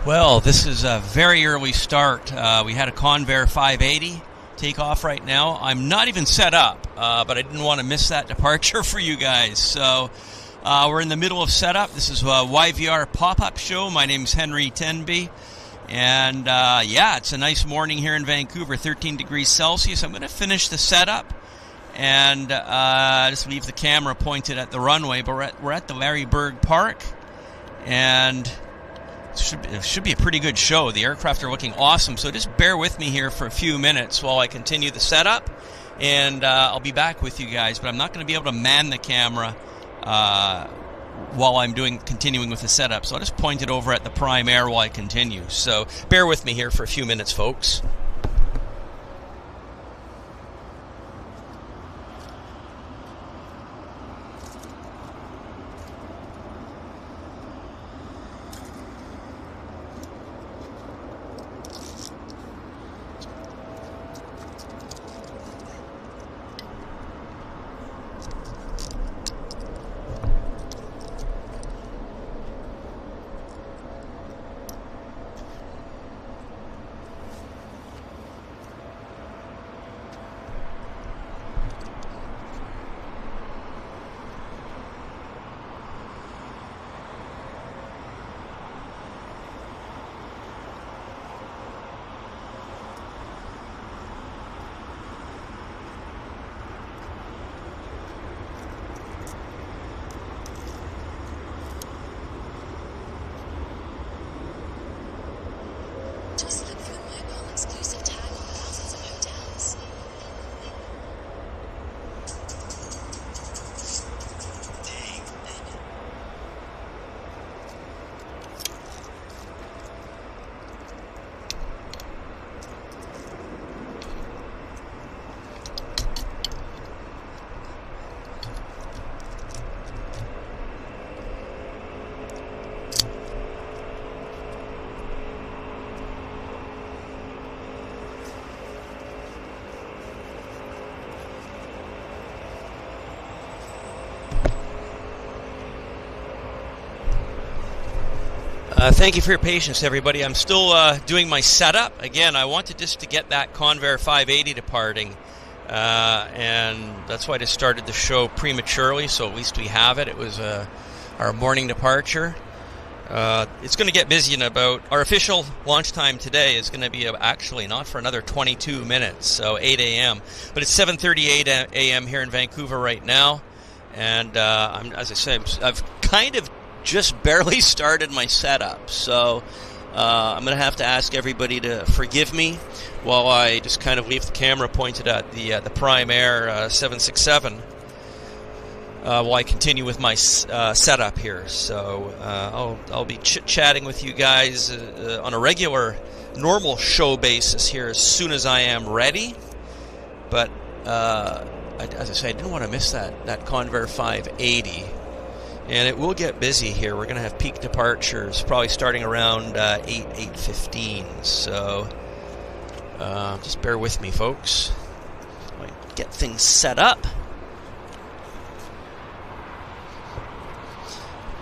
Well, this is a very early start. We had a Convair 580 take off right now. I'm not even set up, but I didn't want to miss that departure for you guys. So we're in the middle of setup. This is a YVR pop-up show. My name's Henry Tenby. And yeah, it's a nice morning here in Vancouver, 13 degrees Celsius. I'm going to finish the setup and just leave the camera pointed at the runway. But we're at the Larry Berg Park, and it should be a pretty good show. The aircraft are looking awesome, so just bear with me here for a few minutes while I continue the setup, and I'll be back with you guys. But I'm not going to be able to man the camera while I'm continuing with the setup, so I'll just point it over at the Prime Air while I continue. So bear with me here for a few minutes, folks. Thank you for your patience, everybody. I'm still doing my setup. Again, I wanted just to get that Convair 580 departing, and that's why I just started the show prematurely, so at least we have it. It was our morning departure. It's going to get busy in about... Our official launch time today is going to be actually not for another 22 minutes, so 8 a.m. But it's 7:38 a.m. here in Vancouver right now, and as I said, I've kind of just barely started my setup, so I'm going to have to ask everybody to forgive me while I just kind of leave the camera pointed at the Prime Air 767 while I continue with my setup here. So I'll be chit-chatting with you guys on a regular, normal show basis here as soon as I am ready. But as I say, I didn't want to miss that Convair 580. And it will get busy here. We're going to have peak departures probably starting around 8:15. So just bear with me, folks. Might get things set up.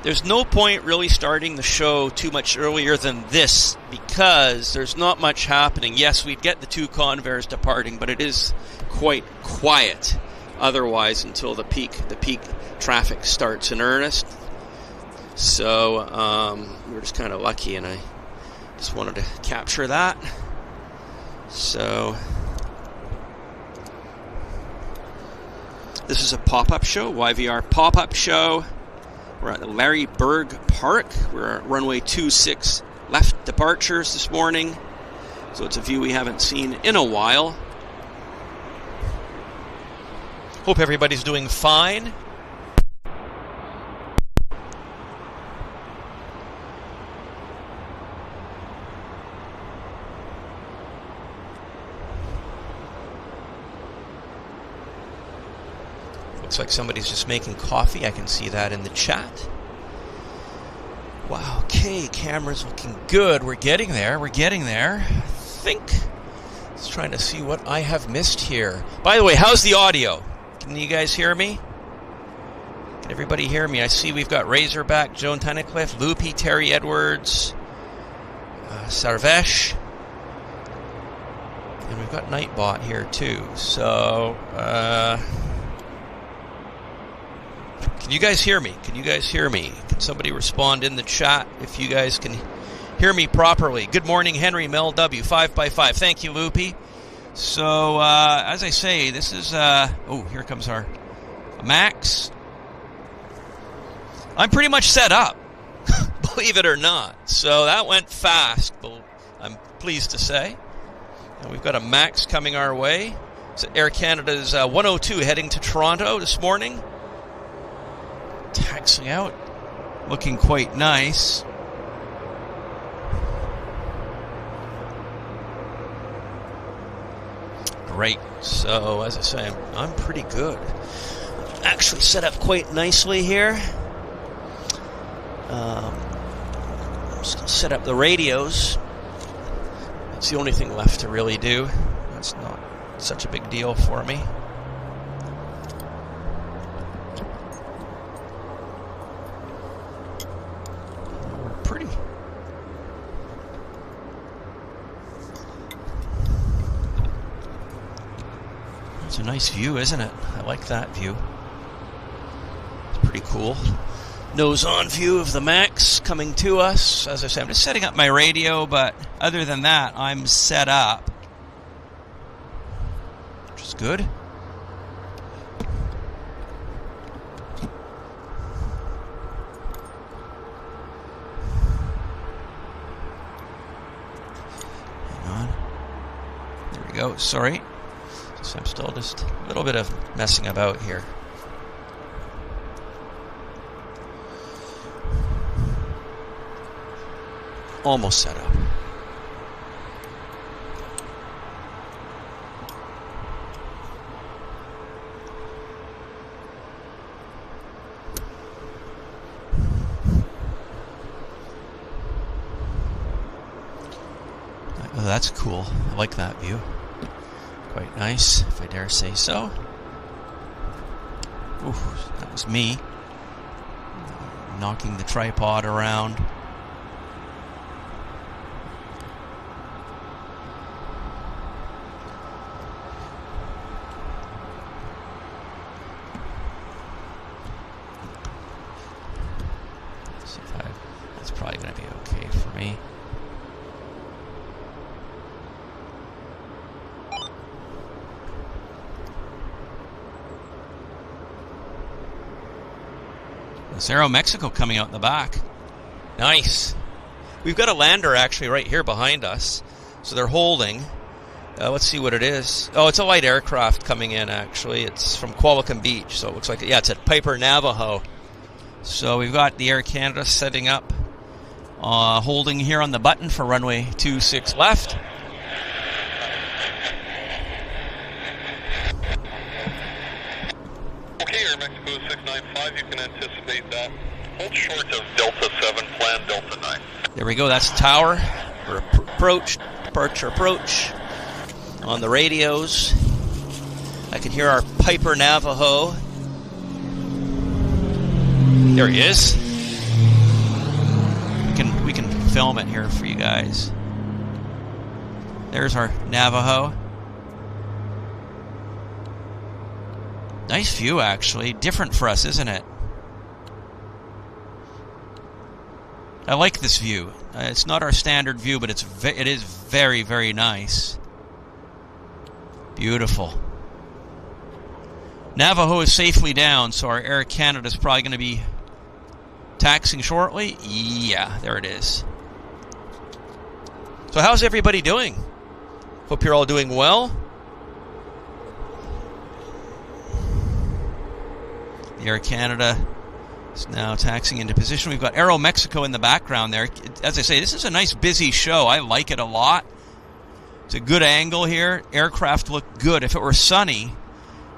There's no point really starting the show too much earlier than this because there's not much happening. Yes, we'd get the two Convairs departing, but it is quite quiet otherwise until the peak traffic starts in earnest. So we're just kind of lucky, and I just wanted to capture that. So this is a pop-up show, YVR pop-up show. We're at the Larry Berg Park. We're at runway 26 left departures this morning, so it's a view we haven't seen in a while. Hope everybody's doing fine. Looks like somebody's just making coffee. I can see that in the chat. Wow, okay, camera's looking good. We're getting there. I think. Let's try to see what I have missed here. By the way, how's the audio? Can you guys hear me? Can everybody hear me? I see we've got Razorback, Joan Tunnicliffe, Loopy, Terry Edwards, Sarvesh. And we've got Nightbot here too. So, can you guys hear me? Can you guys hear me? Can somebody respond in the chat if you guys can hear me properly? Good morning, Henry Mel W. 5x5. Thank you, Loopy. So, as I say, this is, oh, here comes our Max. I'm pretty much set up, believe it or not. So that went fast, I'm pleased to say. And we've got a Max coming our way. It's Air Canada's 102 heading to Toronto this morning. Taxiing out, looking quite nice. Great. So, as I say, I'm pretty good. Actually set up quite nicely here. I'm just going to set up the radios. That's the only thing left to really do. That's not such a big deal for me. We're pretty. It's a nice view, isn't it? I like that view. It's pretty cool. Nose-on view of the Max coming to us. As I say, I'm just setting up my radio, but other than that, I'm set up. Which is good. Hang on. There we go. Sorry. So I'm still just a little bit of messing about here. Almost set up. Oh, that's cool. I like that view. Quite nice, if I dare say so. Ooh, that was me. Knocking the tripod around. That's probably going to be okay for me. There's Aeromexico coming out in the back. Nice. We've got a lander actually right here behind us. So they're holding. Let's see what it is. Oh, it's a light aircraft coming in actually. It's from Qualicum Beach. So it looks like, yeah, it's at Piper Navajo. So we've got the Air Canada setting up. Holding here on the button for runway 26 left. Okay, Air Mexico 695, you can anticipate that. Hold short of Delta 7, plan Delta 9. There we go, that's the tower. We're approach, departure approach on the radios. I can hear our Piper Navajo. There he is. We can film it here for you guys. There's our Navajo. Nice view, actually. Different for us, isn't it? I like this view. It's not our standard view, but it is very, very nice. Beautiful. Navajo is safely down, so our Air Canada is probably going to be taxiing shortly. Yeah, there it is. So how's everybody doing? Hope you're all doing well. The Air Canada is now taxiing into position. We've got Aeromexico in the background there. As I say, this is a nice busy show. I like it a lot. It's a good angle here. Aircraft look good. If it were sunny,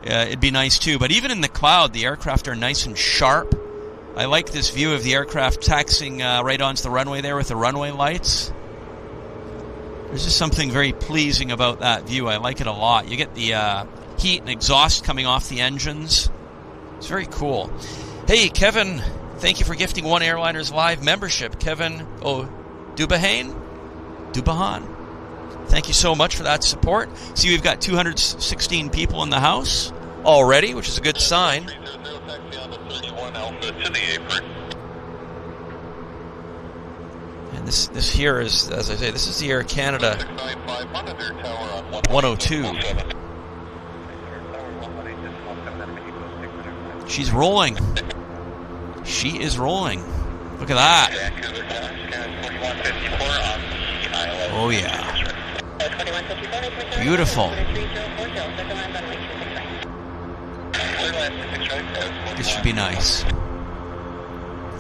it'd be nice too. But even in the cloud, the aircraft are nice and sharp. I like this view of the aircraft taxiing right onto the runway there with the runway lights. There's just something very pleasing about that view. I like it a lot. You get the heat and exhaust coming off the engines. It's very cool. Hey, Kevin, thank you for gifting one Airliners Live membership. Kevin O'Dubahane? Dubahan. Thank you so much for that support. See, we've got 216 people in the house already, which is a good sign. 300 taxi on the 31 Alpha to the apron. And this here is, as I say, this is the Air Canada 695 monitor tower on 102. She's rolling. She is rolling. Look at that. Oh yeah. Beautiful. This should be nice.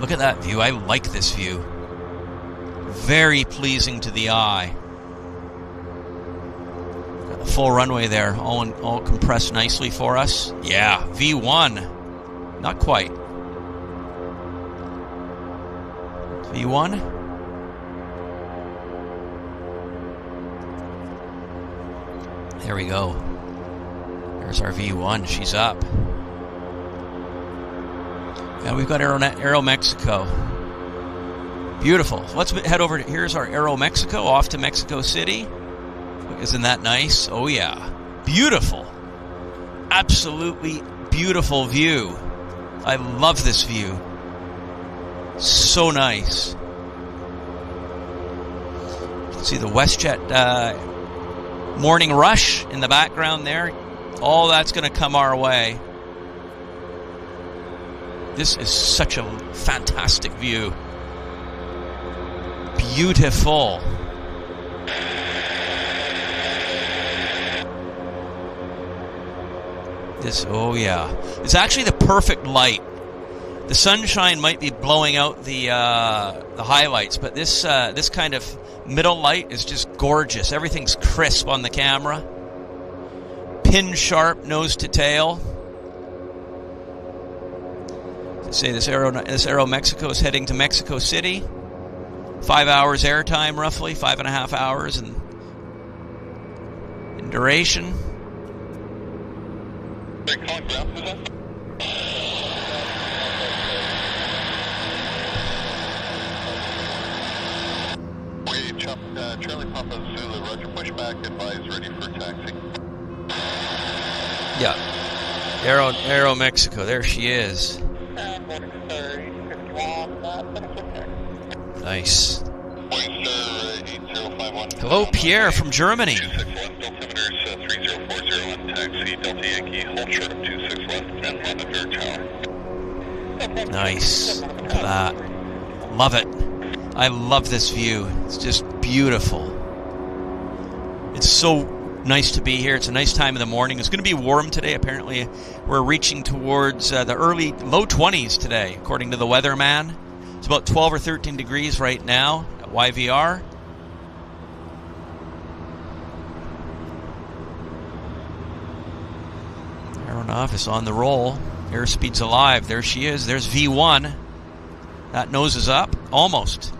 Look at that view. I like this view. Very pleasing to the eye. Got the full runway there, all compressed nicely for us. Yeah, V1. Not quite. V1. There we go. There's our V1. She's up. And we've got Aero Mexico. Beautiful. Let's head over to, here's our Aero Mexico, off to Mexico City. Isn't that nice? Oh yeah. Beautiful. Absolutely beautiful view. I love this view. So nice. You can see the WestJet morning rush in the background there. All that's going to come our way. This is such a fantastic view. Beautiful. This, oh yeah. It's actually the perfect light. The sunshine might be blowing out the highlights, but this kind of middle light is just gorgeous. Everything's crisp on the camera. Pin sharp, nose to tail. Say this Aero Mexico is heading to Mexico City. 5 hours airtime, roughly 5.5 hours in duration. Charlie Papa Zulu, Roger, pushback, advise, ready for taxi. Yeah. Aero Mexico, there she is. Nice. Hello, Pierre from Germany. 26 left, altimeter 3040 on taxi, Delta Yankee, hold short of 26 left, and monitor tower. Nice. Look at that. Love it. I love this view. It's just beautiful. It's so nice to be here. It's a nice time in the morning. It's going to be warm today. Apparently, we're reaching towards the low 20s today, according to the weatherman. It's about 12 or 13 degrees right now at YVR. Aeronav is on the roll. Airspeed's alive. There she is. There's V1. That nose is up. Almost.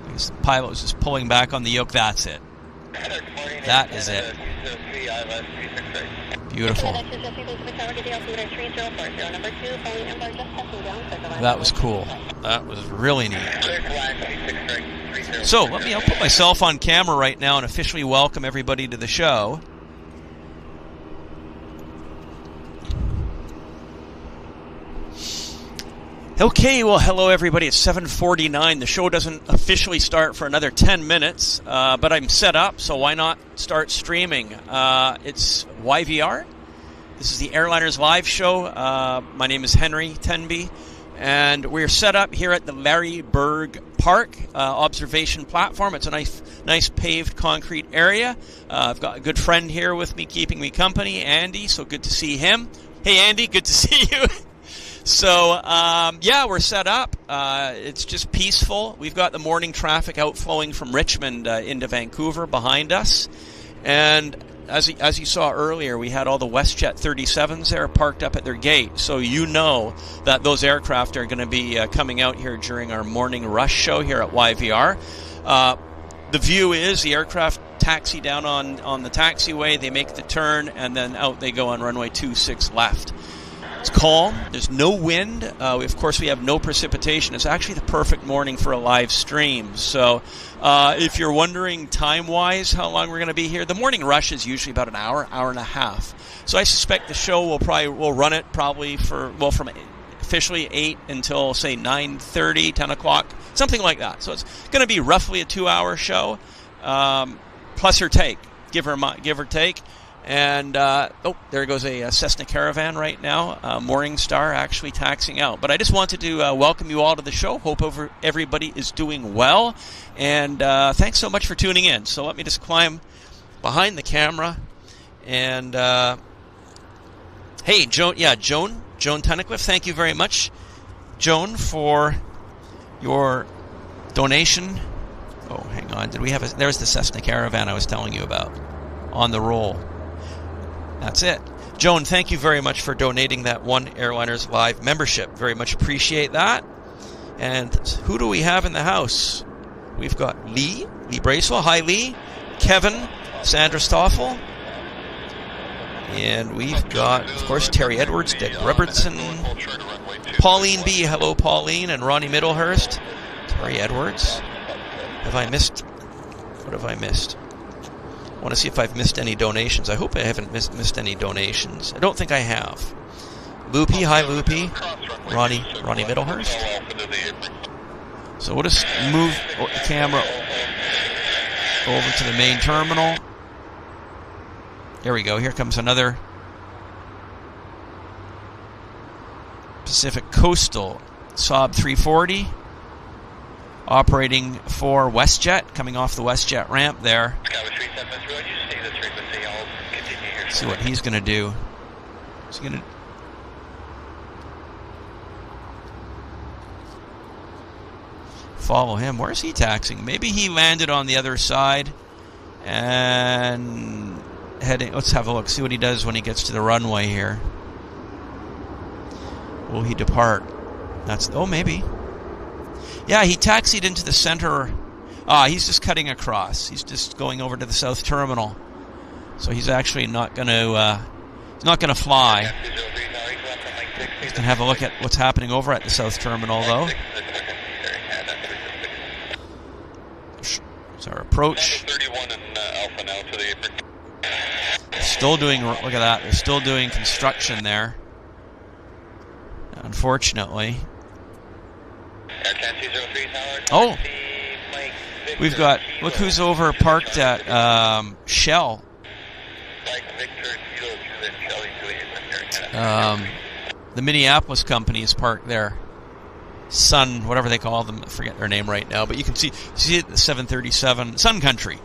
I guess the pilot was just pulling back on the yoke. That's it. That is it. Beautiful. That was cool. That was really neat. So I'll put myself on camera right now and officially welcome everybody to the show. Okay, well, hello everybody. It's 7:49. The show doesn't officially start for another 10 minutes, but I'm set up, so why not start streaming? It's YVR. This is the Airliners Live show. My name is Henry Tenby, and we're set up here at the Larry Berg Park observation platform. It's a nice paved concrete area. I've got a good friend here with me keeping me company, Andy, so good to see him. Hey, Andy, good to see you. So, yeah, we're set up. It's just peaceful. We've got the morning traffic outflowing from Richmond into Vancouver behind us. And as you saw earlier, we had all the WestJet 37s there parked up at their gate. So you know that those aircraft are going to be coming out here during our morning rush show here at YVR. The view is the aircraft taxi down on the taxiway. They make the turn, and then out they go on runway 26 left. It's calm. There's no wind. Of course, we have no precipitation. It's actually the perfect morning for a live stream. So if you're wondering time-wise how long we're going to be here, the morning rush is usually about an hour, hour and a half. So I suspect the show we'll run it probably from officially 8 until, say, 9:30, 10 o'clock, something like that. So it's going to be roughly a 2-hour show, plus or take, give or take. And, there goes a Cessna Caravan right now, Morningstar actually taxiing out. But I just wanted to welcome you all to the show. Hope everybody is doing well. And thanks so much for tuning in. So let me just climb behind the camera. And, hey, Joan Tunnicliffe, thank you very much, Joan, for your donation. Oh, hang on. There's the Cessna Caravan I was telling you about on the roll. That's it. Joan, thank you very much for donating that one Airliners Live membership. Very much appreciate that. And who do we have in the house? We've got Lee Bracewell. Hi, Lee. Kevin, Sandra Stoffel. And we've got, of course, Terry Edwards, Dick Robertson, Pauline B. Hello, Pauline. And Ronnie Middlehurst. Terry Edwards. What have I missed? I want to see if I've missed any donations. I hope I haven't missed any donations. I don't think I have. Loopy, hi Loopy. Ronnie Middlehurst. So we'll just move the camera over to the main terminal. There we go. Here comes another Pacific Coastal Saab 340. Operating for WestJet, coming off the WestJet ramp there. Let's see what he's going to do. Is he going to... follow him? Where's he taxiing? Maybe he landed on the other side and heading... Let's have a look, see what he does when he gets to the runway here. Will he depart? Maybe. Yeah, he taxied into the center. He's just cutting across. He's just going over to the south terminal. So he's actually not going to. He's not going to fly. He's going to have a look at what's happening over at the south terminal, though. It's our approach. Still doing. Look at that. They're still doing construction there. Unfortunately. Oh, we've got, look who's over parked at Shell. The Minneapolis company is parked there. Sun, whatever they call them, I forget their name right now, but you can see it, the 737, Sun Country.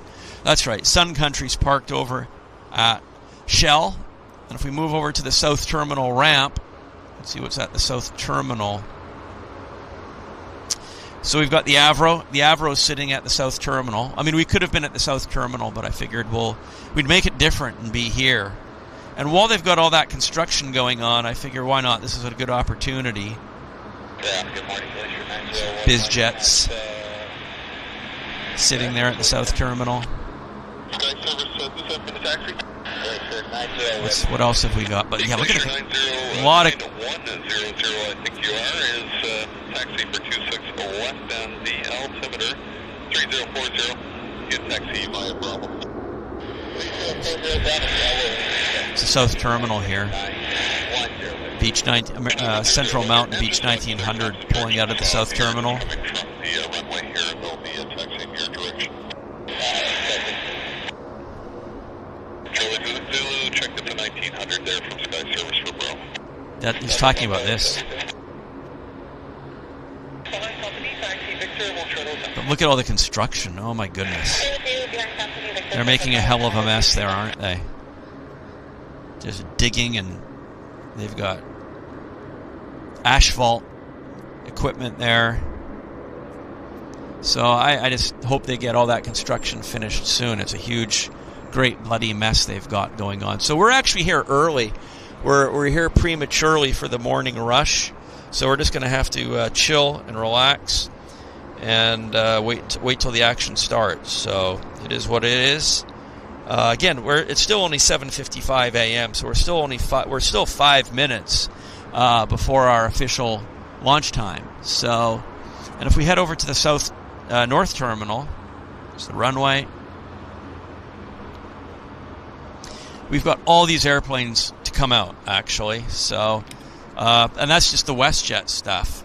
That's right, Sun Country's parked over at Shell. And if we move over to the south terminal ramp, let's see what's at the south terminal. So we've got the Avro. The Avro's sitting at the south terminal. I mean, we could have been at the south terminal, but I figured we'd make it different and be here. And while they've got all that construction going on, I figure why not? This is a good opportunity. Good morning, BizJets sitting there at the south terminal. What else have we got? But yeah, look at it. A lot of... I think you are, taxi for 26 west and the altimeter 3040. Get taxi via Bravo. It's the south terminal here. Beach 19, Central Mountain Beach 1900 pulling out of the south terminal. The runway here, they'll be taxiing your direction. Charlie Zulu, checked at the 1900 there from Sky Service for Bravo. He's talking about this. But look at all the construction. Oh my goodness. They're making a hell of a mess there, aren't they? Just digging, and they've got asphalt equipment there. So I just hope they get all that construction finished soon. It's a huge, great bloody mess they've got going on. So we're actually here early. We're here prematurely for the morning rush. So we're just going to have to chill and relax and wait till the action starts. So it is what it is. Again, it's still only 7:55 a.m. So we're still 5 minutes before our official launch time. So, and if we head over to the north terminal, it's the runway. We've got all these airplanes to come out, actually. So, and that's just the WestJet stuff.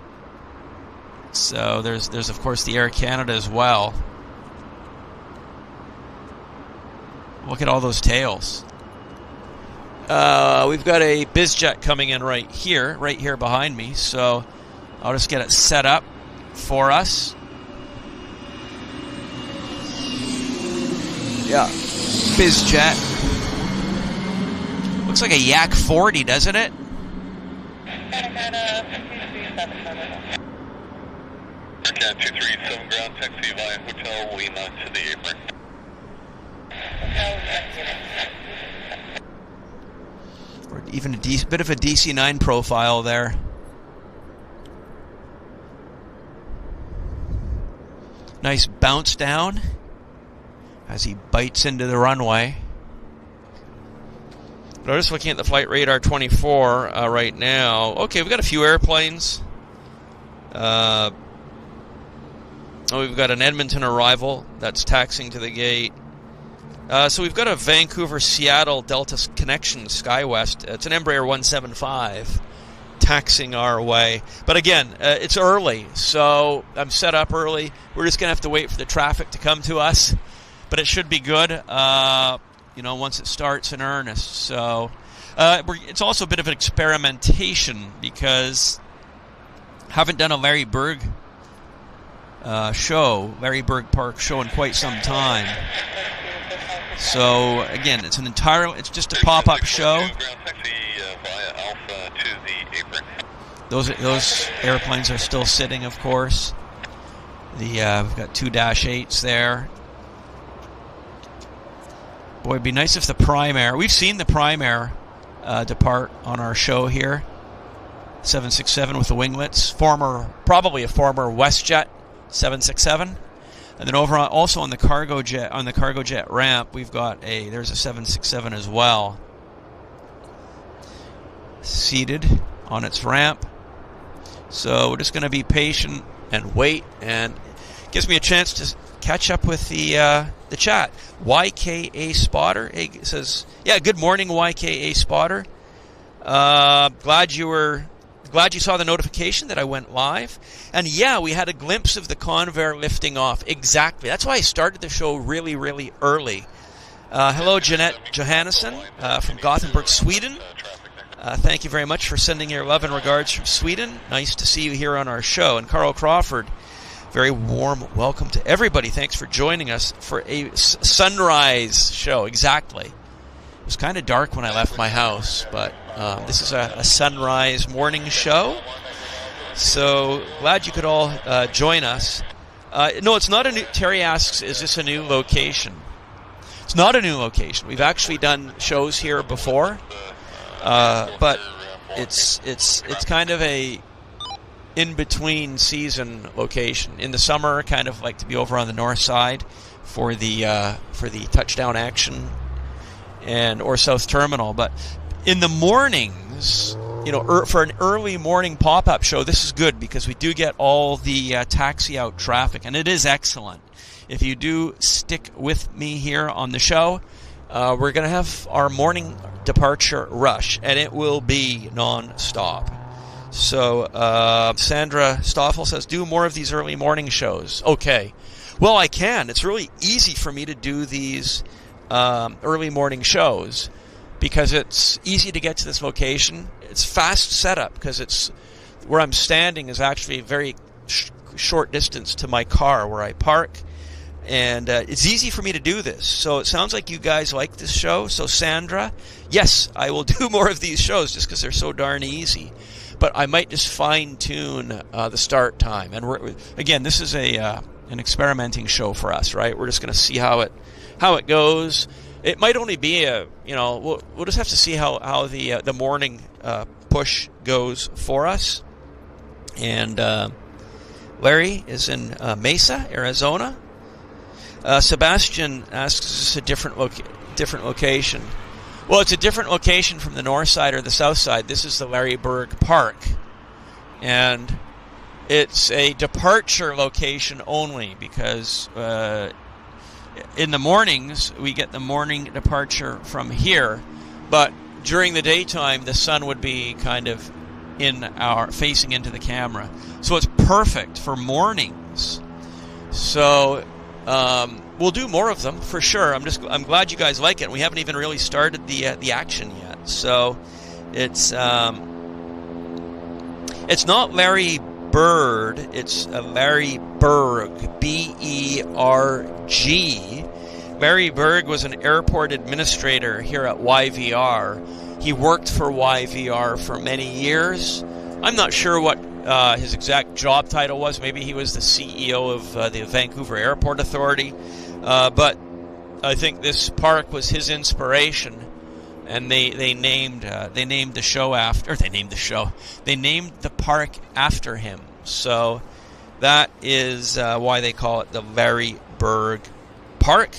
So there's of course the Air Canada as well. Look at all those tails. We've got a BizJet coming in right here behind me. So I'll just get it set up for us. Yeah, BizJet. Looks like a Yak 40, doesn't it? Cat 237 ground taxi via Hotel Lima to the apron. Or even a bit of a DC-9 profile there. Nice bounce down as he bites into the runway. But I'm just looking at the Flight Radar 24 right now. Okay, we've got a few airplanes. We've got an Edmonton arrival that's taxiing to the gate. So we've got a Vancouver-Seattle Delta connection, SkyWest. It's an Embraer 175 taxiing our way. But again, it's early, so I'm set up early. We're just going to have to wait for the traffic to come to us. But it should be good, once it starts in earnest. So it's also a bit of an experimentation because I haven't done a Larry Berg Park show in quite some time. So again, it's just a pop-up show. Those airplanes are still sitting, of course. We've got two -8s there. Boy, it'd be nice if the Prime Air. We've seen the Prime Air depart on our show here. 767 with the winglets. Probably a former WestJet 767. And then also on the Cargojet ramp, we've got there's a 767 as well, seated on its ramp. So we're just going to be patient and wait, and it gives me a chance to catch up with the chat. YKA Spotter says, "Yeah, good morning, YKA Spotter. Glad you saw the notification that I went live. And yeah, we had a glimpse of the Convair lifting off. Exactly. That's why I started the show really, really early. Hello, Jeanette Johannesson from Gothenburg, Sweden. Thank you very much for sending your love and regards from Sweden. Nice to see you here on our show. And Carl Crawford, very warm welcome to everybody. Thanks for joining us for a sunrise show. Exactly. It was kind of dark when I left my house, but this is a sunrise morning show. So glad you could all join us. No, it's not a new. Terry asks, is this a new location? It's not a new location. We've actually done shows here before, but it's kind of a in-between season location. In the summer, kind of like to be over on the north side for the touchdown action or South Terminal, but in the mornings, for an early morning pop-up show, this is good because we do get all the taxi-out traffic, and it is excellent. If you do stick with me here on the show, we're going to have our morning departure rush, and it will be non-stop. So Sandra Stoffel says, do more of these early morning shows. Okay. Well, I can. It's really easy for me to do these early morning shows because it's easy to get to this location. It's fast setup because it's where I'm standing is actually a very short distance to my car where I park. And it's easy for me to do this. So it sounds like you guys like this show. So Sandra, yes, I will do more of these shows just because they're so darn easy. But I might just fine-tune the start time. And again, this is an experimenting show for us, right? We're just going to see how it goes. It might only be we'll just have to see how the morning push goes for us. And Larry is in Mesa, Arizona. Sebastian asks, is this a different location? Well, it's a different location from the north side or the south side. This is the Larry Berg Park. And it's a departure location only because in the mornings we get the morning departure from here, but during the daytime the sun would be kind of facing into the camera, so it's perfect for mornings. So we'll do more of them for sure. I'm glad you guys like it. We haven't even really started the action yet, so it's not Larry Bird, it's Larry Berg, B-E-R-G. Larry Berg was an airport administrator here at YVR. He worked for YVR for many years. I'm not sure what his exact job title was. Maybe he was the CEO of the Vancouver Airport Authority. But I think this park was his inspiration. And they named the show after, or they named the park after him. So that is why they call it the Larry Berg Park.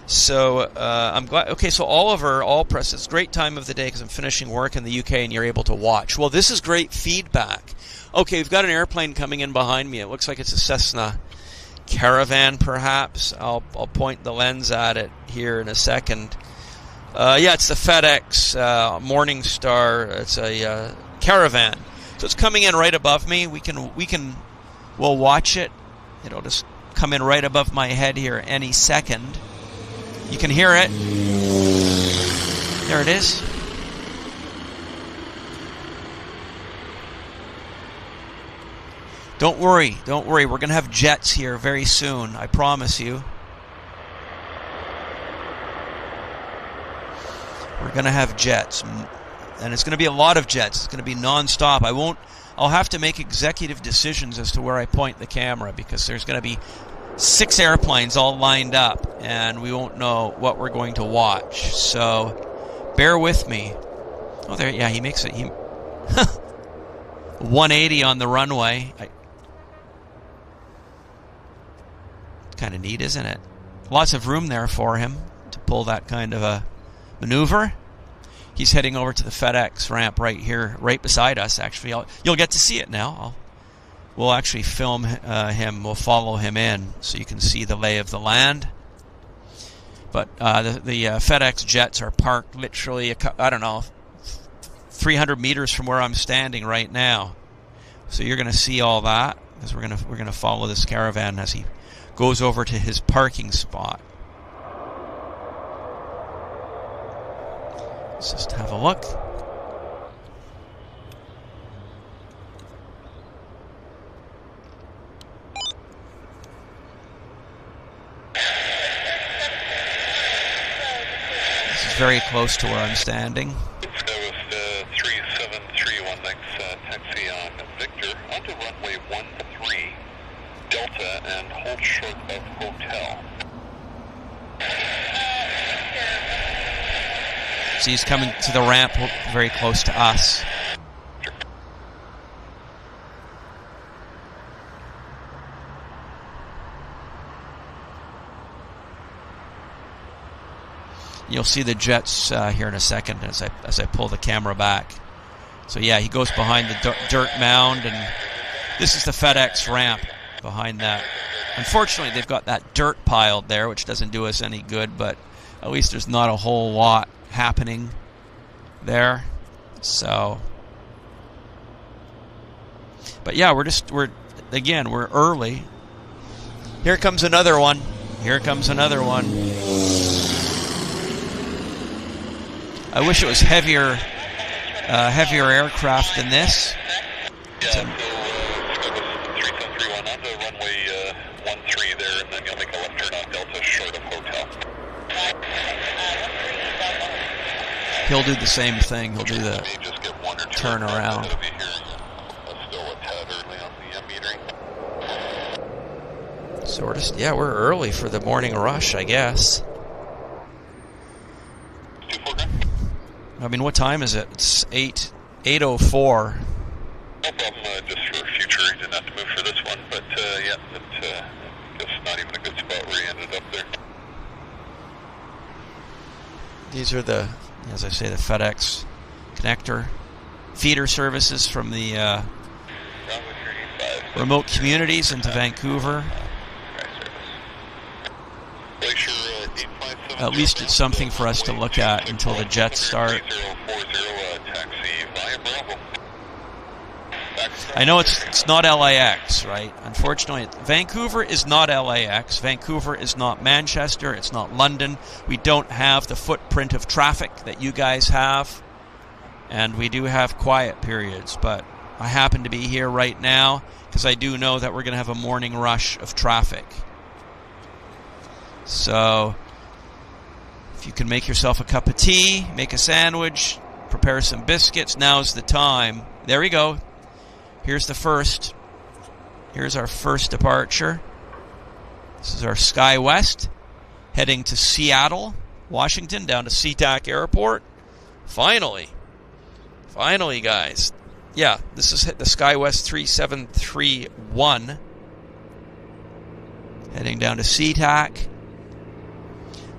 So I'm glad. Okay, so Oliver Allpress, it's a great time of the day because I'm finishing work in the UK and you're able to watch. Well, this is great feedback. Okay, we've got an airplane coming in behind me. It looks like it's a Cessna Caravan, perhaps. I'll point the lens at it here in a second. Yeah, it's the FedEx Morningstar. It's a Caravan. So it's coming in right above me. We'll watch it. It'll just come in right above my head here any second. You can hear it. There it is. Don't worry. We're going to have jets here very soon. I promise you. We're going to have jets, and it's going to be a lot of jets. It's going to be non-stop. I'll have to make executive decisions as to where I point the camera because there's going to be 6 airplanes all lined up, and we won't know what we're going to watch. So bear with me. Oh, there, yeah, he makes it. 180 on the runway. Kind of neat, isn't it? Lots of room there for him to pull that kind of a maneuver. He's heading over to the FedEx ramp right here, right beside us, actually. You'll get to see it now. We'll actually film him. We'll follow him in so you can see the lay of the land. But the FedEx jets are parked literally, 300 meters from where I'm standing right now. So you're going to see all that because we're going to follow this Caravan as he goes over to his parking spot. Let's just have a look. This is very close to where I'm standing. That was 3731 taxi on Victor onto runway 13 Delta and hold short of hotel. So he's coming to the ramp very close to us. You'll see the jets here in a second as I pull the camera back. So yeah, he goes behind the dirt mound, and this is the FedEx ramp behind that. Unfortunately, they've got that dirt piled there, which doesn't do us any good, but at least there's not a whole lot happening there. So, but yeah, we're early. Here comes another one. I wish it was heavier aircraft than this. Yeah, so 3731 onto runway 13 there, and then you'll make a left turn on Delta short of hotel. He'll do the same thing. He'll do the turn around. So we're early for the morning rush, I guess. I mean, what time is it? It's 8:04. No problem. Just for future, you didn't have to move for this one, but yeah, it's not even a good spot where you ended up there. These are the as I say, the FedEx connector feeder services from the remote communities into Vancouver. At least it's something for us to look at until the jets start. I know it's not LAX, right? Unfortunately, Vancouver is not LAX. Vancouver is not Manchester. It's not London. We don't have the footprint of traffic that you guys have. And we do have quiet periods. But I happen to be here right now because I do know that we're going to have a morning rush of traffic. So if you can make yourself a cup of tea, make a sandwich, prepare some biscuits, now's the time. There we go. Here's the first. Here's our first departure. This is our SkyWest heading to Seattle, Washington, down to SeaTac Airport. Finally, guys. Yeah, this is the SkyWest 3731 heading down to SeaTac.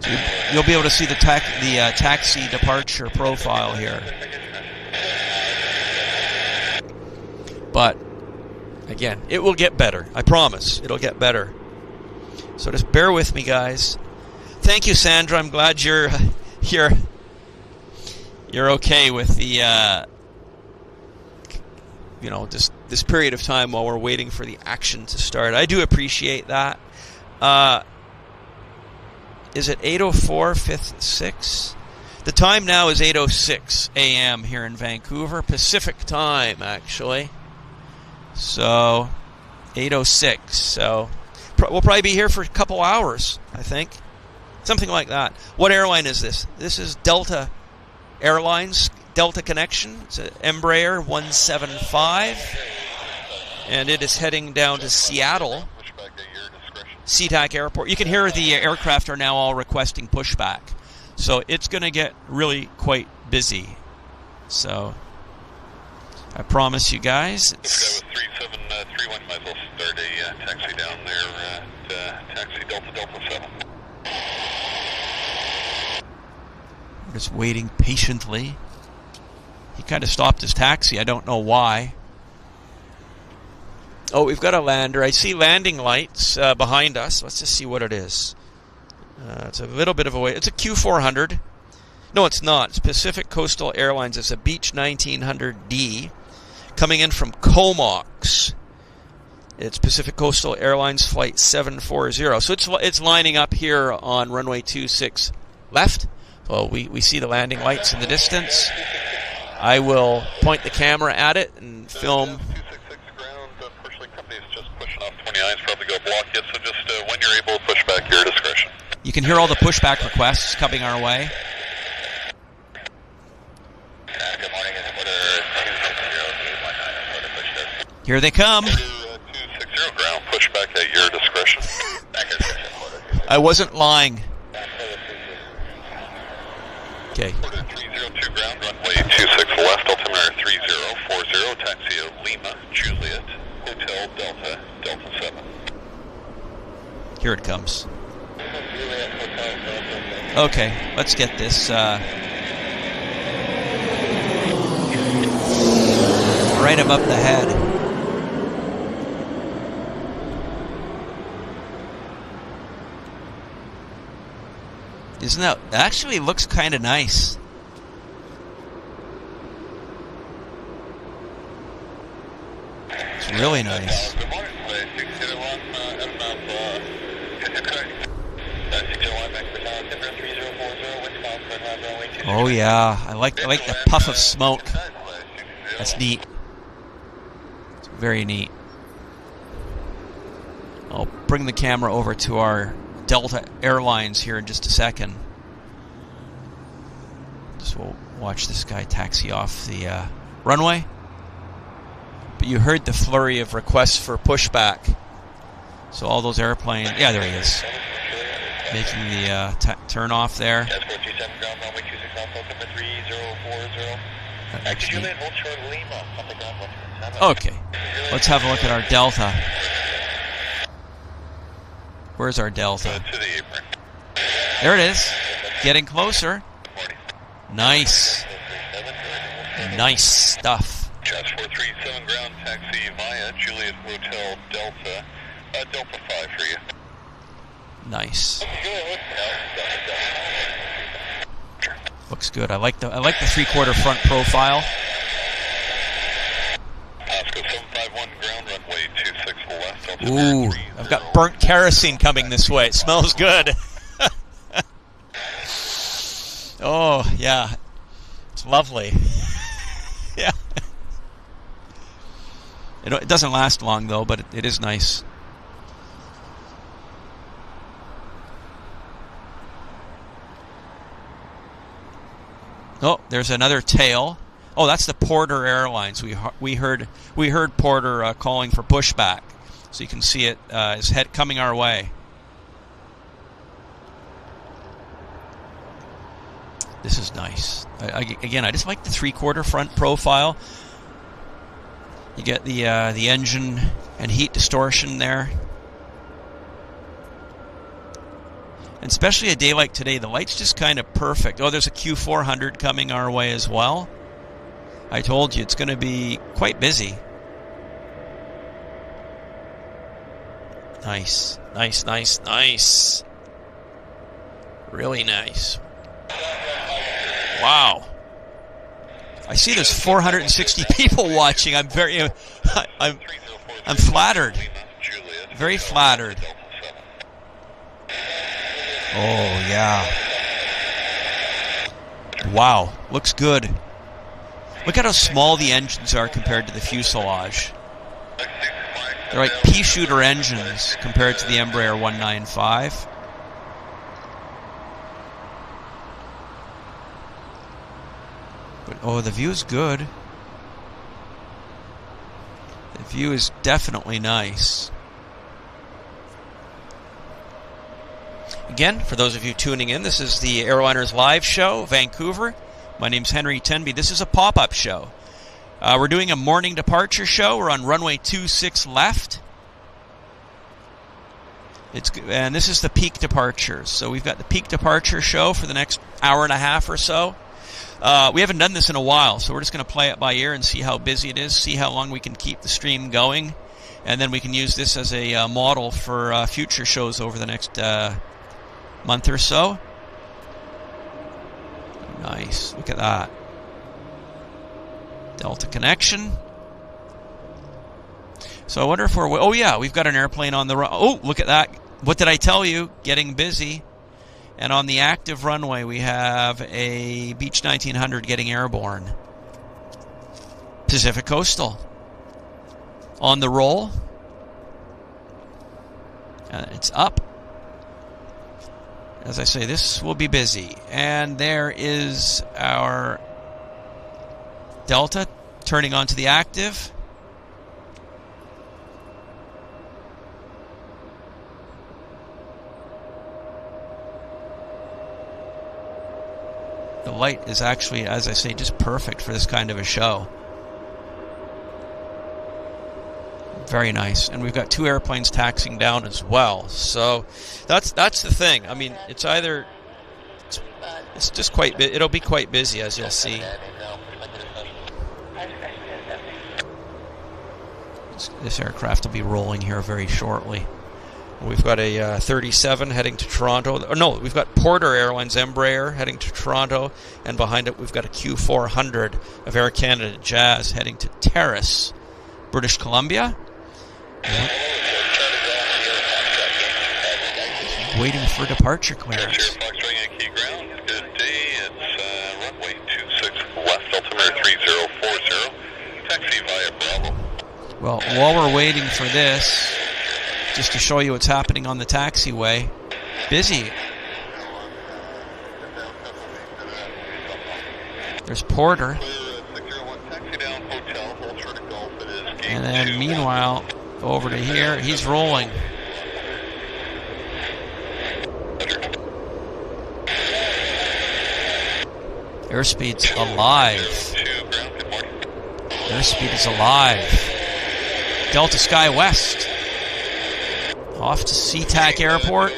So you'll be able to see the taxi departure profile here. But, again, it will get better. I promise. It'll get better. So just bear with me, guys. Thank you, Sandra. I'm glad you're okay with the, this period of time while we're waiting for the action to start. I do appreciate that. Is it 8:04, 5th, 6? The time now is 8:06 a.m. here in Vancouver. Pacific time, actually. So, 8:06. So, we'll probably be here for a couple hours, I think. Something like that. What airline is this? This is Delta Airlines, Delta Connection. It's an Embraer 175. And it is heading down to Seattle, SeaTac Airport. You can hear the aircraft are now all requesting pushback. So, it's going to get really quite busy. So, I promise you guys. This guy was 3731, might as well start a taxi down there at taxi Delta 7. We're just waiting patiently. He kind of stopped his taxi. I don't know why. Oh, we've got a lander. I see landing lights behind us. Let's just see what it is. It's a little bit of a way. It's a Q400. No, it's not. It's Pacific Coastal Airlines. It's a Beech 1900D coming in from Comox. It's Pacific Coastal Airlines Flight 740. So it's lining up here on runway 26 left. Well, we see the landing lights in the distance. I will point the camera at it and film. 266 ground, Pursuing company is just pushing off 29. It's probably going to block it, so just when you're able to push back, your discretion. You can hear all the pushback requests coming our way. Good morning, Here they come. 260 ground, push back at your discretion. I wasn't lying. Okay. 302 ground, runway 26 left, altimeter 3040, taxi of Lima, Juliet, Hotel Delta, Delta 7. Here it comes. Okay, let's get this right above the head. Isn't that actually looks kind of nice? It's really nice. Oh yeah, I like the puff of smoke. That's neat. It's very neat. I'll bring the camera over to our Delta Airlines here in just a second. Just we'll watch this guy taxi off the runway. But you heard the flurry of requests for pushback. So all those airplanes, yeah, there he is, making the turn off there. Okay, let's have a look at our Delta. Where's our Delta? There it is, getting closer. Nice. Nice stuff. Jazz 437 ground taxi via Juliet Hotel Delta. Delta 5 for you. Nice. Looks good. I like the 3/4 front profile. Oscar 751 ground runway 26 left. Ooh, I've got burnt kerosene coming this way. It smells good. Oh, yeah. It's lovely. Yeah. It doesn't last long, though, but it is nice. Oh, there's another tail. Oh, that's the Porter Airlines. We heard Porter calling for pushback, so you can see it is coming our way. This is nice. Again, I just like the 3/4 front profile. You get the engine and heat distortion there. And especially a day like today, the light's just kind of perfect. Oh, there's a Q400 coming our way as well. I told you, it's going to be quite busy. Nice. Nice, nice, nice. Really nice. Wow. I see there's 460 people watching. I'm flattered. Very flattered. Oh, yeah. Wow. Looks good. Look at how small the engines are compared to the fuselage. They're like pea shooter engines compared to the Embraer 195. But, oh, the view is good. The view is definitely nice. Again, for those of you tuning in, this is the Airliners Live show, Vancouver. My name's Henry Tenby. This is a pop-up show. We're doing a morning departure show. We're on runway 26 left. And this is the peak departures. So we've got the peak departure show for the next hour and a half or so. We haven't done this in a while, so we're just going to play it by ear and see how busy it is, see how long we can keep the stream going, and then we can use this as a model for future shows over the next month or so. Nice. Look at that. Delta connection. So I wonder if we're... Oh, yeah, we've got an airplane on the... Oh, look at that. What did I tell you? Getting busy. And on the active runway, we have a Beech 1900 getting airborne. Pacific Coastal. On the roll. And it's up. As I say, this will be busy. And there is our Delta turning onto the active. The light is actually, as I say, just perfect for this kind of a show. Very nice. And we've got two airplanes taxiing down as well. So that's the thing. I mean, it's either... It's just quite... It'll be quite busy, as you'll see. This aircraft will be rolling here very shortly. We've got a 37 heading to Toronto. Or no, we've got Porter Airlines Embraer heading to Toronto, and behind it we've got a Q400 of Air Canada Jazz heading to Terrace, British Columbia. Waiting for departure clearance. Good day. It's runway 26 left, altimeter 3040. Taxi via Bravo. Well, while we're waiting for this, just to show you what's happening on the taxiway, busy. There's Porter. And then meanwhile, over to here, he's rolling. Airspeed's alive. Airspeed is alive. Delta Sky West. Off to SeaTac Airport.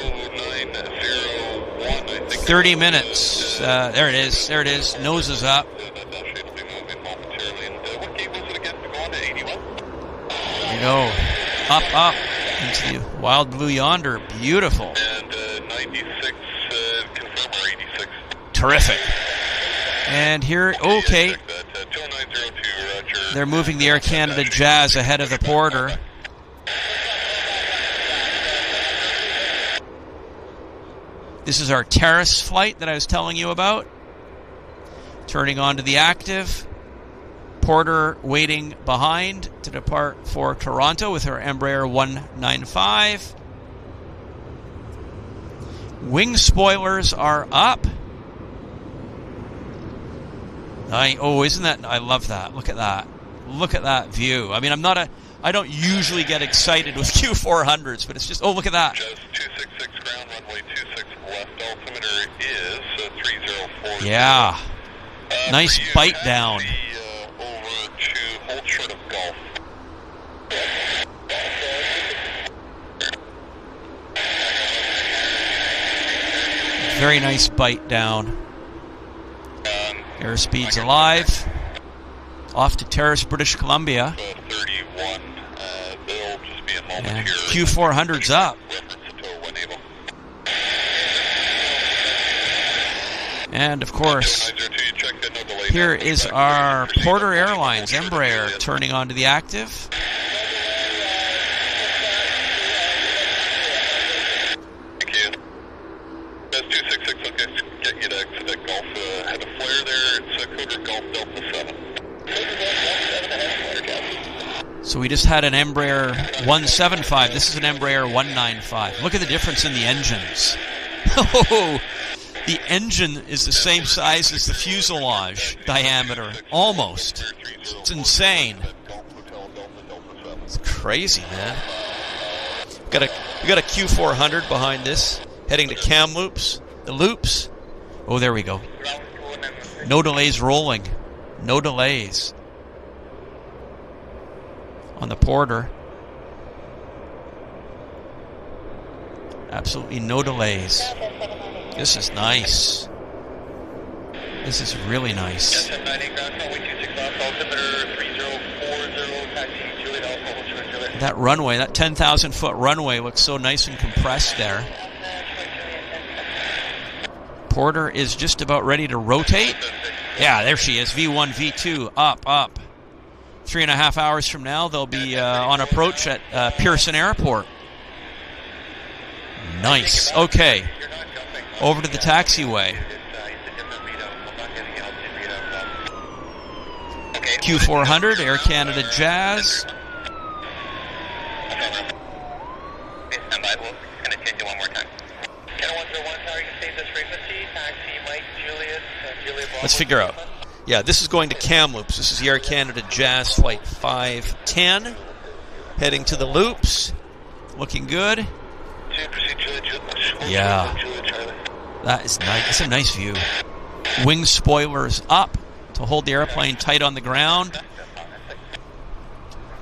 30 minutes. There it is. There it is. Nose is up. There you go. Up into the wild blue yonder. Beautiful. And 96, confirm or 86. Terrific. And here, okay. They're moving the Air Canada Jazz ahead of the Porter. This is our terrace flight that I was telling you about. Turning on to the active. Porter waiting behind to depart for Toronto with her Embraer 195. Wing spoilers are up. Isn't that? I love that. Look at that. Look at that view. I mean, I don't usually get excited with Q400s, but it's just, look at that. Just 266 ground, runway 26 left, altimeter is 304. Yeah. Nice bite down. Over to hold short of Gulf. Very nice bite down. Airspeed's alive. Off to Terrace, British Columbia. 31. There'll just be a moment And here. Q400's up. And of course, here is our Porter Airlines Embraer turning onto the active. Thank you. That's 266. Okay, get you to exit that Gulf. Have a flare there. It's Coder Gulf Delta 7. So we just had an Embraer 175. This is an Embraer 195. Look at the difference in the engines. Oh, the engine is the same size as the fuselage diameter, almost. It's insane. It's crazy, man. We got a Q400 behind this, heading to Kamloops. The loops. Oh, there we go. No delays rolling. No delays on the Porter. Absolutely no delays. This is nice. This is really nice. That runway, that 10,000 foot runway looks so nice and compressed there. Porter is just about ready to rotate. Yeah, there she is. V1, V2, up. 3.5 hours from now, they'll be on approach at Pearson Airport. Nice. Okay. Over to the taxiway. Q400, Air Canada Jazz. Let's figure out. Yeah, this is going to Kamloops. This is the Air Canada Jazz Flight 510. Heading to the loops. Looking good. Yeah. That is nice. It's a nice view. Wing spoilers up to hold the airplane tight on the ground.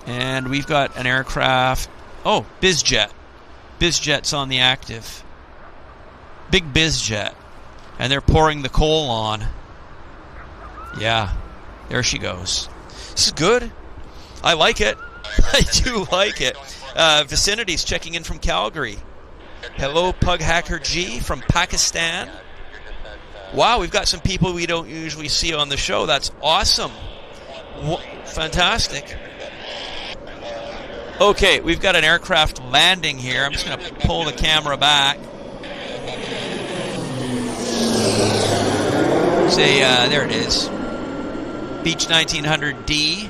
And we've got an aircraft. Oh, BizJet. BizJet's on the active. Big BizJet. And they're pouring the coal on. Yeah. There she goes. This is good. I like it. I do like it. Vicinity's checking in from Calgary. Hello, Pug Hacker G from Pakistan. Wow, we've got some people we don't usually see on the show. That's awesome. Fantastic. Okay, we've got an aircraft landing here. I'm just going to pull the camera back. Say, there it is. Beach 1900D.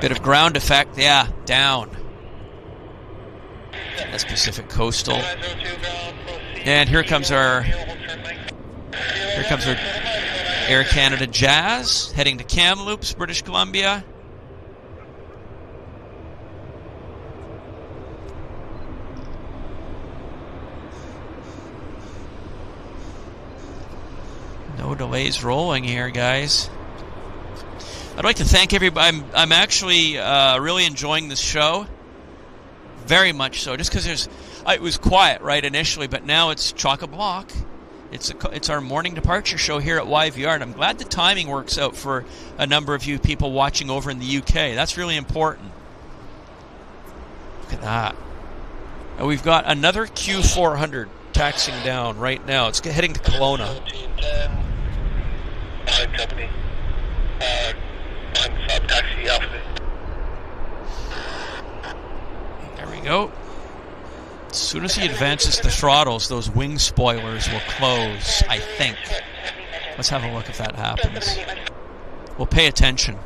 Bit of ground effect, yeah, down. That's Pacific Coastal. And here comes our Air Canada Jazz heading to Kamloops, British Columbia. delays rolling here, guys. I'd like to thank everybody. I'm actually really enjoying this show. Very much so. Just because it was quiet right initially, but now it's chock-a-block. It's our morning departure show here at YVR, and I'm glad the timing works out for a number of you people watching over in the UK. That's really important. Look at that. And we've got another Q400 taxiing down right now. It's heading to Kelowna. Company. Taxi Alpha. There we go. As soon as he advances the throttles, those wing spoilers will close, I think. Let's have a look if that happens. We'll pay attention.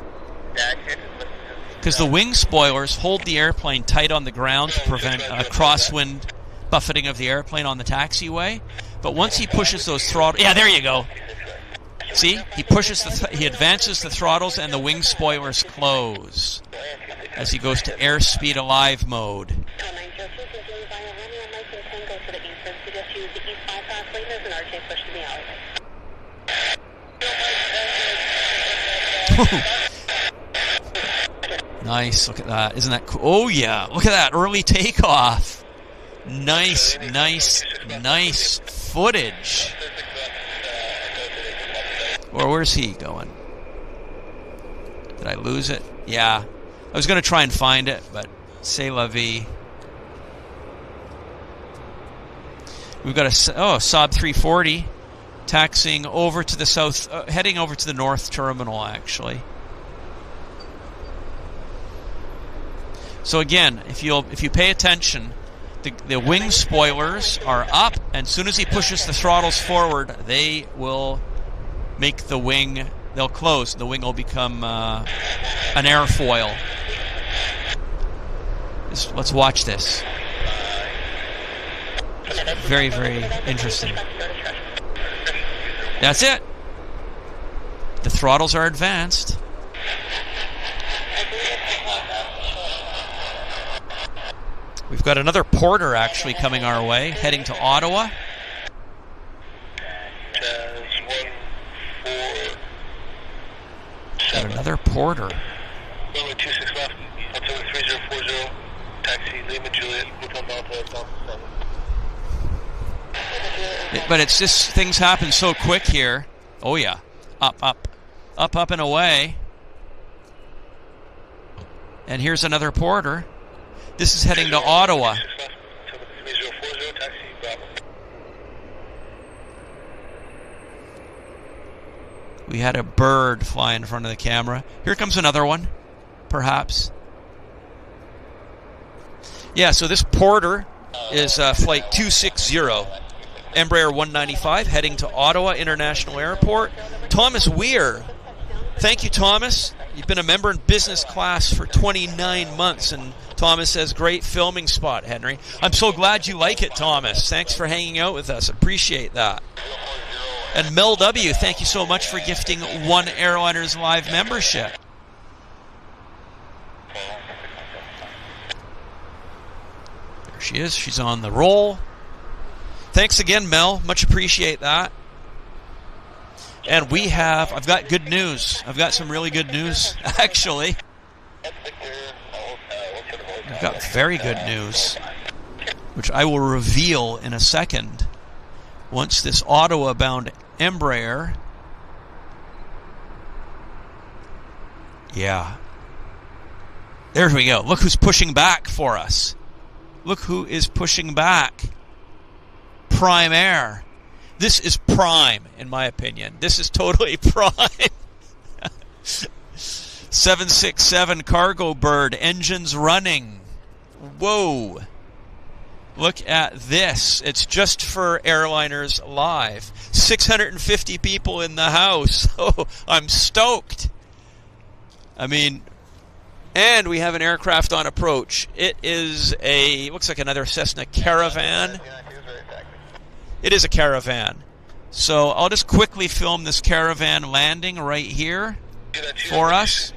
Because the wing spoilers hold the airplane tight on the ground to prevent crosswind buffeting of the airplane on the taxiway. But once he pushes those throttles... Yeah, there you go. See? He advances the throttles and the wing spoilers close as he goes to airspeed alive mode. Nice, look at that. Isn't that cool? Oh yeah, look at that early takeoff. Nice footage. Or where's he going? Did I lose it? Yeah. I was going to try and find it, but c'est la vie. We've got a Saab 340 taxiing over to the south, heading over to the north terminal, actually. So again, if you pay attention, the wing spoilers are up, and as soon as he pushes the throttles forward, they will make the wing, they'll close. The wing will become an airfoil. Let's watch this. Very, very interesting. That's it. The throttles are advanced. We've got another porter actually coming our way, heading to Ottawa. Got another porter. Runway 26 left, altimeter 3040, taxi Lima Juliet, Hotel Delta, But it's just, things happen so quick here. Oh yeah, up and away. And here's another porter. This is heading to Ottawa. We had a bird fly in front of the camera. Here comes another one, perhaps. Yeah, so this porter is flight 260, Embraer 195, heading to Ottawa International Airport. Thomas Weir. Thank you, Thomas. You've been a member in business class for 29 months, and Thomas says, great filming spot, Henry. I'm so glad you like it, Thomas. Thanks for hanging out with us. Appreciate that. And Mel W., thank you so much for gifting one Airliners Live membership. There she is. She's on the roll. Thanks again, Mel. Much appreciate that. And I've got good news. I've got some really good news, actually. I've got very good news, which I will reveal in a second. Once this Ottawa-bound Embraer... Yeah. There we go. Look who's pushing back for us. Look who is pushing back. Prime Air. This is prime, in my opinion. This is totally prime. 767 Cargo Bird, engines running. Whoa. Look at this. It's just for Airliners Live. 650 people in the house. Oh, I'm stoked. I mean, and we have an aircraft on approach. It is looks like another Cessna Caravan. It is a Caravan. So I'll just quickly film this Caravan landing right here for us.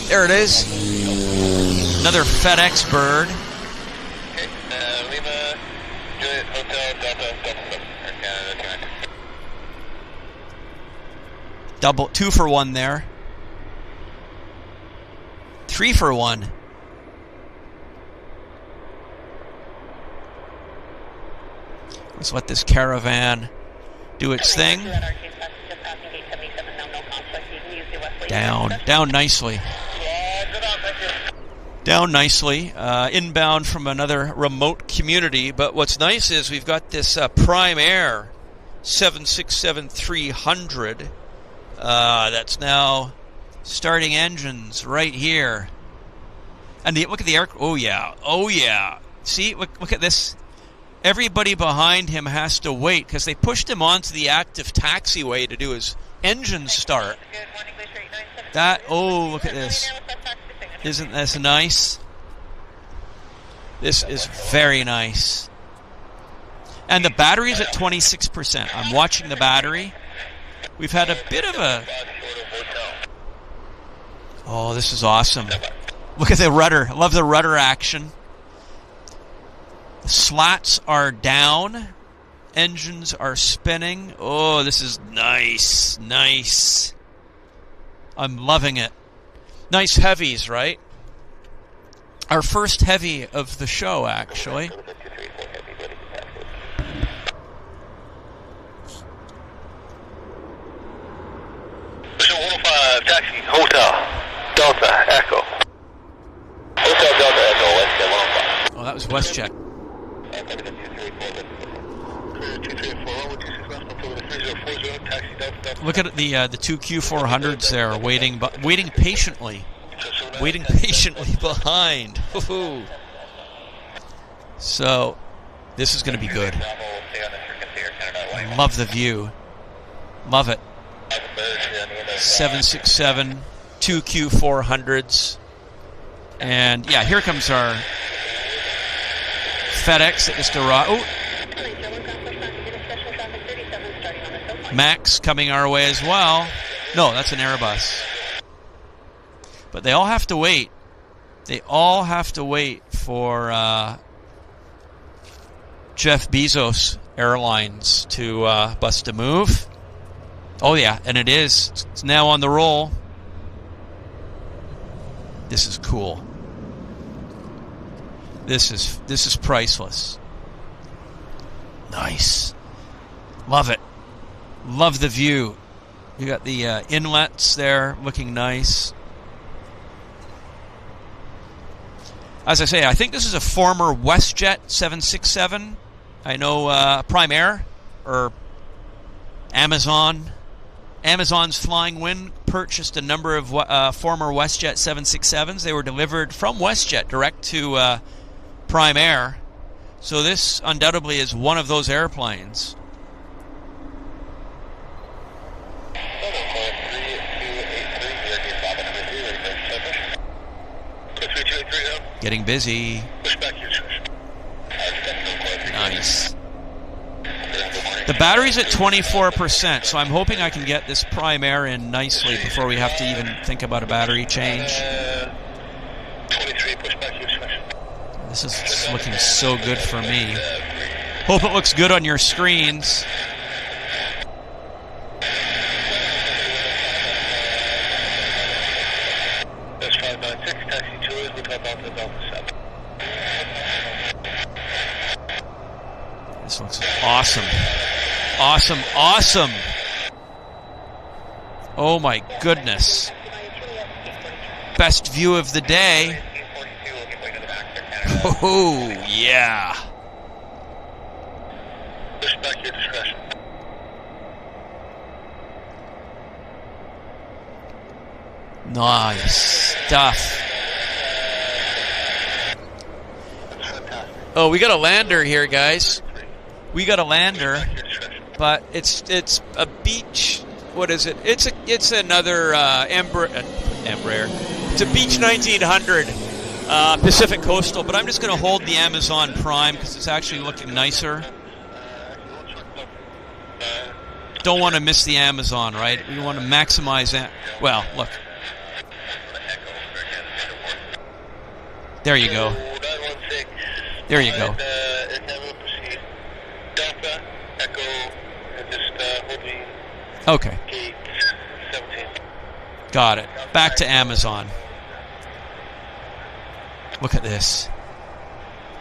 There it is. Another FedEx bird. Double 2 for 1 there. 3 for 1. Let's let this caravan do its thing. Down nicely. Down nicely. Inbound from another remote community. But what's nice is we've got this Prime Air 767-300 that's now starting engines right here. And look at the air. Oh yeah. See, look at this. Everybody behind him has to wait because they pushed him onto the active taxiway to do his engine start. Look at this. Isn't this nice? This is very nice. And the battery's at 26%. I'm watching the battery. We've had a bit of a... Oh, this is awesome. Look at the rudder. I love the rudder action. The slats are down. Engines are spinning. Oh, this is nice. Nice. I'm loving it. Nice heavies, right? Our first heavy of the show, actually. Mission 105, taxi, Hotel, Delta, Echo. Hotel, Delta, Echo, WestJet 105. Oh, that was WestJet. Look at the two Q400s there waiting patiently. Waiting patiently behind. Woo-hoo. So, this is going to be good. Love the view. Love it. 767, two Q400s. And, yeah, here comes our FedEx that just arrived. Oh. Max coming our way as well. No, that's an Airbus. But they all have to wait. They all have to wait for Jeff Bezos Airlines to bust a move. Oh yeah, and it is. It's now on the roll. This is cool. This is priceless. Nice. Love it. Love the view. You got the inlets there looking nice. As I say, I think this is a former WestJet 767. I know Prime Air or Amazon's Flying Wind purchased a number of former WestJet 767s. They were delivered from WestJet direct to Prime Air. So this undoubtedly is one of those airplanes. Getting busy. Nice. The battery's at 24%, so I'm hoping I can get this Prime Air in nicely before we have to even think about a battery change. This is looking so good for me. Hope it looks good on your screens. This looks awesome. Awesome, awesome. Oh my goodness. Best view of the day. Oh, yeah. Respect your discretion. Nice stuff. Oh, we got a lander here, guys. We got a lander, but it's a beach. What is it? It's another Embraer. It's a Beech 1900 Pacific Coastal, but I'm just going to hold the Amazon Prime because it's actually looking nicer. Don't want to miss the Amazon, right? We want to maximize that. Well, look. There you go. There you go. Delta, Echo, Okay. Gate 17. Got it. Back to Amazon. Look at this.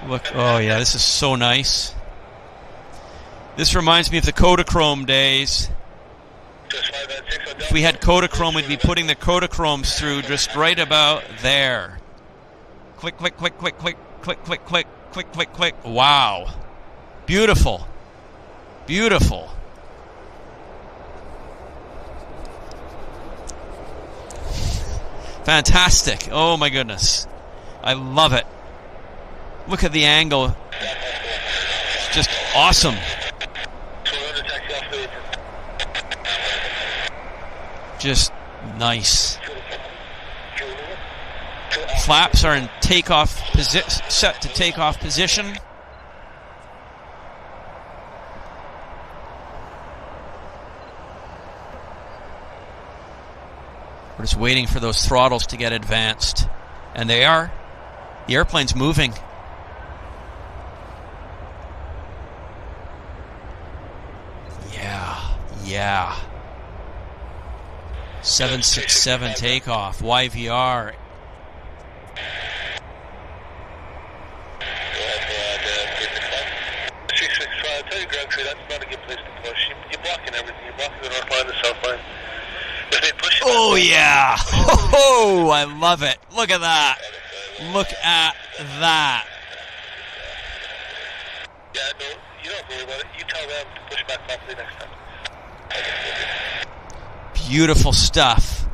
Look. Oh, yeah, this is so nice. This reminds me of the Kodachrome days. If we had Kodachrome, we'd be putting the Kodachromes through just right about there. Click, click, click, click, click, click, click, click, click, click, click. Wow. Beautiful. Beautiful. Fantastic. Oh, my goodness. I love it. Look at the angle. It's just awesome. Just nice. Flaps are in takeoff set to takeoff position. We're just waiting for those throttles to get advanced. And they are. The airplane's moving. Yeah. 767 takeoff. YVR. Tell you, ground crew, that's not a good place to push. You're blocking everything. You're blocking the north line, the south line. If they push it, oh, yeah. Oh, I love it. Look at that. Look at that. Yeah, no, you don't worry about it. You tell them to push back properly next time. Beautiful stuff.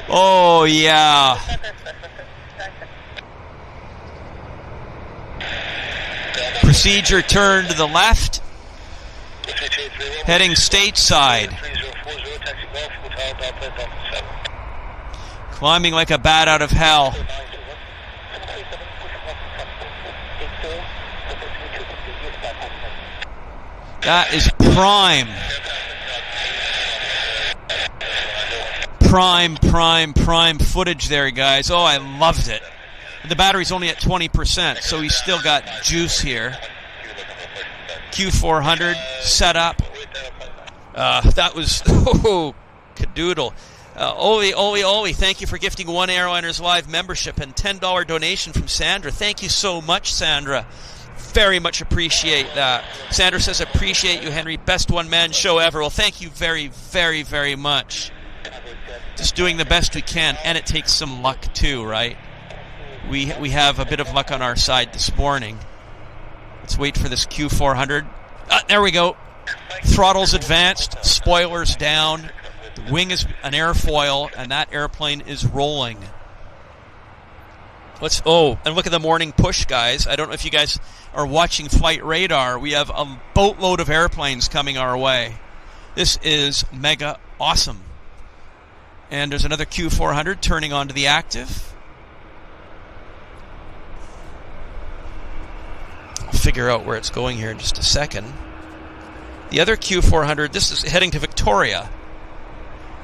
Oh, yeah. Procedure turn to the left. Heading stateside. Climbing like a bat out of hell. That is prime. Prime footage there, guys. Oh, I loved it. The battery's only at 20%, so he's still got juice here. Q400 set up. That was cadoodle. Oli, thank you for gifting one Airliners Live membership and $10 donation from Sandra. Thank you so much, Sandra. Very much appreciate that. Sandra says, appreciate you, Henry. Best one-man show ever. Well, thank you very, very, very much. Just doing the best we can, and it takes some luck too, right? We have a bit of luck on our side this morning. Let's wait for this Q400. There we go. Throttles advanced, spoilers down. The wing is an airfoil, and that airplane is rolling. And look at the morning push, guys. I don't know if you guys are watching Flight Radar. We have a boatload of airplanes coming our way. This is mega awesome. And there's another Q400 turning onto the active. I'll figure out where it's going here in just a second. The other Q400, this is heading to Victoria.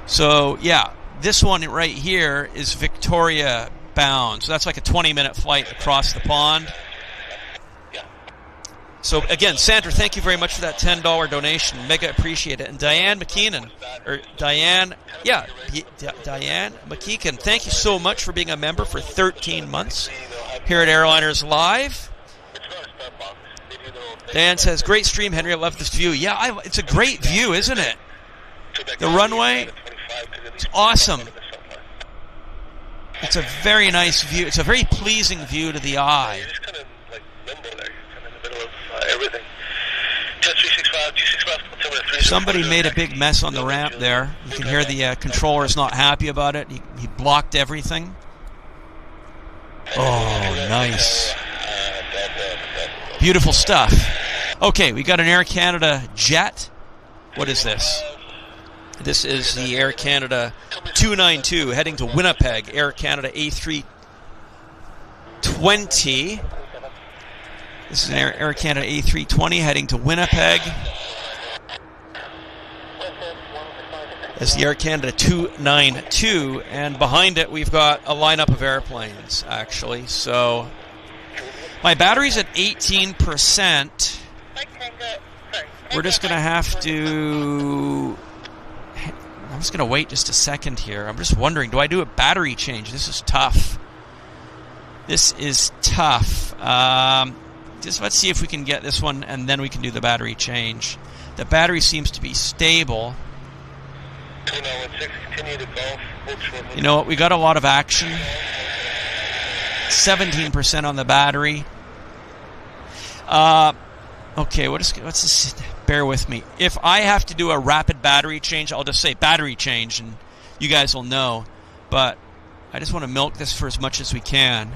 So, yeah, this one right here is Victoria bound. So that's like a 20-minute flight across the pond. So, again, Sandra, thank you very much for that $10 donation. Mega appreciate it. And Diane McKeegan, Diane McKeegan, thank you so much for being a member for 13 months here at Airliners Live. Dan says, great stream, Henry. I love this view. Yeah, it's a great view, isn't it? The runway, it's awesome. It's a very nice view. It's a very pleasing view to the eye. You're just kind of like limbo there. You're kind of in the middle of everything. Jet 365, Somebody made a big mess on the ramp there. You can hear the controller's not happy about it. He blocked everything. Oh, nice. Beautiful stuff. Okay, we got an Air Canada jet. What is this? This is the Air Canada 292 heading to Winnipeg. Air Canada A320. This is an Air Canada A320 heading to Winnipeg. As the Air Canada 292, and behind it we've got a lineup of airplanes, actually. So my battery's at 18%. we're just going to have to... I'm just going to wait just a second here. I'm just wondering, do I do a battery change? This is tough. This is tough. Just let's see if we can get this one, and then we can do the battery change. The battery seems to be stable. You know what? We got a lot of action. 17% on the battery. Okay, what's this? Bear with me. If I have to do a rapid battery change, I'll just say battery change, and you guys will know. But I just want to milk this for as much as we can.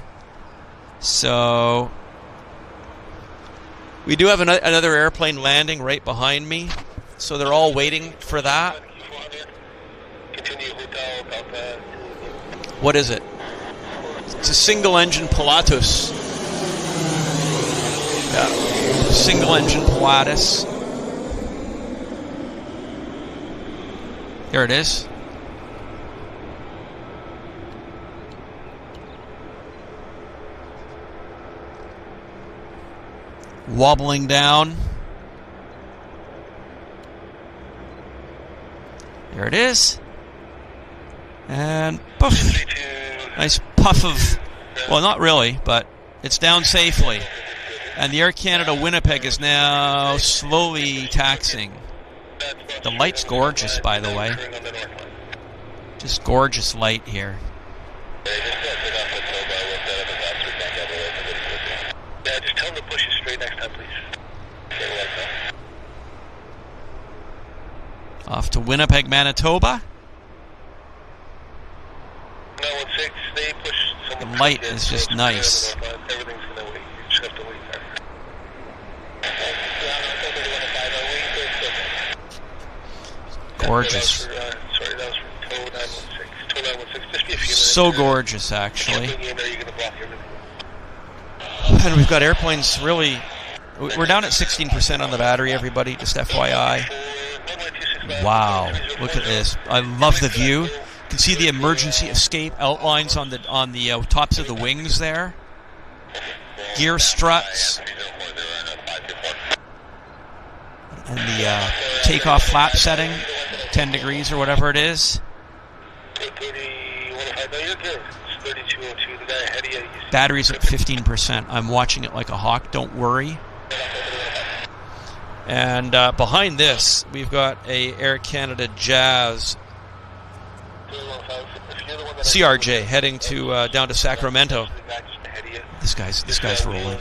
So we do have another airplane landing right behind me, so they're all waiting for that. What is it? It's a single-engine Pilatus. Yeah, single-engine Pilatus. There it is. Wobbling down. There it is. And poof. Nice puff of, well, not really, but it's down safely. And the Air Canada Winnipeg is now slowly taxiing. The light's gorgeous, by the way. Just gorgeous light here. Just tell them to push it straight next time, please. Off to Winnipeg, Manitoba. The light is just nice. Everything's gonna wait. You just have to wait there. Gorgeous. Sorry, that was for tow 916. Tow 916. Just be a few minutes. So gorgeous, actually. You're gonna block everything. And we've got airplanes really... We're down at 16% on the battery, everybody, just FYI. Wow, look at this. I love the view. You can see the emergency escape outlines on the tops of the wings there. Gear struts. And the takeoff flap setting, 10 degrees or whatever it is. Battery's at 15%. I'm watching it like a hawk, don't worry. And behind this, we've got a Air Canada Jazz CRJ heading to down to Sacramento. This guy's rolling.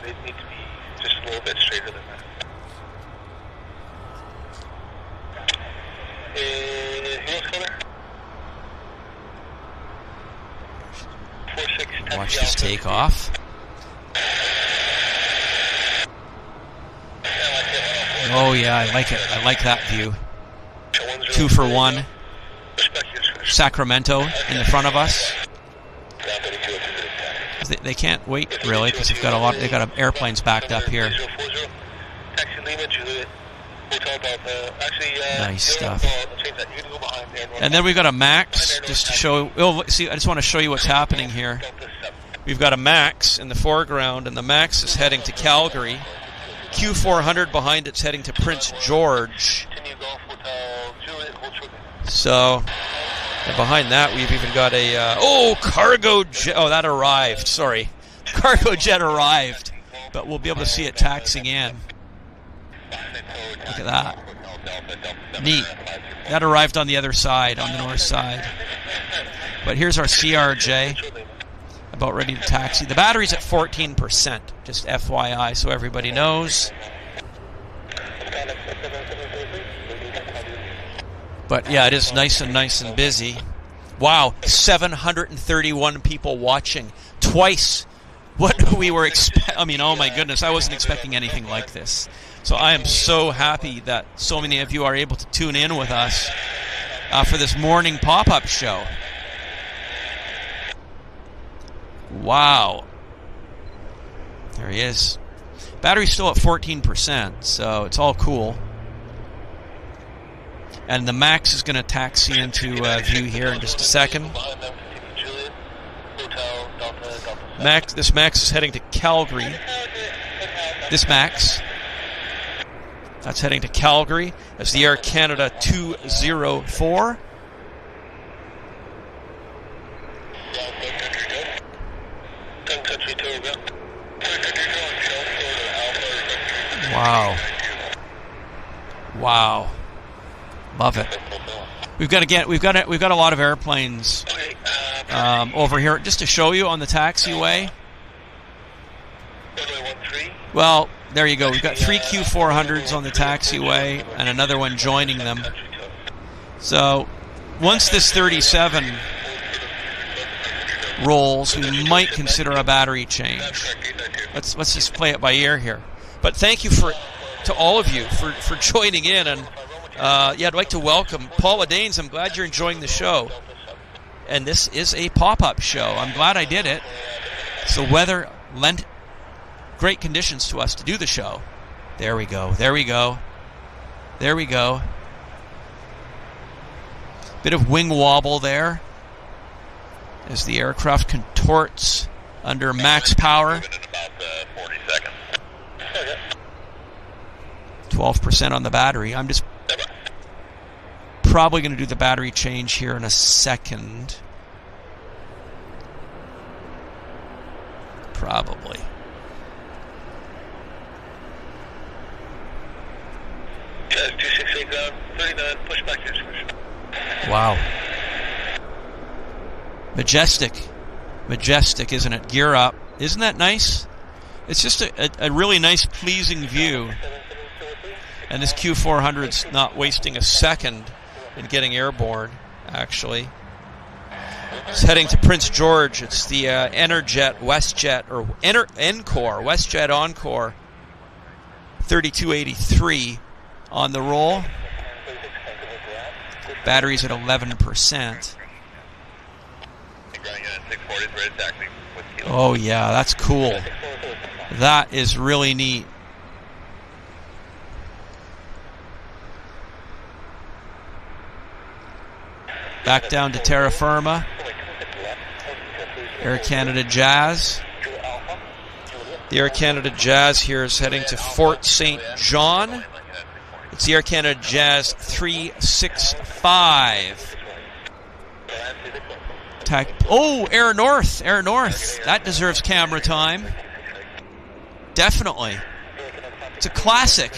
They need to be just a little bit straighter than that. Watch this take off. Oh yeah, I like it. I like that view. 2 for 1. Sacramento in the front of us. They can't wait really because they've got airplanes backed up here. Nice stuff. And then we've got a Max just to show. Oh, see, I just want to show you what's happening here. We've got a Max in the foreground, and the Max is heading to Calgary. Q400 behind it's heading to Prince George. So, and behind that we've even got a Cargojet. Oh, that arrived. Sorry, Cargojet arrived, but we'll be able to see it taxiing in. Look at that. Neat. That arrived on the other side, on the north side. But here's our CRJ, about ready to taxi. The battery's at 14%, just FYI, so everybody knows. But yeah, it is nice and busy. Wow, 731 people watching. Twice what we were expecting. I mean, oh my goodness, I wasn't expecting anything like this. So I am so happy that so many of you are able to tune in with us for this morning pop-up show. Wow. There he is. Battery's still at 14%, so it's all cool. And the Max is going to taxi into view here in just a second. This Max is heading to Calgary. This Max. That's heading to Calgary as the Air Canada 204. Wow. Wow. Love it. We've got a lot of airplanes over here just to show you on the taxiway. Well, there you go. We've got 3 Q400s on the taxiway and another one joining them. So once this 37 rolls, we might consider a battery change. Let's just play it by ear here. But thank you to all of you for joining in. And I'd like to welcome Paula Danes. I'm glad you're enjoying the show. And this is a pop-up show. I'm glad I did it. So weather lent great conditions to us to do the show. There we go. There we go. There we go. Bit of wing wobble there as the aircraft contorts under max power. 12% on the battery. I'm just probably going to do the battery change here in a second. Probably. Wow. Majestic, isn't it? Gear up. Isn't that nice? It's just a really nice, pleasing view. And this Q400's not wasting a second in getting airborne, actually. It's heading to Prince George. It's the Enerjet WestJet, or Encore, WestJet Encore 3283 on the roll. Battery's at 11%. Oh yeah, that's cool. That is really neat. Back down to terra firma. Air Canada Jazz. The Air Canada Jazz here is heading to Fort St. John. It's the Air Canada Jazz 365. Air North. That deserves camera time. Definitely. It's a classic.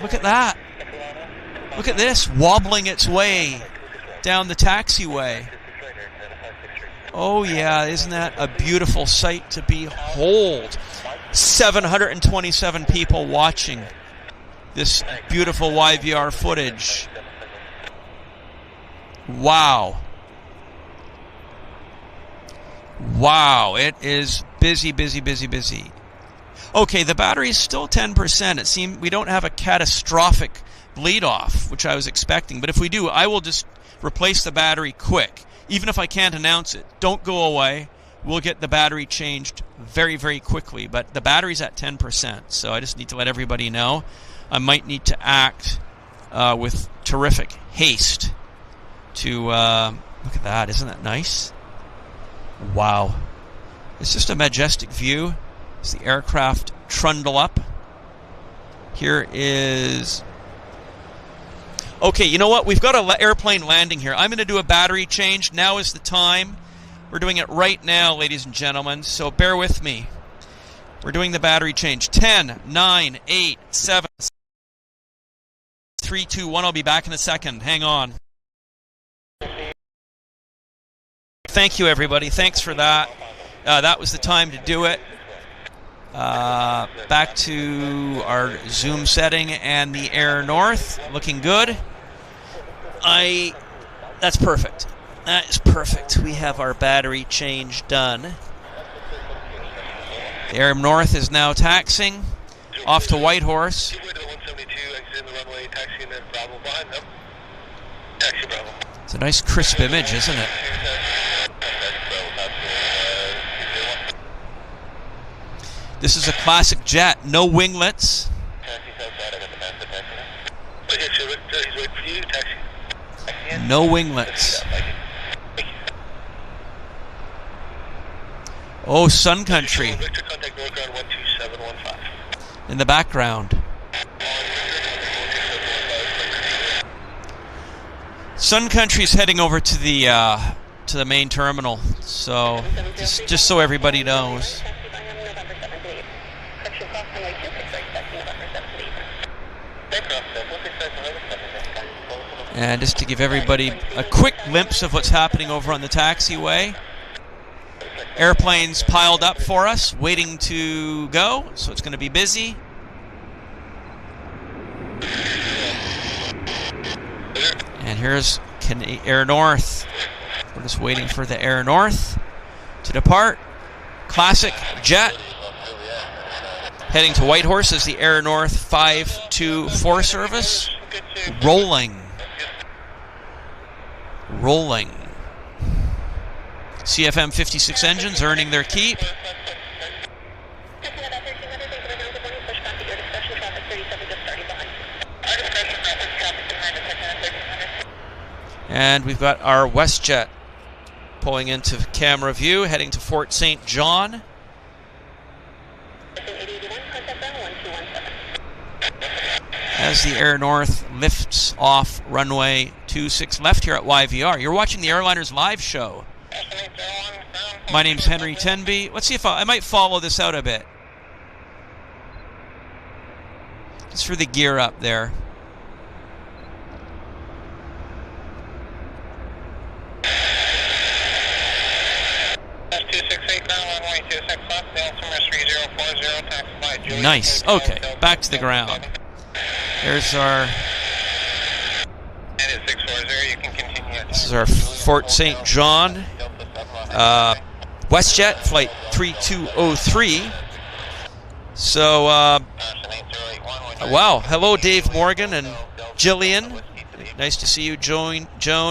Look at that. Look at this, wobbling its way down the taxiway. Oh yeah, isn't that a beautiful sight to behold? 727 people watching this beautiful YVR footage. Wow. Wow, it is busy. Okay, the battery is still 10%. It seems we don't have a catastrophic bleed off, which I was expecting. But if we do, I will just replace the battery quick. Even if I can't announce it, don't go away. We'll get the battery changed very, very quickly. But the battery's at 10%, so I just need to let everybody know. I might need to act with terrific haste to look at that. Isn't that nice? Wow. It's just a majestic view as the aircraft trundle up. Here is... Okay, you know what? We've got an airplane landing here. I'm going to do a battery change. Now is the time. We're doing it right now, ladies and gentlemen, so bear with me. We're doing the battery change. 10, 9, 8, 7, 3, 2, 1. I'll be back in a second. Hang on. Thank you, everybody. Thanks for that. That was the time to do it. Back to our zoom setting and the Air North. Looking good. That's perfect. That is perfect. We have our battery change done. The Air North is now taxiing off to Whitehorse. It's a nice crisp image, isn't it? This is a classic jet, no winglets. No winglets. Oh, Sun Country in the background. Sun Country's heading over to the main terminal, so just so everybody knows. And just to give everybody a quick glimpse of what's happening over on the taxiway. Airplanes piled up for us, waiting to go, so it's going to be busy. And here's Air North. We're just waiting for the Air North to depart. Classic jet. Heading to Whitehorse is the Air North 524 service. Rolling. CFM 56 engines earning their keep. And we've got our WestJet pulling into camera view, heading to Fort St. John. As the Air North lifts off runway 26 left here at YVR. You're watching the Airliners Live show. My name's Henry Tenby. Let's see if I might follow this out a bit. Just for the gear up there. Nice. Okay, back to the ground. There's our... This is our Fort St. John WestJet flight 3203. So, wow. Hello, Dave Morgan and Jillian. Nice to see you, Joan,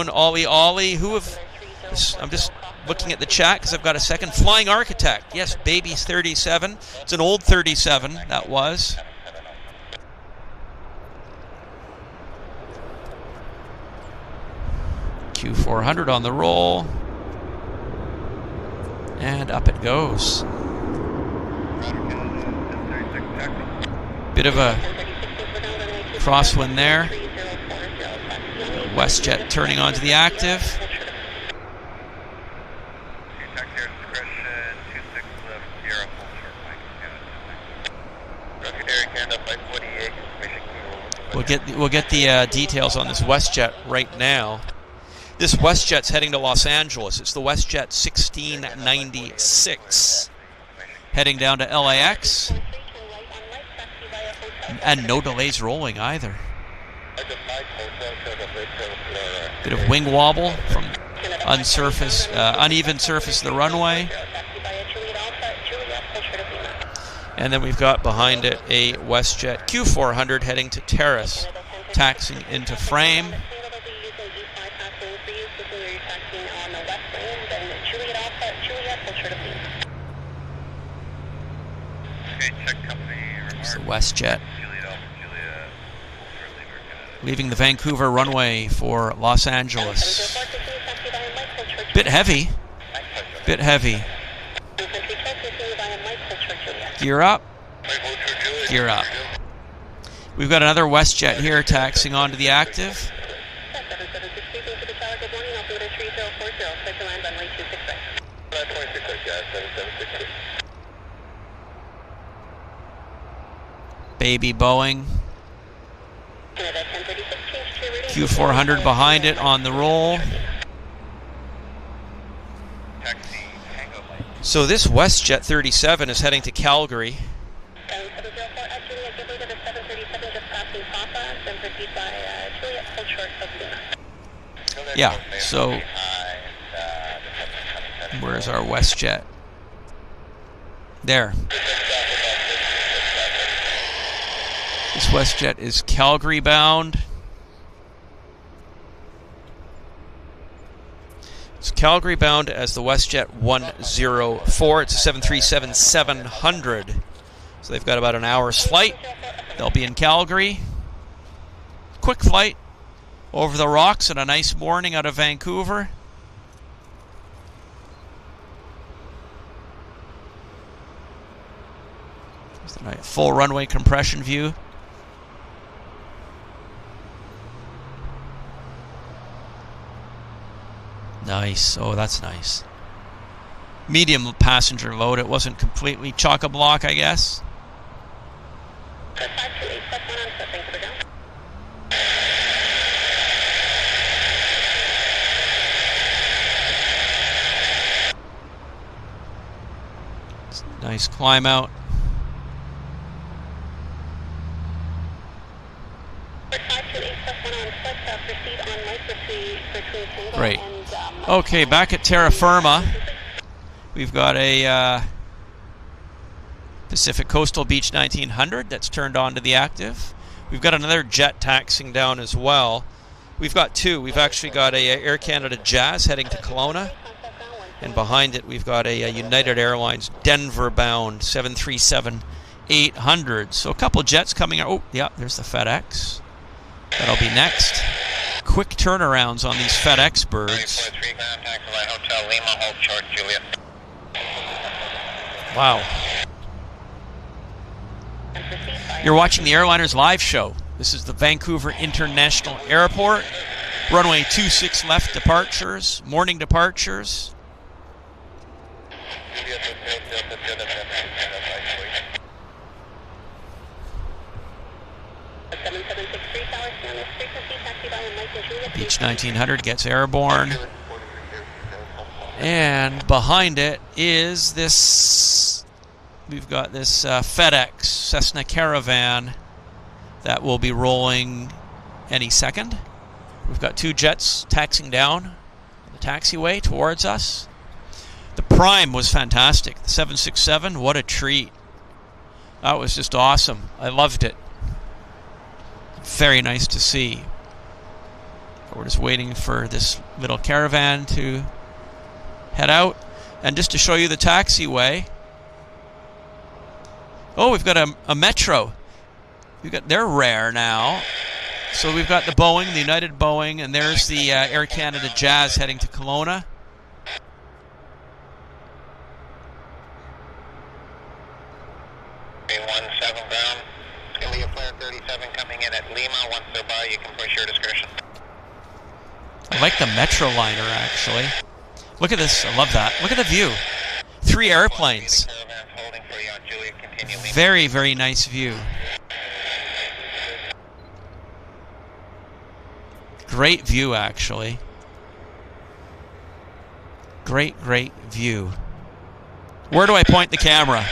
Ollie. I'm just looking at the chat because I've got a second. Flying Architect. Yes, Baby's 37. It's an old 37, that was. Q400 on the roll. And up it goes. Bit of a crosswind there. WestJet turning onto the active. We'll get the details on this WestJet right now. This WestJet's heading to Los Angeles. It's the WestJet 1696 heading down to LAX, and no delays rolling either. Bit of wing wobble from uneven surface of the runway. And then we've got behind it a WestJet Q400 heading to Terrace, taxiing into frame. It's the WestJet leaving the Vancouver runway for Los Angeles. Bit heavy. Gear up. We've got another WestJet here taxiing onto the active. Baby Boeing. Q400 behind it on the roll. So this WestJet 37 is heading to Calgary. Yeah, so where's our WestJet? There. This WestJet is Calgary bound. It's Calgary bound as the WestJet 104. It's a 737-700. So they've got about an hour's flight. They'll be in Calgary. Quick flight over the rocks and a nice morning out of Vancouver. There's a nice full runway compression view Nice. Oh, that's nice. Medium passenger load. It wasn't completely chock-a-block, I guess. Nice climb out. Great. Okay, back at terra firma. We've got a Pacific Coastal Beach 1900 that's turned on to the active. We've got another jet taxiing down as well. We've got two. We've actually got a Air Canada Jazz heading to Kelowna. And behind it, we've got a United Airlines Denver-bound 737-800. So a couple jets coming out. Oh, yeah, there's the FedEx. That'll be next. Quick turnarounds on these FedEx birds. Wow. You're watching the Airliners Live show. This is the Vancouver International Airport. Runway 26 left departures, morning departures. Beach 1900 gets airborne. And behind it is this, we've got this FedEx Cessna Caravan that will be rolling any second. We've got two jets taxiing down the taxiway towards us. The Prime was fantastic. The 767, what a treat. That was just awesome. I loved it. Very nice to see. We're just waiting for this little caravan to head out. And just to show you the taxiway. Oh, we've got a Metro. They're rare now. So we've got the Boeing, the United Boeing, and there's the Air Canada Jazz heading to Kelowna. A17 ground. It's going to be a Flare 37 coming in at Lima. Once they're by, you can push your discretion. I like the Metroliner, actually. Look at this. I love that. Look at the view. 3 airplanes. Very, very nice view. Great view, actually. Great, great view. Where do I point the camera?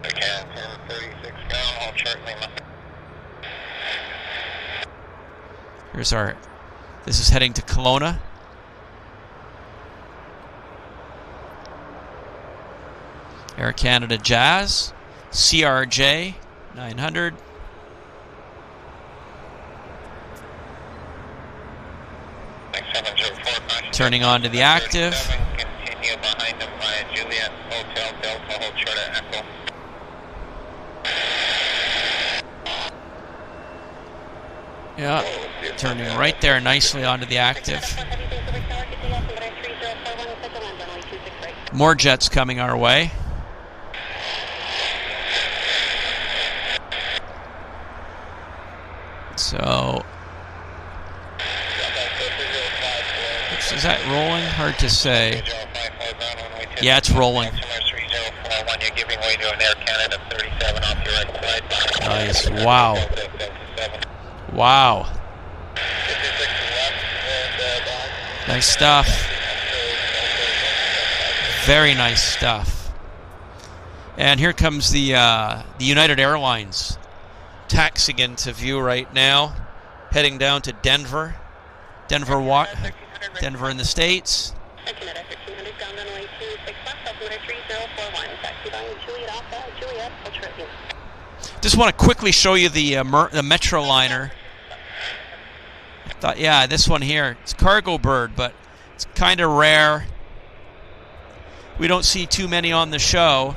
Okay, 36 ground. I'll chart Lima. Here's our, this is heading to Kelowna. Air Canada Jazz, CRJ 900. Turning on to the active. Continue behind them via Juliet Hotel Delta, hold short at Echo. Yeah, turning right there nicely onto the active. More jets coming our way. So, is that rolling? Hard to say. Yeah, it's rolling. Nice. Wow. Wow. Nice stuff. Very nice stuff. And here comes the United Airlines taxiing into view right now, heading down to Denver. Denver in the States. Just want to quickly show you the Metroliner. I thought, yeah, this one here. It's cargo bird, but it's kind of rare. We don't see too many on the show.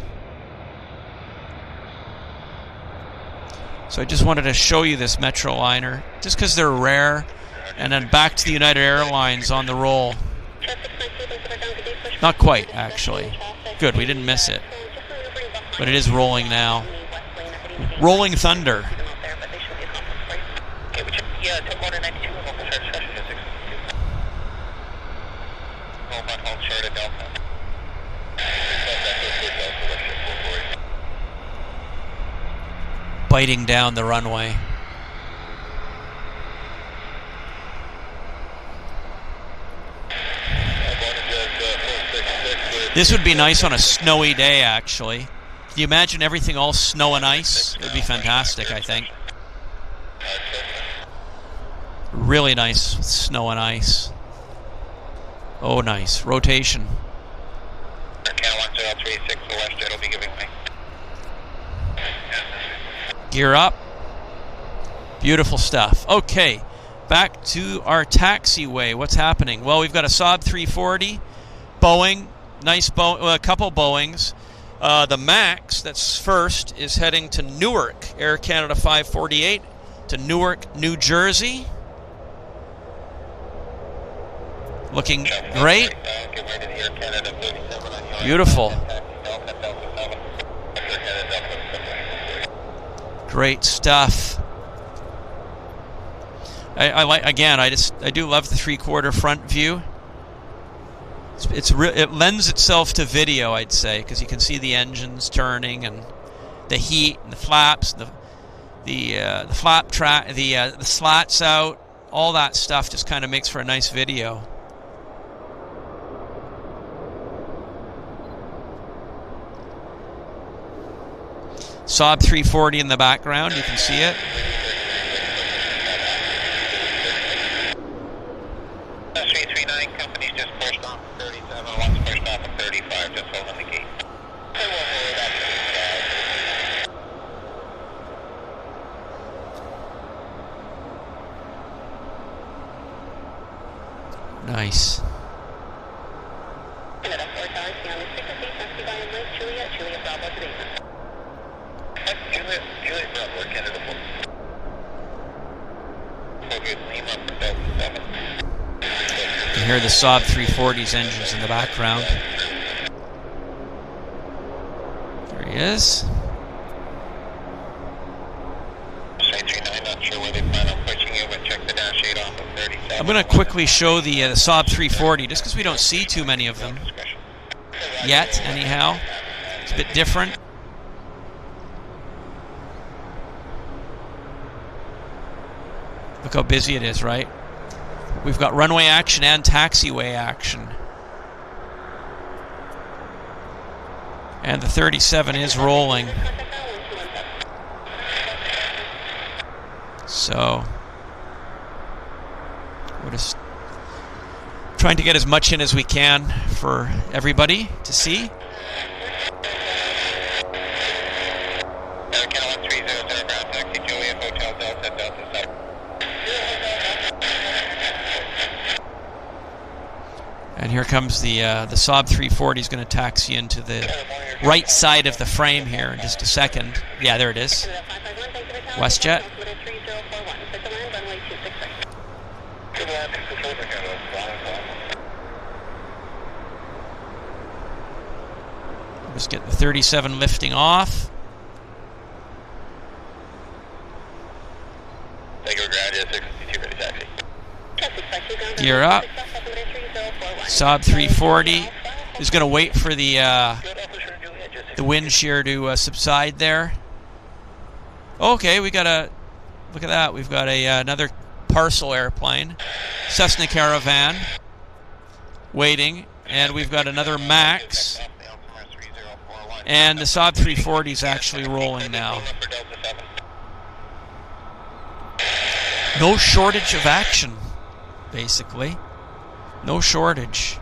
So I just wanted to show you this Metroliner, just because they're rare. And then back to the United Airlines on the roll. Not quite, actually. Good, we didn't miss it. But it is rolling now. Rolling Thunder. hold short of Delta. Biting down the runway. This would be nice on a snowy day, actually. Can you imagine everything all snow and ice? It would be fantastic, I think. Really nice with snow and ice. Oh, nice. Rotation. Canada 1036, the WestJet will be giving me. Gear up. Beautiful stuff. Okay, back to our taxiway. What's happening? Well, we've got a Saab 340, Boeing, nice a couple Boeings. The MAX, that's first, is heading to Newark, Air Canada 548, to Newark, New Jersey. Looking great. Beautiful. Great stuff. I like, again, I do love the 3/4 front view. It lends itself to video, I'd say, because you can see the engines turning and the heat and the flaps, the flap track, the slats out, all that stuff just kind of makes for a nice video. Saab 340 in the background, you can see it. Companies just pushed off 37, one's pushed off at 35, just holding the gate. Nice. You can hear the Saab 340's engines in the background. There he is. I'm going to quickly show the Saab 340, just because we don't see too many of them yet, anyhow. It's a bit different. Look how busy it is, right? We've got runway action and taxiway action. And the 37 is rolling. So we're just trying to get as much in as we can for everybody to see. And here comes the Saab 340 is going to taxi into the right side of the frame here in just a second. Yeah, there it is. WestJet. Just get the 37 lifting off. Gear up. Saab 340 is going to wait for the wind shear to subside there. Okay, we got a look at that. We've got another parcel airplane, Cessna Caravan, waiting, and we've got another MAX, and the Saab 340 is actually rolling now. No shortage of action, basically. No shortage.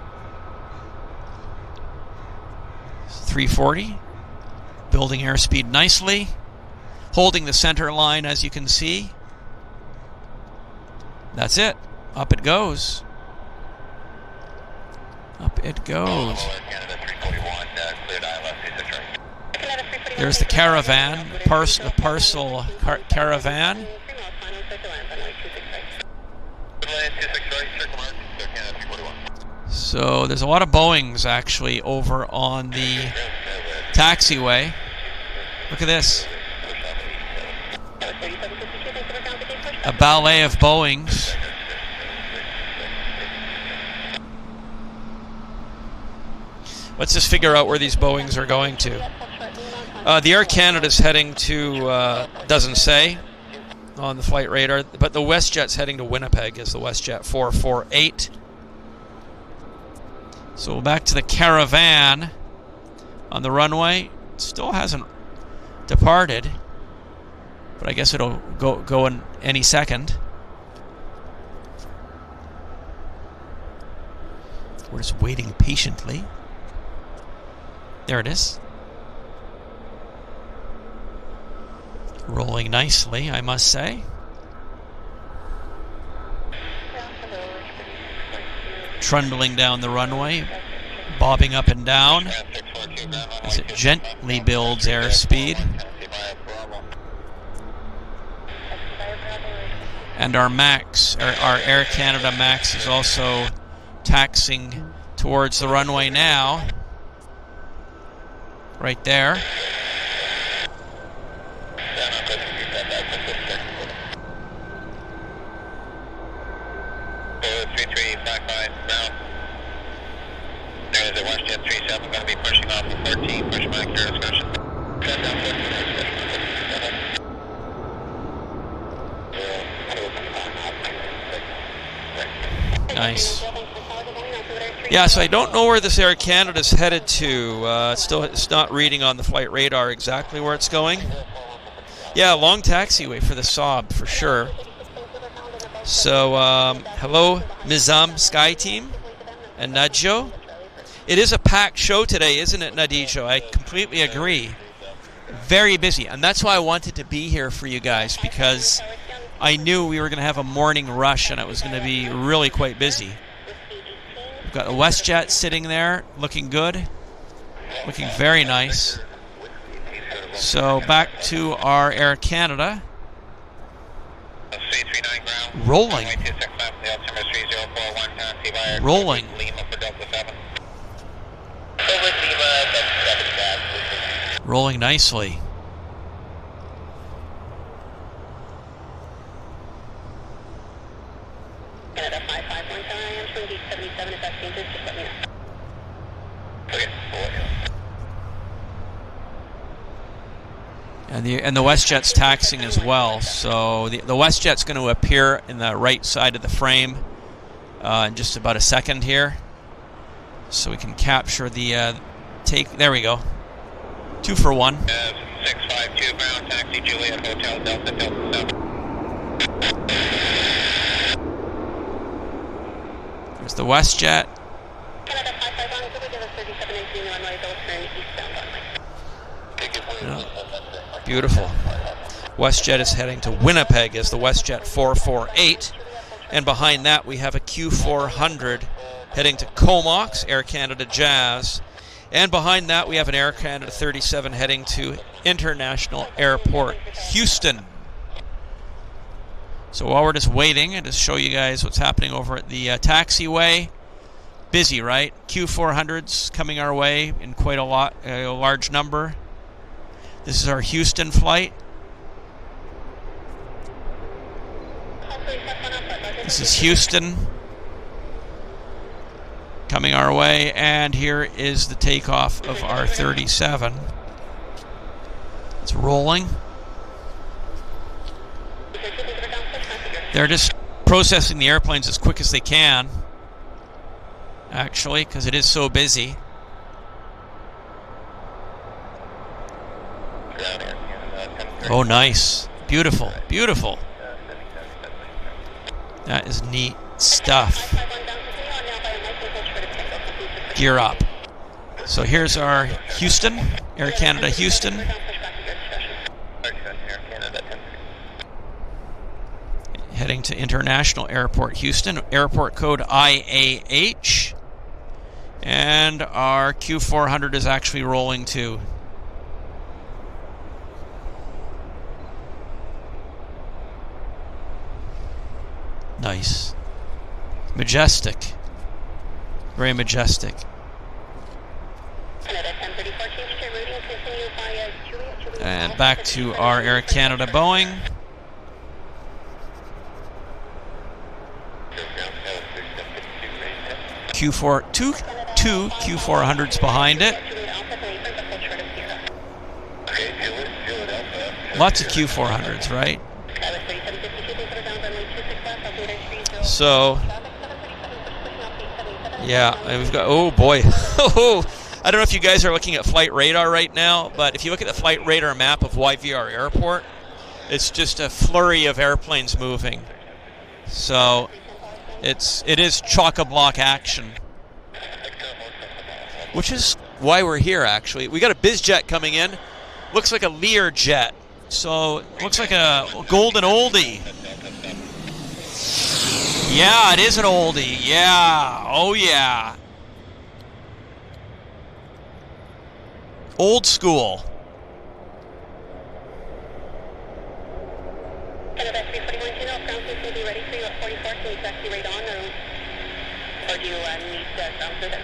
340, building airspeed nicely, holding the center line as you can see. That's it. Up it goes. Up it goes. There's the caravan, the parcel caravan. So there's a lot of Boeings actually over on the taxiway. Look at this. A ballet of Boeings. Let's just figure out where these Boeings are going to. The Air Canada's heading to, doesn't say on the flight radar, but the WestJet's heading to Winnipeg as the WestJet 448. So back to the Caravan on the runway. Still hasn't departed, but I guess it'll go in any second. We're just waiting patiently. There it is. Rolling nicely, I must say. Trundling down the runway, bobbing up and down as it gently builds airspeed. And our Max, our Air Canada Max, is also taxiing towards the runway now. Right there. There's a WestJet 37 going to be pushing off of 14. Push back your discussion. Nice. Yeah, so I don't know where this Air Canada's headed to. It's not reading on the flight radar exactly where it's going. Yeah, long taxiway for the Saab for sure. So, hello, Mizam Sky Team and Nadjo. It is a packed show today, isn't it, Nadjo? I completely agree. Very busy, and that's why I wanted to be here for you guys, because I knew we were going to have a morning rush and it was going to be really quite busy. We've got a WestJet sitting there, looking good, looking very nice. So back to our Air Canada. Rolling. Rolling. Rolling nicely. Canada 551 time, twin gate 77, if that changes, just let me know. And the WestJet's taxiing as well. So the WestJet's going to appear in the right side of the frame in just about a second here. So we can capture the take. There we go. 2 for 1. 652 ground taxi Juliet Hotel Delta Delta 7. There's the WestJet. Canada 551, could we give us 3718 runway, they'll turn eastbound runway. Yeah. Beautiful. WestJet is heading to Winnipeg as the WestJet 448. And behind that we have a Q400 heading to Comox, Air Canada Jazz. And behind that we have an Air Canada 37 heading to International Airport Houston. So while we're just waiting, and just show you guys what's happening over at the taxiway. Busy, right? Q400s coming our way in quite a large number. This is our Houston flight. This is Houston coming our way, and here is the takeoff of our 37. It's rolling. They're just processing the airplanes as quick as they can, actually, because it is so busy. Oh, nice. Beautiful, beautiful. That is neat stuff. Gear up. So here's our Houston, Air Canada Houston. Heading to International Airport Houston, airport code IAH. And our Q400 is actually rolling too. Nice. Majestic. Very majestic. And back to our Air Canada Boeing. Q4, two Q400s behind it. Lots of Q400s, right? So, yeah, and we've got, oh boy. I don't know if you guys are looking at flight radar right now, but if you look at the flight radar map of YVR Airport, it's just a flurry of airplanes moving. So, it is chock-a-block action. Which is why we're here, actually. We got a BizJet coming in. Looks like a Lear jet. So, looks like a golden oldie. Yeah, it is an oldie. Yeah. Oh, yeah. Old school. Canada 340 Francis will be ready for you at 44. Can you taxi right on, or do you need ground crew there?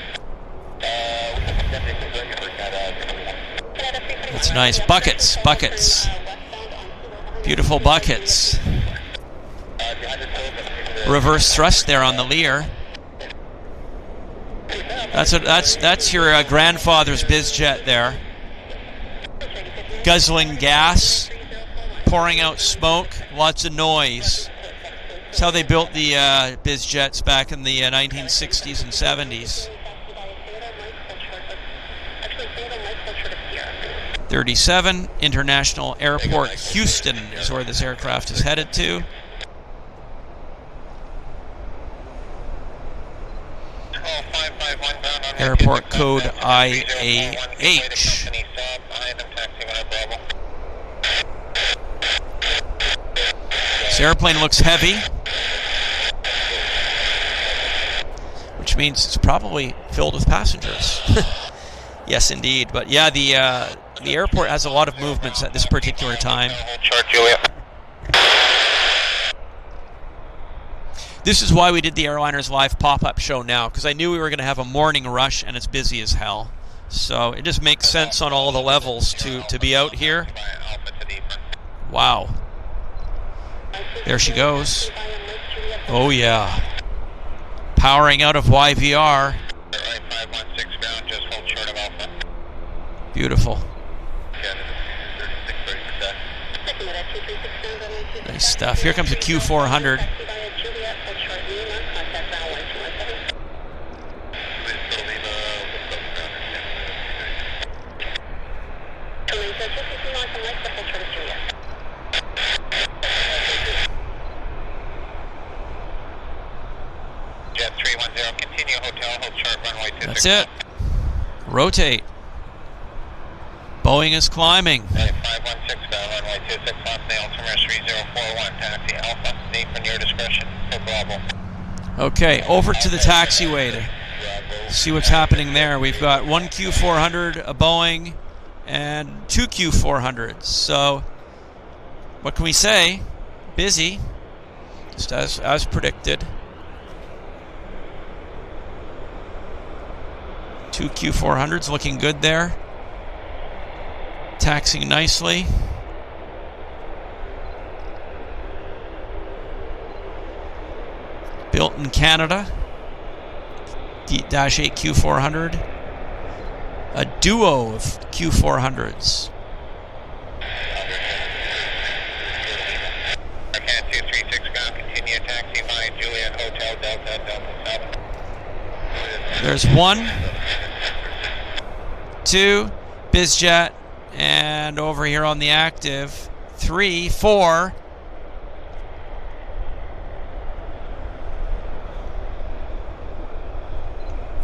That's nice. Buckets. Buckets. Beautiful buckets. Reverse thrust there on the Lear. That's your grandfather's BizJet there. Guzzling gas, pouring out smoke, lots of noise. That's how they built the BizJets back in the 1960s and 70s. 37 International Airport, Houston is where this aircraft is headed to. Airport code IAH. This airplane looks heavy, which means it's probably filled with passengers. Yes, indeed. But yeah, the airport has a lot of movements at this particular time. This is why we did the Airliners Live pop-up show now, because I knew we were going to have a morning rush and it's busy as hell. So it just makes sense on all the levels to be out here. Wow. There she goes. Oh yeah. Powering out of YVR. Beautiful. Nice stuff. Here comes a Q400. That's it. Rotate. Boeing is climbing. 516, runway 26 left, nail altimeter 3041, taxi Alpha, name for your discretion, for Bravo. Okay, over to the taxiway to see what's happening there. We've got one Q400, a Boeing, and two Q400s. So, what can we say? Busy, just as predicted. Two Q400s looking good there. Taxiing nicely. Built in Canada. -8 Q400. A duo of Q400s. There's one, two, BizJet, and over here on the active, 3, 4.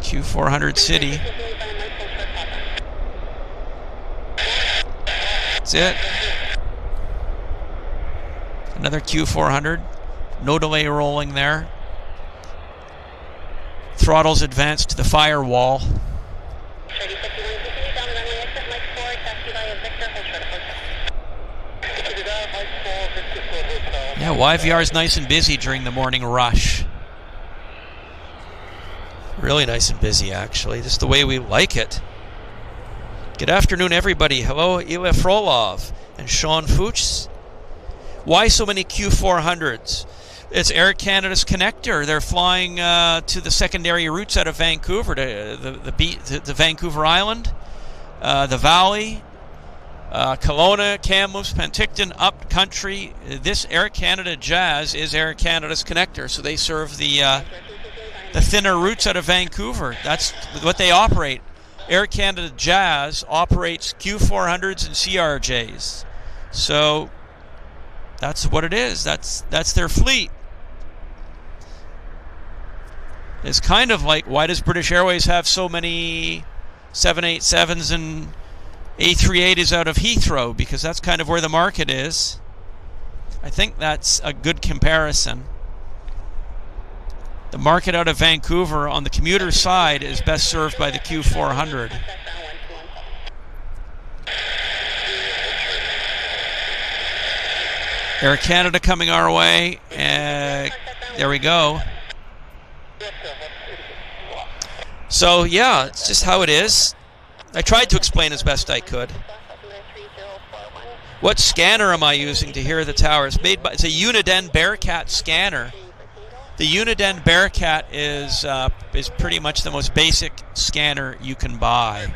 Q400 City. That's it. Another Q400. No delay rolling there. Throttles advanced to the firewall. Yeah, YVR is nice and busy during the morning rush. Really nice and busy, actually. Just the way we like it. Good afternoon, everybody. Hello, Ilya Frolov and Sean Fuchs. Why so many Q400s? It's Air Canada's connector. They're flying to the secondary routes out of Vancouver to the Vancouver Island, the Valley, Kelowna, Kamloops, Penticton, up country. This Air Canada Jazz is Air Canada's connector, so they serve the thinner routes out of Vancouver. That's what they operate. Air Canada Jazz operates Q400s and CRJs. So that's what it is. That's their fleet. It's kind of like, why does British Airways have so many 787s and A380s out of Heathrow? Because that's kind of where the market is. I think that's a good comparison. The market out of Vancouver on the commuter side is best served by the Q400. Air Canada coming our way. There we go. So yeah, it's just how it is. I tried to explain as best I could. What scanner am I using to hear the tower? It's a Uniden Bearcat scanner. The Uniden Bearcat is pretty much the most basic scanner you can buy.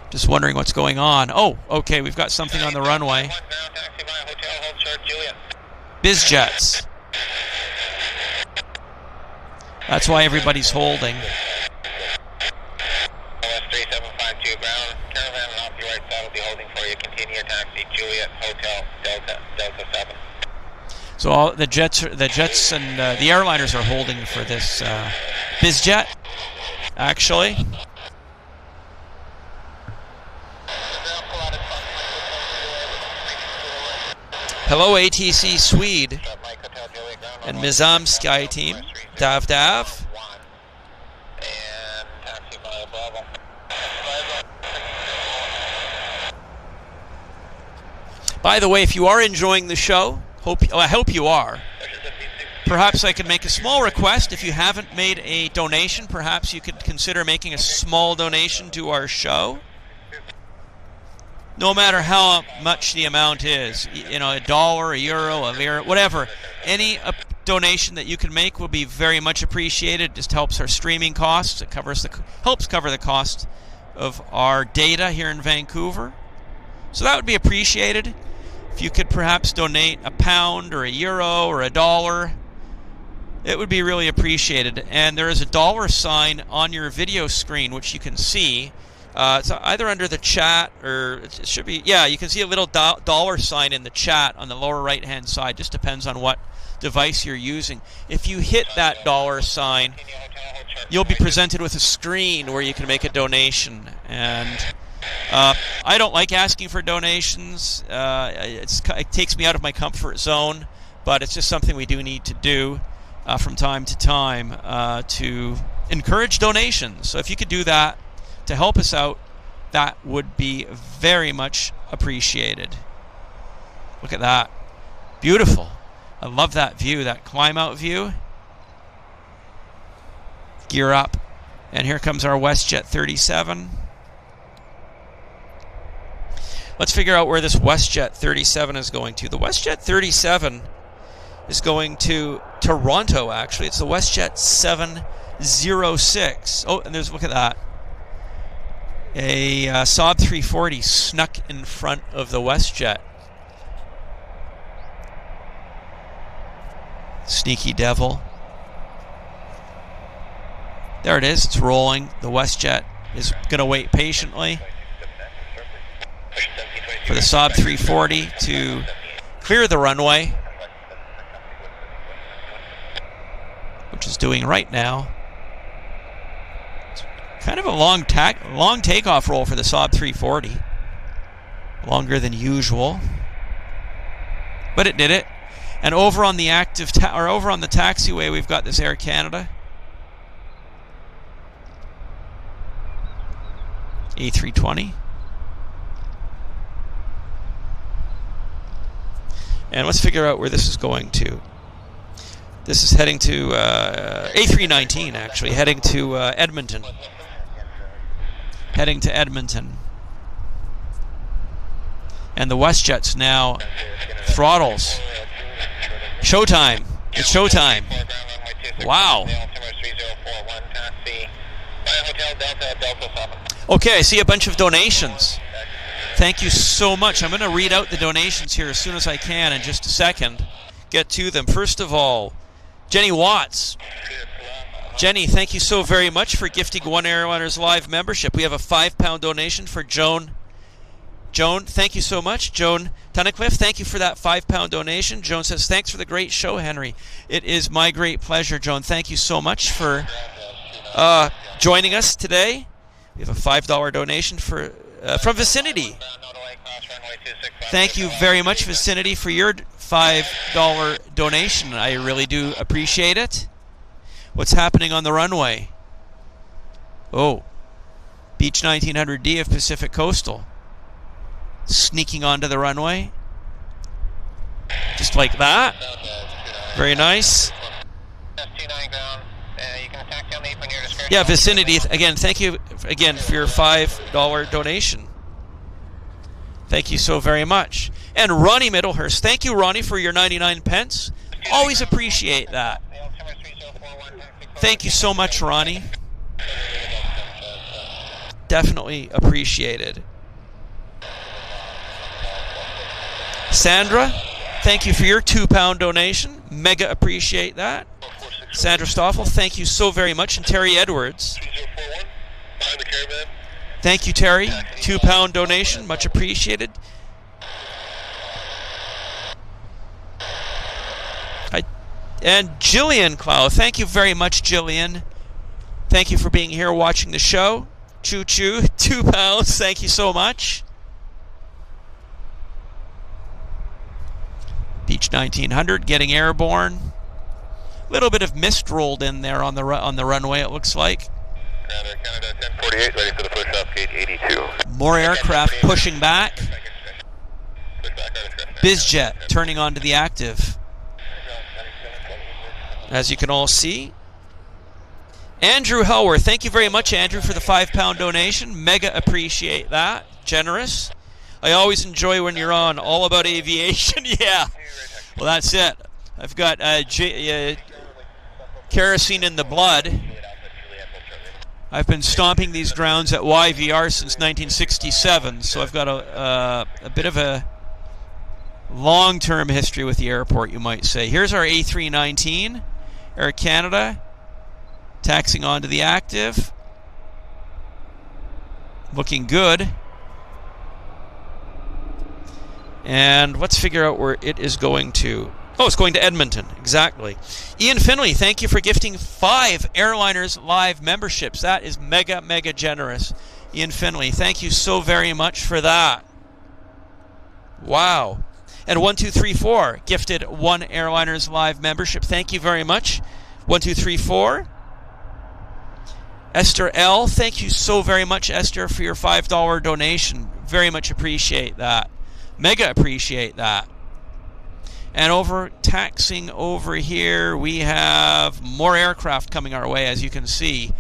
Just wondering what's going on. Oh, okay, we've got something on the runway. BizJets. That's why everybody's holding. OS3752 ground, caravan and off your right side will be holding for you. Continue your taxi, Juliet, Hotel, Delta 7. So all the jets and the airliners are holding for this BizJet, actually. Hello, ATC Swede and Mizam Sky Team. Dav. By the way, if you are enjoying the show, I hope you are. Perhaps I could make a small request. If you haven't made a donation, perhaps you could consider making a small donation to our show. No matter how much the amount is, $1, €1, whatever, any donation that you can make will be very much appreciated. It just helps our streaming costs. It helps cover the cost of our data here in Vancouver. So that would be appreciated. If you could perhaps donate £1 or €1 or $1, it would be really appreciated. And there is a dollar sign on your video screen, which you can see. It's either under the chat or it should be, yeah, you can see a little dollar sign in the chat on the lower right hand side. Just depends on what device you're using. If you hit that dollar sign, you'll be presented with a screen where you can make a donation. And I don't like asking for donations. It takes me out of my comfort zone, but it's just something we do need to do from time to time to encourage donations. So if you could do that to help us out, that would be very much appreciated. Look at that. Beautiful. I love that view, that climb out view. Gear up. And here comes our WestJet 37. Let's figure out where this WestJet 37 is going to. The WestJet 37 is going to Toronto, actually. It's the WestJet 706. Oh, and look at that. A Saab 340 snuck in front of the WestJet. Sneaky devil. There it is. It's rolling. The WestJet is going to wait patiently for the Saab 340 to clear the runway, which is doing right now. Kind of a long takeoff roll for the Saab 340. Longer than usual. But it did it. And over on the over on the taxiway, we've got this Air Canada A320. And let's figure out where this is going to. This is heading to A319, actually, heading to Edmonton. And the WestJet's now throttles. Showtime. It's showtime. Wow. Okay, I see a bunch of donations. Thank you so much. I'm going to read out the donations here as soon as I can in just a second. Get to them. First of all, Jenny Watts. Jenny, thank you so very much for gifting one Airliners Live membership. We have a £5 donation for Joan. Joan, thank you so much. Joan Tunnicliffe, thank you for that £5 donation. Joan says, thanks for the great show, Henry. It is my great pleasure, Joan. Thank you so much for joining us today. We have a $5 donation from Vicinity. Thank you very much, Vicinity, for your $5 donation. I really do appreciate it. What's happening on the runway? Oh, Beach 1900D of Pacific Coastal. Sneaking onto the runway. Just like that. Very nice. Yeah, Vicinity, again, thank you again for your $5 donation. Thank you so very much. And Ronnie Middlehurst, thank you, Ronnie, for your 99 pence. Always appreciate that. Thank you so much, Ronnie. Definitely appreciated. Sandra, thank you for your £2 donation. Mega appreciate that. Sandra Stoffel, thank you so very much. And Terry Edwards. Thank you, Terry. £2 donation, much appreciated. And Jillian Clow, thank you very much, Jillian. Thank you for being here watching the show. Choo choo, £2, thank you so much. Beach 1900 getting airborne. Little bit of mist rolled in there on the runway, it looks like. Canada 1048, ready for the push-off, gate 82. More aircraft pushing back. BizJet turning onto the active. As you can all see. Andrew Helworth, thank you very much, Andrew, for the £5 donation. Mega appreciate that. Generous. I always enjoy when you're on. All about aviation. Yeah. Well, that's it. I've got kerosene in the blood. I've been stomping these grounds at YVR since 1967, so I've got a bit of a long-term history with the airport, you might say. Here's our A319, Air Canada, taxiing onto the active. Looking good. And let's figure out where it is going to. Oh, it's going to Edmonton. Exactly. Ian Finley, thank you for gifting 5 Airliners Live memberships. That is mega, mega generous. Ian Finley, thank you so very much for that. Wow. And 1234 gifted 1 Airliners Live membership. Thank you very much. 1234. Esther L., thank you so very much, Esther, for your $5 donation. Very much appreciate that. Mega appreciate that. And taxing over here, we have more aircraft coming our way, as you can see.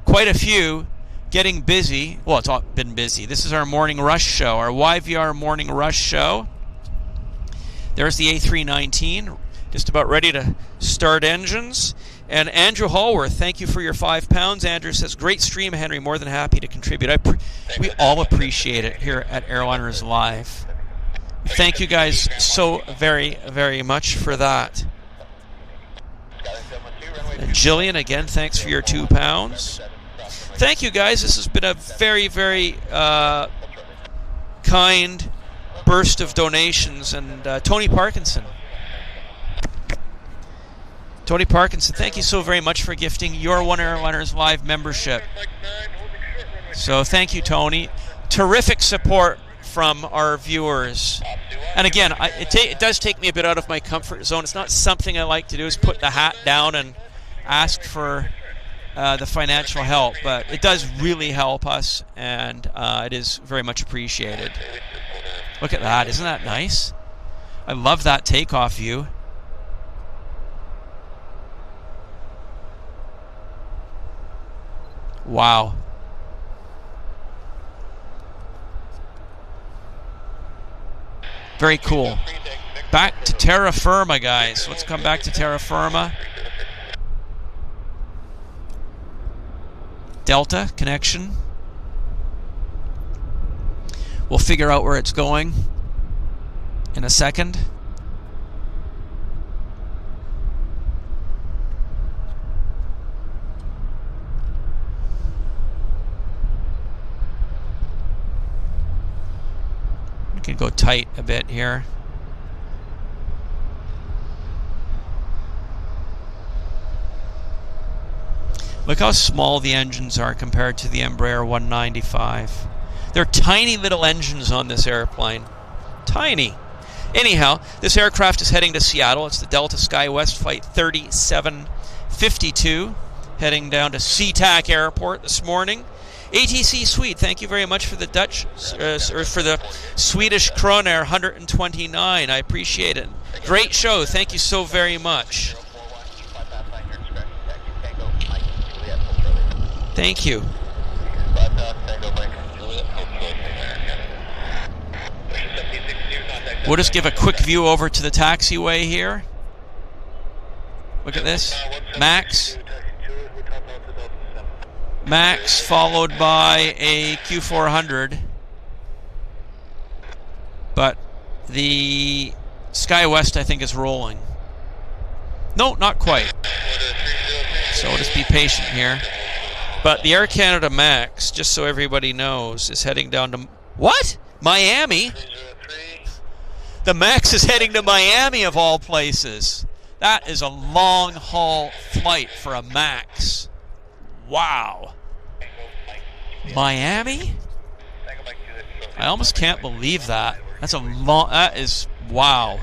Quite a few getting busy. Well, it's all been busy. This is our morning rush show, our YVR morning rush show. There's the A319, just about ready to start engines. And Andrew Hallworth, thank you for your £5. Andrew says, great stream, Henry. More than happy to contribute. We all appreciate it here at Airliners Live. Thank you guys so very, very much for that. And Jillian, again, thanks for your £2. Thank you, guys. This has been a very, very kind burst of donations. And Tony Parkinson. Tony Parkinson, thank you so very much for gifting your One Airliners Live membership. So thank you, Tony. Terrific support from our viewers. And again, it does take me a bit out of my comfort zone. It's not something I like to do, is put the hat down and ask for the financial help. But it does really help us, and it is very much appreciated. Look at that. Isn't that nice? I love that takeoff view. Wow. Very cool. Back to terra firma, guys. Let's come back to terra firma. Delta connection. We'll figure out where it's going in a second. We can go tight a bit here. Look how small the engines are compared to the Embraer 195. They're tiny little engines on this airplane. Tiny. Anyhow, this aircraft is heading to Seattle. It's the Delta SkyWest Flight 3752, heading down to SeaTac Airport this morning. ATC Suite, thank you very much for the Dutch, or for the Swedish kroner 129. I appreciate it. Great show. Thank you so very much. Thank you. We'll just give a quick view over to the taxiway here. Look at this. Max. Max followed by a Q400. But the SkyWest, I think, is rolling. No, not quite. So we'll just be patient here. But the Air Canada Max, just so everybody knows, is heading down to... What? Miami? The Max is heading to Miami, of all places. That is a long-haul flight for a Max. Wow. Miami? I almost can't believe that. That's a long... That is... Wow.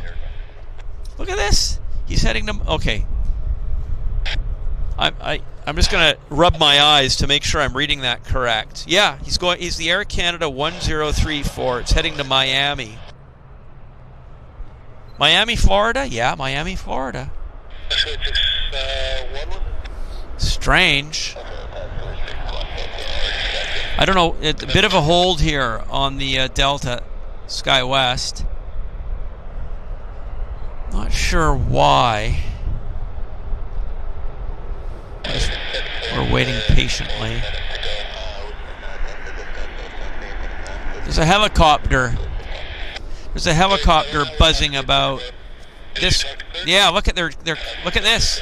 Look at this. He's heading to... Okay. I'm just going to rub my eyes to make sure I'm reading that correct. Yeah, he's the Air Canada 1034. It's heading to Miami. Miami, Florida? Yeah, Miami, Florida. Strange. I don't know. It's a bit of a hold here on the Delta SkyWest. Not sure why. We're waiting patiently. There's a helicopter. There's a helicopter buzzing about this. Yeah, look at look at this.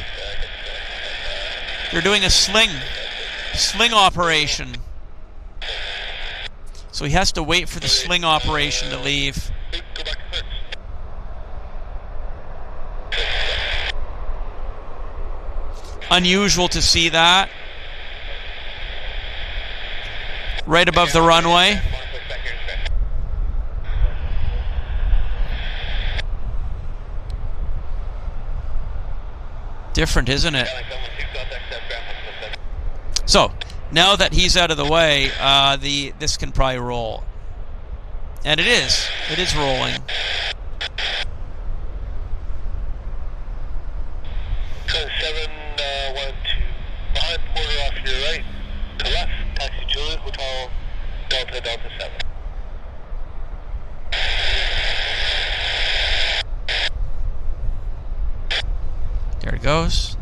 They're doing a sling operation. So he has to wait for the sling operation to leave. Unusual to see that. Right above the runway. Different, isn't it? So, now that he's out of the way, this can probably roll. And it is. It is rolling. Delta 7. There it goes.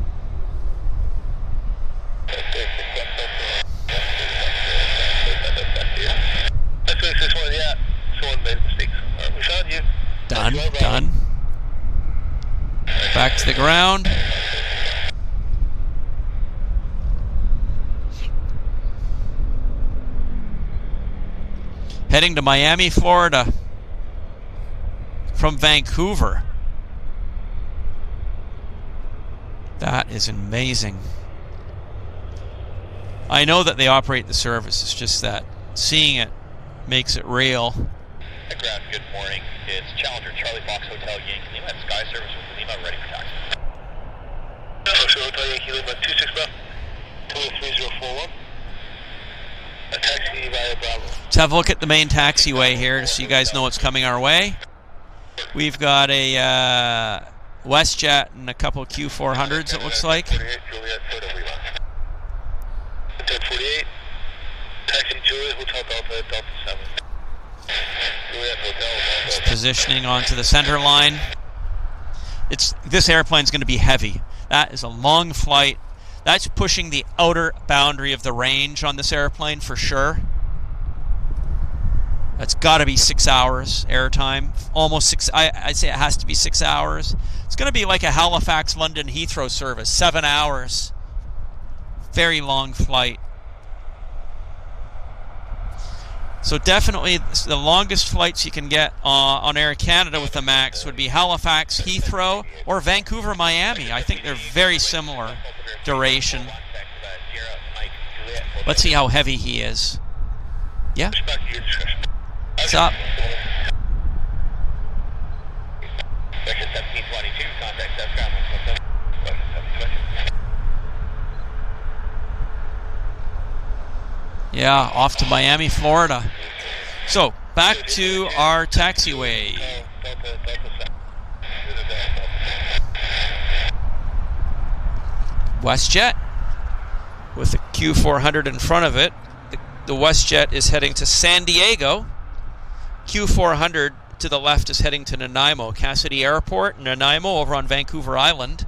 Done. Back to the ground. Heading to Miami, Florida from Vancouver. That is amazing. I know that they operate the service. It's just that seeing it makes it real. Aircraft, good morning. It's Challenger Charlie Fox Hotel Yankee Lima at Sky Service with Lima, ready for taxi. Hotel Yankee Lima 26 left, 23041. A taxi via Bravo. Let's have a look at the main taxiway here so you guys know what's coming our way. We've got a WestJet and a couple of Q400s, it looks like. 1048, taxi Juliet, Hotel Delta, Delta 7. Just positioning onto the center line. This airplane's going to be heavy. That is a long flight. That's pushing the outer boundary of the range on this airplane for sure. That's got to be 6 hours airtime. Almost 6. I'd say it has to be 6 hours. It's going to be like a Halifax London Heathrow service, 7 hours. Very long flight. So definitely the longest flights you can get on Air Canada with the MAX would be Halifax, Heathrow, or Vancouver, Miami. I think they're very similar duration. Let's see how heavy he is. Yeah. What's up? Yeah, off to Miami, Florida. So, back to our taxiway. WestJet with the Q400 in front of it. The WestJet is heading to San Diego. Q400 to the left is heading to Nanaimo. Cassidy Airport, Nanaimo, over on Vancouver Island.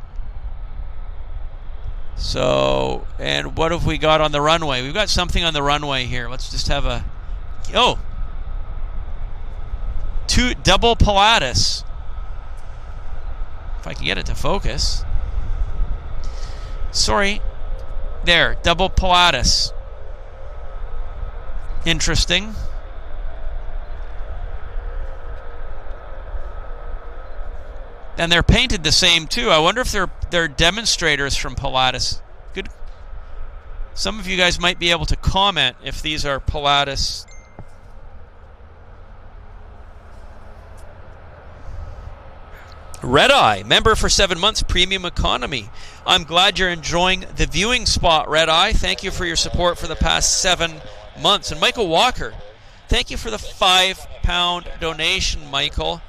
So, and what have we got on the runway? We've got something on the runway here. Let's just have a... Oh! Double Pilatus. If I can get it to focus. Sorry. There, double Pilatus. Interesting. And they're painted the same too. I wonder if they're demonstrators from Pilatus. Good. Some of you guys might be able to comment if these are Pilatus. Red Eye, member for 7 months, premium economy. I'm glad you're enjoying the viewing spot, Red Eye. Thank you for your support for the past 7 months. And Michael Walker, thank you for the £5 donation, Michael.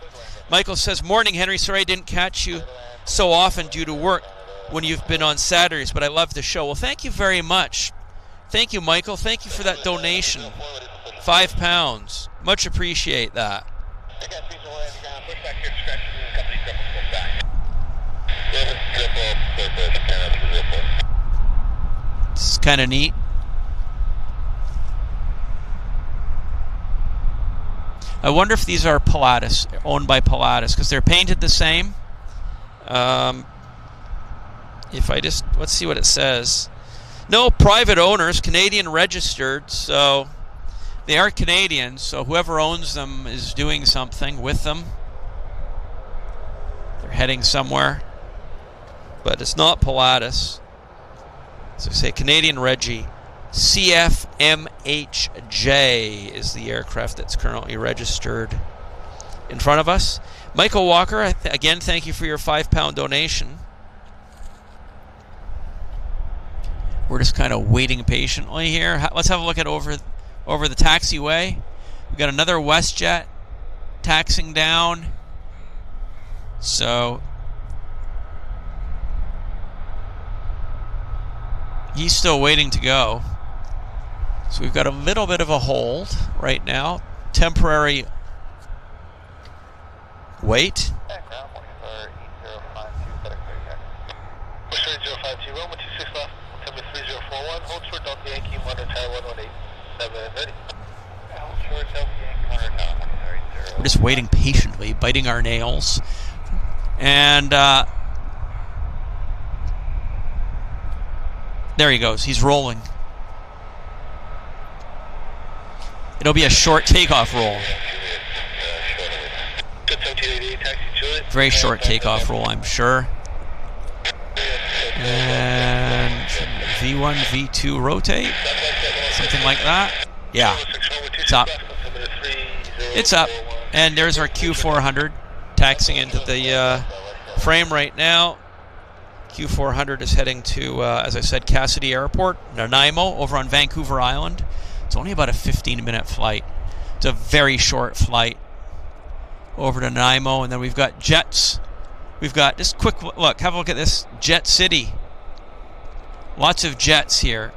Michael says, morning, Henry. Sorry I didn't catch you so often due to work when you've been on Saturdays, but I love the show. Well, thank you very much. Thank you, Michael. Thank you for that donation. £5. Much appreciate that. This is kind of neat. I wonder if these are Pilatus, owned by Pilatus, because they're painted the same. If I just, let's see what it says. No, private owners, Canadian registered, so they are Canadian, so whoever owns them is doing something with them. They're heading somewhere, but it's not Pilatus. So say Canadian Reggie. CFMHJ is the aircraft that's currently registered in front of us. Michael Walker, again, thank you for your £5 donation. We're just kind of waiting patiently here. Let's have a look at over the taxiway. We've got another WestJet taxiing down. So he's still waiting to go. So we've got a little bit of a hold right now. Temporary wait. We're just waiting patiently, biting our nails. And there he goes. He's rolling. It'll be a short takeoff roll. Very short takeoff roll, I'm sure. And V1, V2 rotate. Something like that. Yeah. It's up. It's up. And there's our Q400 taxiing into the frame right now. Q400 is heading to, as I said, Cassidy Airport, Nanaimo, over on Vancouver Island. It's only about a 15-minute flight. It's a very short flight over to Nanaimo, and then we've got jets. We've got this quick look. Have a look at this Jet City. Lots of jets here,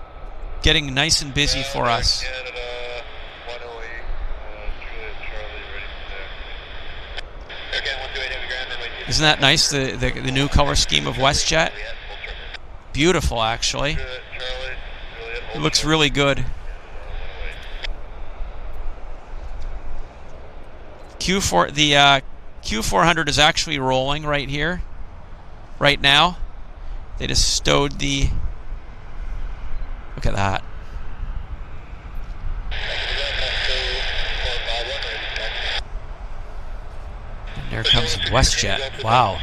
getting nice and busy for us. Isn't that nice, the new color scheme of WestJet? Beautiful, actually. It looks really good. The Q400 is actually rolling right here, right now. They just stowed the... Look at that. And there comes WestJet. Wow.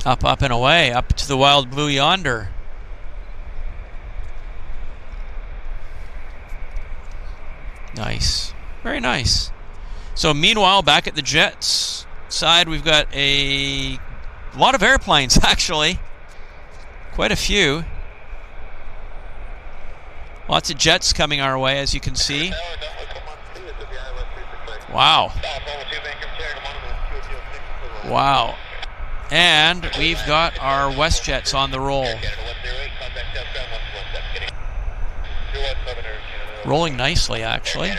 Up, up, and away, up to the wild blue yonder. Nice. Very nice. So meanwhile, back at the Jets side, we've got a lot of airplanes, actually. Quite a few. Lots of jets coming our way, as you can see. Wow. Wow. And we've got our WestJets on the roll. Rolling nicely, actually.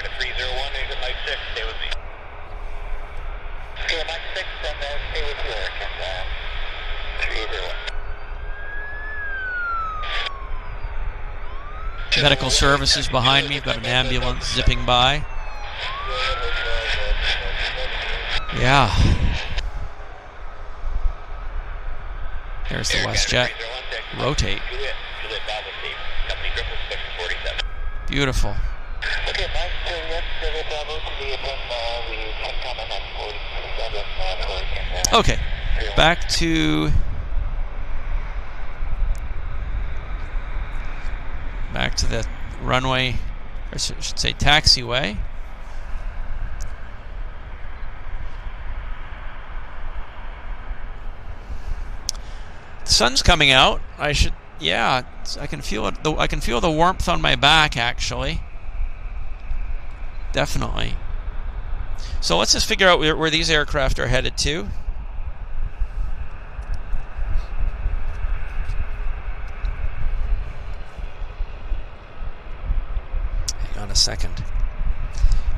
Medical services behind me. We've got an ambulance zipping by. Yeah. There's the WestJet. Rotate. Beautiful. Okay, back to the runway, or I should say taxiway. The sun's coming out. I can feel it. I can feel the warmth on my back, actually. Definitely. So let's just figure out where these aircraft are headed to. Hang on a second.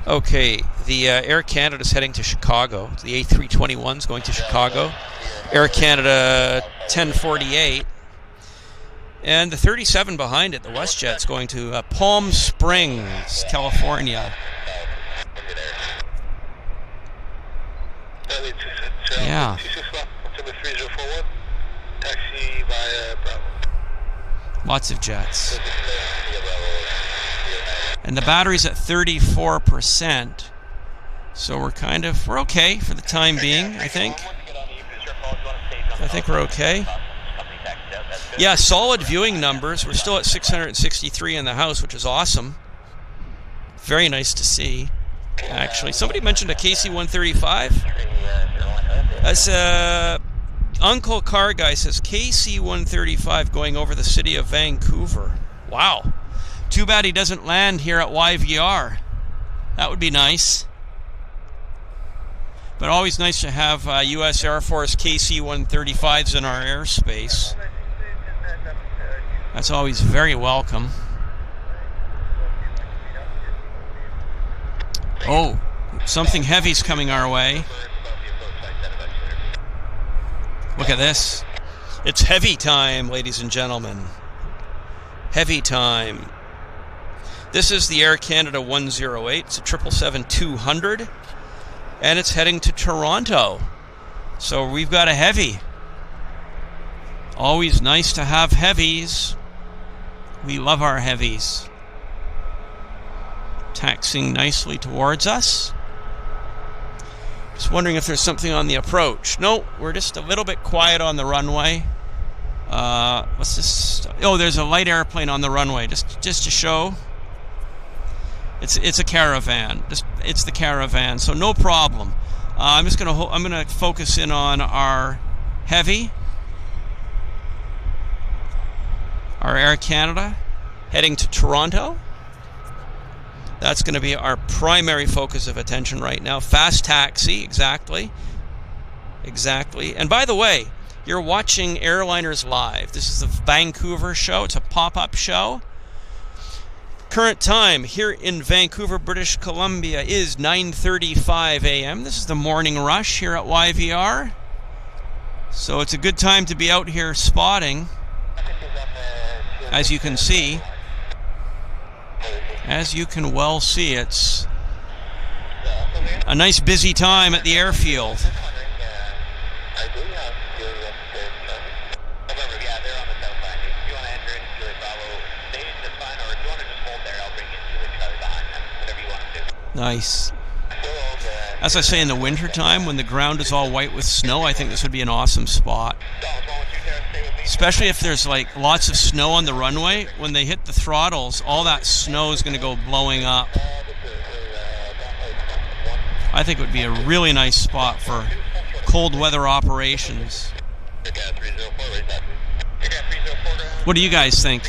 Okay, the Air Canada is heading to Chicago. The A321 is going to Chicago. Air Canada 1048. And the 37 behind it, the WestJet's going to Palm Springs, California. Yeah. Lots of jets. And the battery's at 34%. So we're okay for the time being, I think. I think we're okay. Yeah, solid viewing numbers. We're still at 663 in the house, which is awesome. Very nice to see, actually. Somebody mentioned a KC-135. That's Uncle Car Guy says KC-135 going over the city of Vancouver. Wow. Too bad he doesn't land here at YVR. That would be nice. But always nice to have U.S. Air Force KC-135s in our airspace. That's always very welcome. Oh, something heavy's coming our way. Look at this. It's heavy time, ladies and gentlemen. Heavy time. This is the Air Canada 108. It's a 777-200. And it's heading to Toronto. So we've got a heavy. Always nice to have heavies. We love our heavies. Taxiing nicely towards us. Just wondering if there's something on the approach. No, we're just a little bit quiet on the runway. What's this? Oh, there's a light airplane on the runway. Just to show. It's a caravan. It's the caravan, so no problem. I'm gonna focus in on our heavy, our Air Canada, heading to Toronto. That's going to be our primary focus of attention right now. Fast taxi, exactly. And by the way, You're watching Airliners Live. This is the Vancouver show. It's a pop-up show. Current time here in Vancouver, British Columbia is 9:35 a.m. This is the morning rush here at YVR. So it's a good time to be out here spotting. As you can see, as you can well see, it's a nice busy time at the airfield. Nice. As I say, in the wintertime, when the ground is all white with snow, I think this would be an awesome spot. Especially if there's like lots of snow on the runway. When they hit the throttles, all that snow is going to go blowing up. I think it would be a really nice spot for cold weather operations. What do you guys think?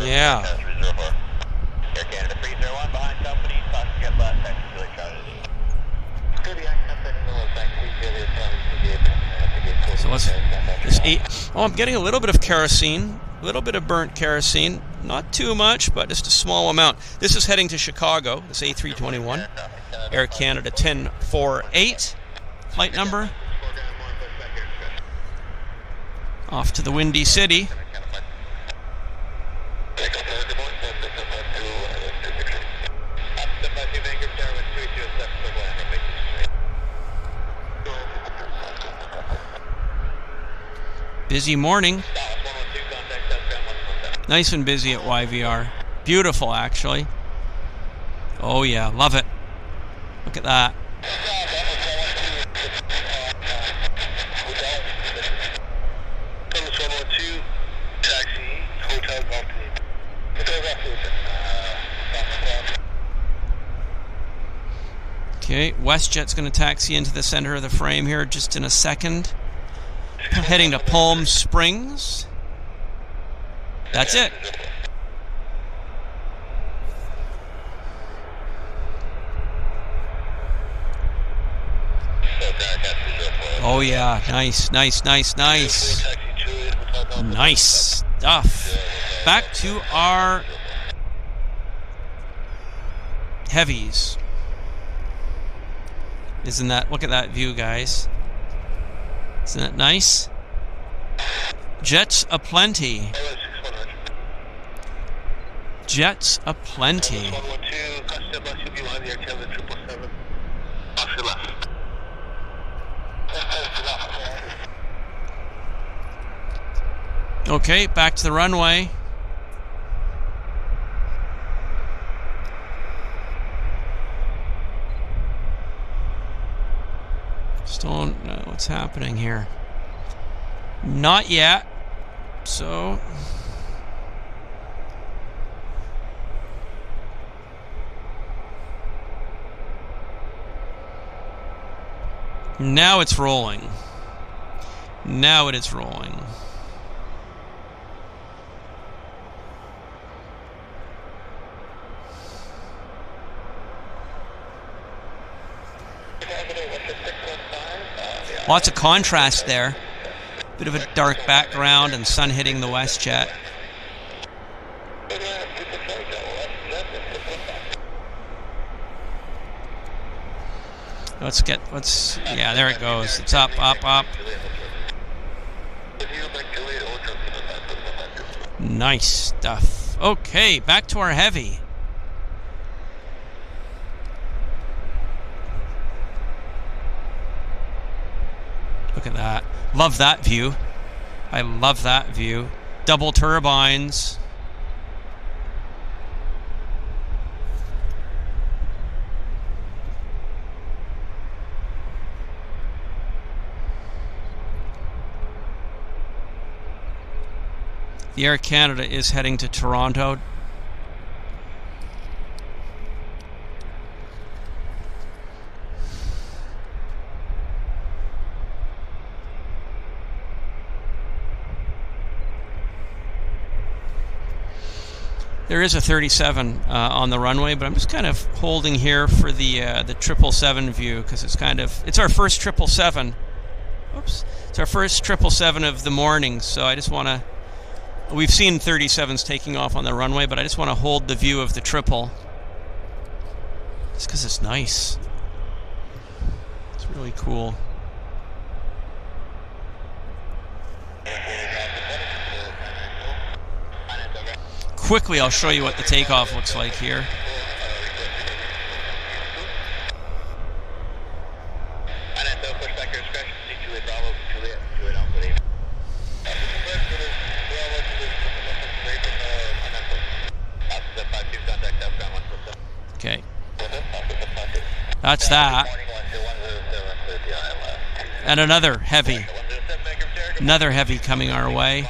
Yeah. So let's I'm getting a little bit of kerosene, a little bit of burnt kerosene, not too much, but just a small amount. This is heading to Chicago. This A321, Air Canada 1048 flight number. Off to the Windy City. Busy morning. Nice and busy at YVR. Beautiful, actually. Oh yeah, love it. Look at that. Okay, WestJet's going to taxi into the center of the frame here just in a second. Heading to Palm Springs. That's it. Oh yeah, nice, nice, nice, nice. Nice stuff. Back to our heavies. Isn't that, look at that view, guys. Isn't that nice? Jets aplenty. Jets aplenty. Okay, back to the runway. Still don't know what's happening here. Not yet. So now it's rolling. Now it is rolling. Lots of contrast there. Bit of a dark background and sun hitting the WestJet. Yeah, there it goes. It's up, up, up. Nice stuff. Okay, back to our heavy. Look at that. Love that view. I love that view. Double turbines. The Air Canada is heading to Toronto. There is a 37 on the runway, but I'm just kind of holding here for the 777 view because it's our first 777. Oops, it's our first 777 of the morning. So I just want to. We've seen 37s taking off on the runway, but I just want to hold the view of the triple. Just because it's nice. It's really cool. Quickly, I'll show you what the takeoff looks like here. Okay. That's that. And another heavy. Another heavy coming our way.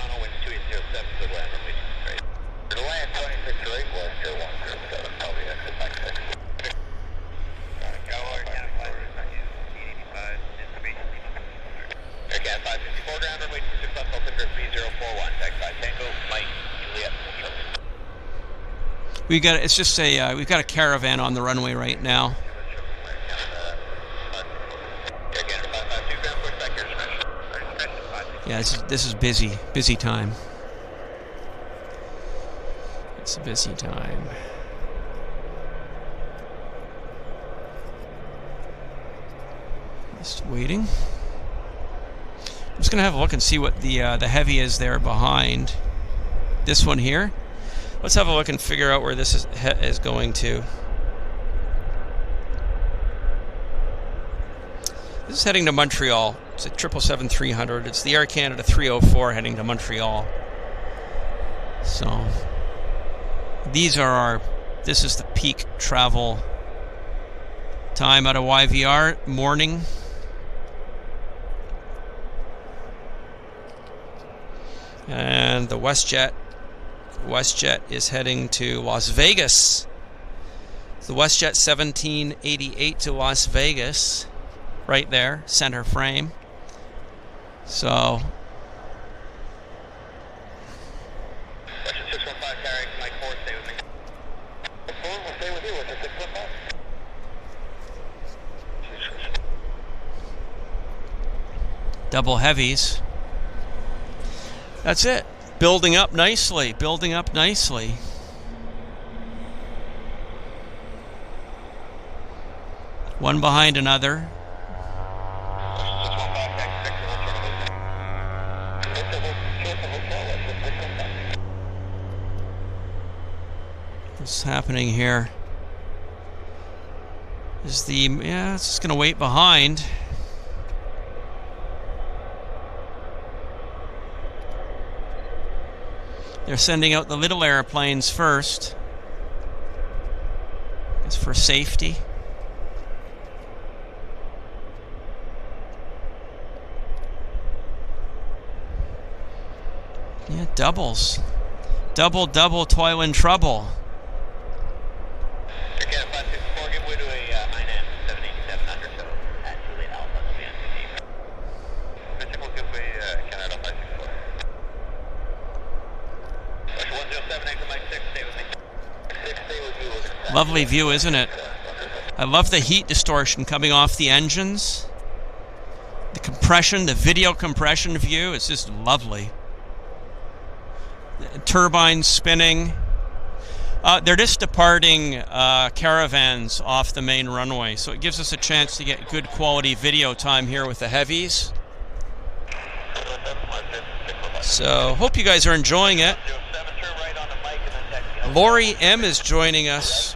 We've got a caravan on the runway right now. Yeah, this is busy time. It's a busy time. Just waiting. I'm just gonna have a look and see what the heavy is there behind this one here. Let's have a look and figure out where this is going to. This is heading to Montreal. It's a 777-300. It's the Air Canada 304 heading to Montreal. So this is the peak travel time out of YVR morning. And the WestJet is heading to Las Vegas. The WestJet 1788 to Las Vegas, right there, center frame. So, double heavies. That's it. Building up nicely. One behind another. What's happening here? It's just gonna wait behind. They're sending out the little airplanes first. It's for safety. Yeah, doubles. Double, toil and trouble. Lovely view, isn't it? I love the heat distortion coming off the engines. The compression, the video compression view, it's just lovely. The turbines spinning. They're just departing caravans off the main runway, so it gives us a chance to get good quality video time here with the heavies. So, hope you guys are enjoying it. Lori M is joining us.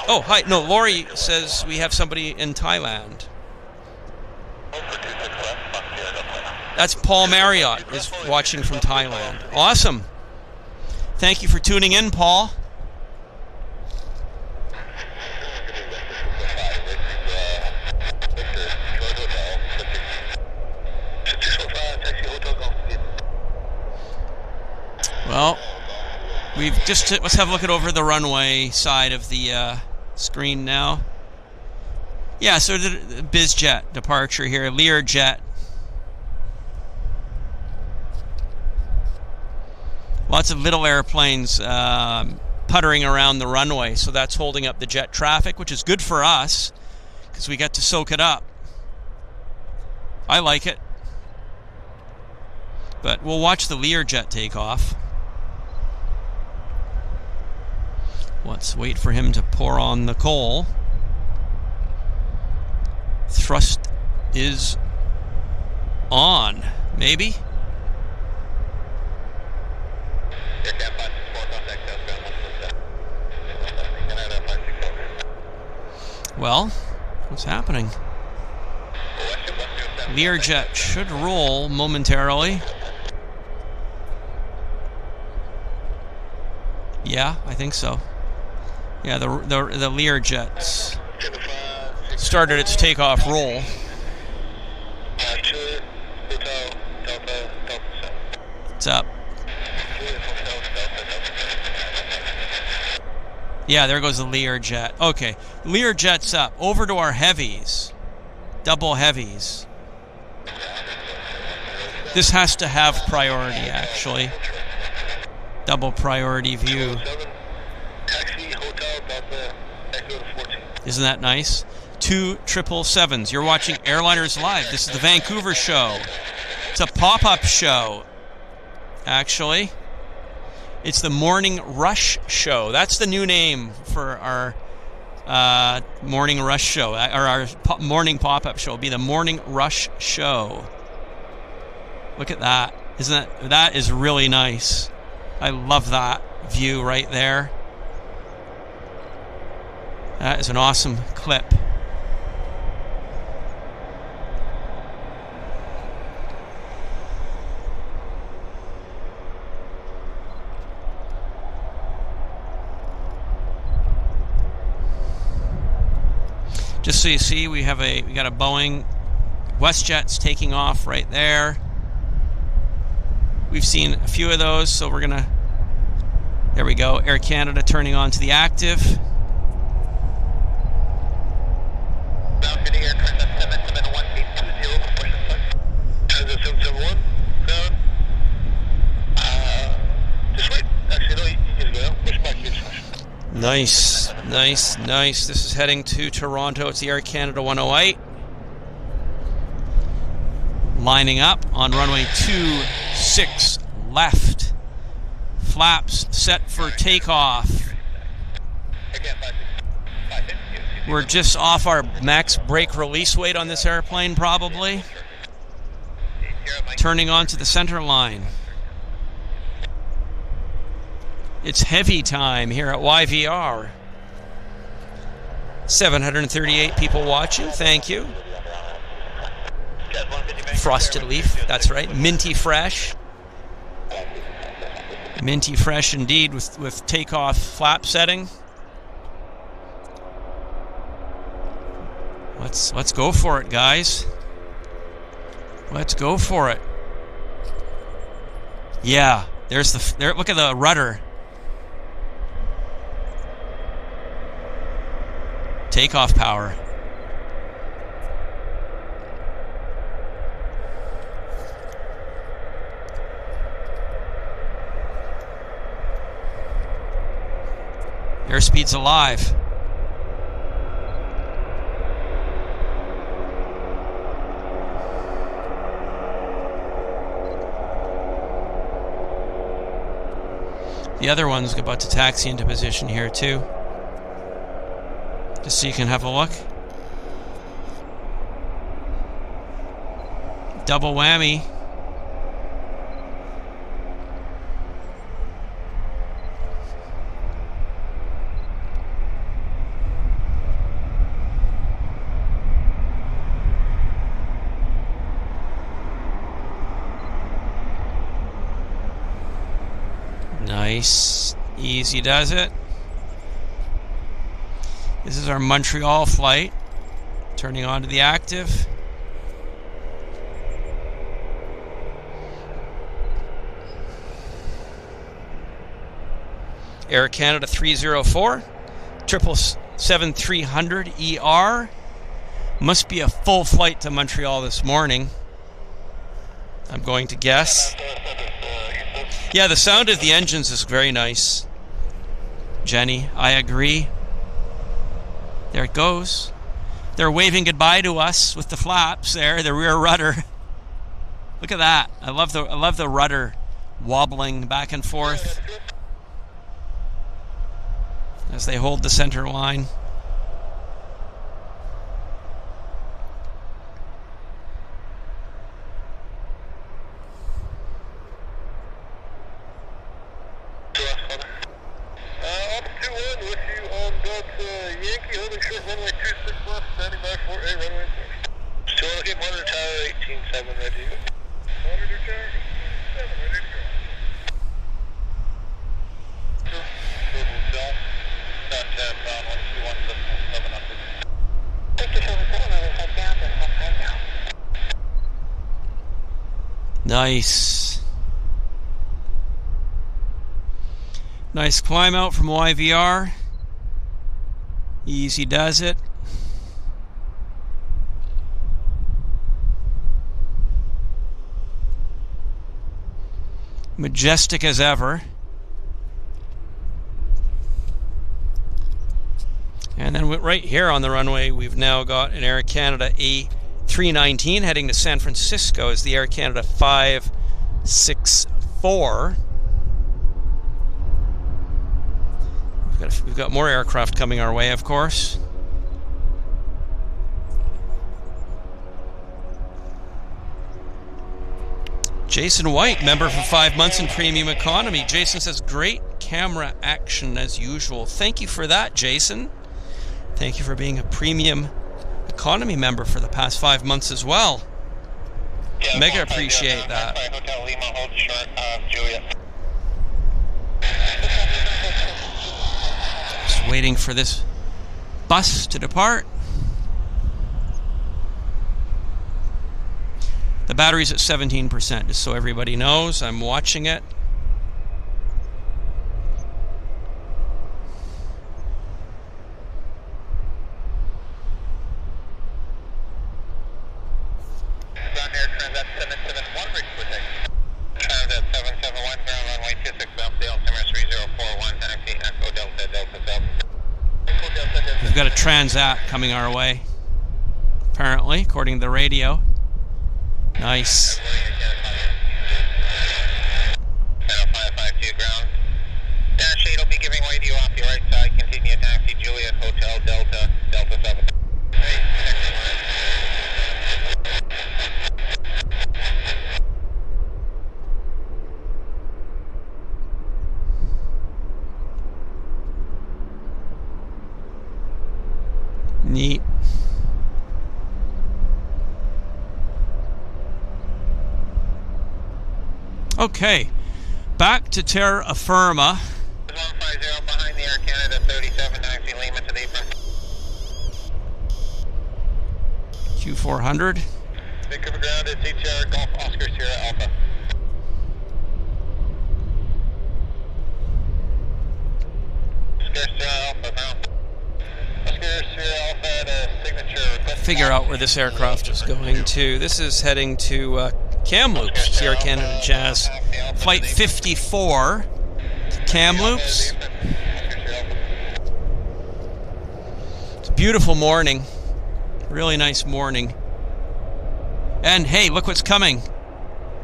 Oh, hi. No, Lori says we have somebody in Thailand. That's Paul Marriott is watching from Thailand. Awesome. Thank you for tuning in, Paul. Well, let's have a look at over the runway side of the screen now. Yeah, so the BizJet departure here, Learjet. Lots of little airplanes puttering around the runway, so that's holding up the jet traffic, which is good for us because we get to soak it up. I like it. But we'll watch the Learjet take off. Let's wait for him to pour on the coal. Thrust is on, maybe? Well, what's happening? Learjet should roll momentarily. Yeah, I think so. Yeah, the Learjet started its takeoff roll. It's up. Yeah, there goes the Learjet. Okay, Learjet's up. Over to our heavies. Double heavies. This has to have priority, actually. Double priority view. Isn't that nice? 2 777s. You're watching Airliners Live. This is the Vancouver show. It's a pop-up show, actually. It's the Morning Rush Show. That's the new name for our Morning Rush Show, or our morning pop-up show. It'll be the Morning Rush Show. Look at that. That is really nice. I love that view right there. That is an awesome clip. Just so you see, we got a Boeing WestJet's taking off right there. We've seen a few of those, so we're gonna. There we go. Air Canada turning on to the active. Nice, nice, nice. This is heading to Toronto. It's the Air Canada 108. Lining up on runway 26 left. Flaps set for takeoff. We're just off our max brake release weight on this airplane, probably. Turning onto the center line. It's heavy time here at YVR. 738 people watching. Thank you. Frosted leaf. That's right. Minty fresh. Minty fresh indeed with takeoff flap setting. Let's go for it, guys. Let's go for it. Yeah. There. Look at the rudder. Takeoff power. Airspeed's alive. The other one's about to taxi into position here too. Just so you can have a look. Double whammy. Nice. Easy does it. This is our Montreal flight. Turning on to the active. Air Canada 304, 777-300 ER. Must be a full flight to Montreal this morning, I'm going to guess. Yeah, the sound of the engines is very nice. Jenny, I agree. There it goes. They're waving goodbye to us with the flaps there, the rear rudder. Look at that. I love the rudder wobbling back and forth as they hold the center line. Yankee holding short runway 26 left, standing by for a runway. Still looking monitor tower 18.7 ready. Monitor tower 18.7 ready to go. Hotel. Contact on 121.700. Thank you for the call. I will head down to right now. Nice. Nice climb out from YVR. Easy does it. Majestic as ever. And then right here on the runway, we've now got an Air Canada A319 heading to San Francisco as the Air Canada 564. We've got more aircraft coming our way, of course. Jason White, member for 5 months in Premium Economy. Jason says, great camera action as usual. Thank you for that, Jason. Thank you for being a Premium Economy member for the past 5 months as well. Yeah, Mega appreciate that. Hotel Lima, hold short of Juliet. Just waiting for this bus to depart. The battery's at 17%, just so everybody knows. I'm watching it. Transat 771, ready for takeoff. Transat 771, ground runway 26 left, altimeter 3041, taxi, Echo Delta, Delta South. Echo Delta, Delta. We've got a Transat coming our way, apparently, according to the radio. Nice. 552 ground. Dash 8 will be giving way to you off your right side. Continue taxi, Juliet, Hotel, Delta, Delta 7. Neat. Okay, back to terra firma. 150 behind the Air Canada 37, taxi Lima to the apron. Q400. Vancouver ground is ATR Golf Oscar Sierra Alpha. Oscar Sierra Alpha now. Oscar Sierra Alpha at a signature request. Figure out where this aircraft is going to. This is heading to Kamloops, Sierra Canada Jazz. Flight 54 to Kamloops. It's a beautiful morning. Really nice morning. And hey, look what's coming.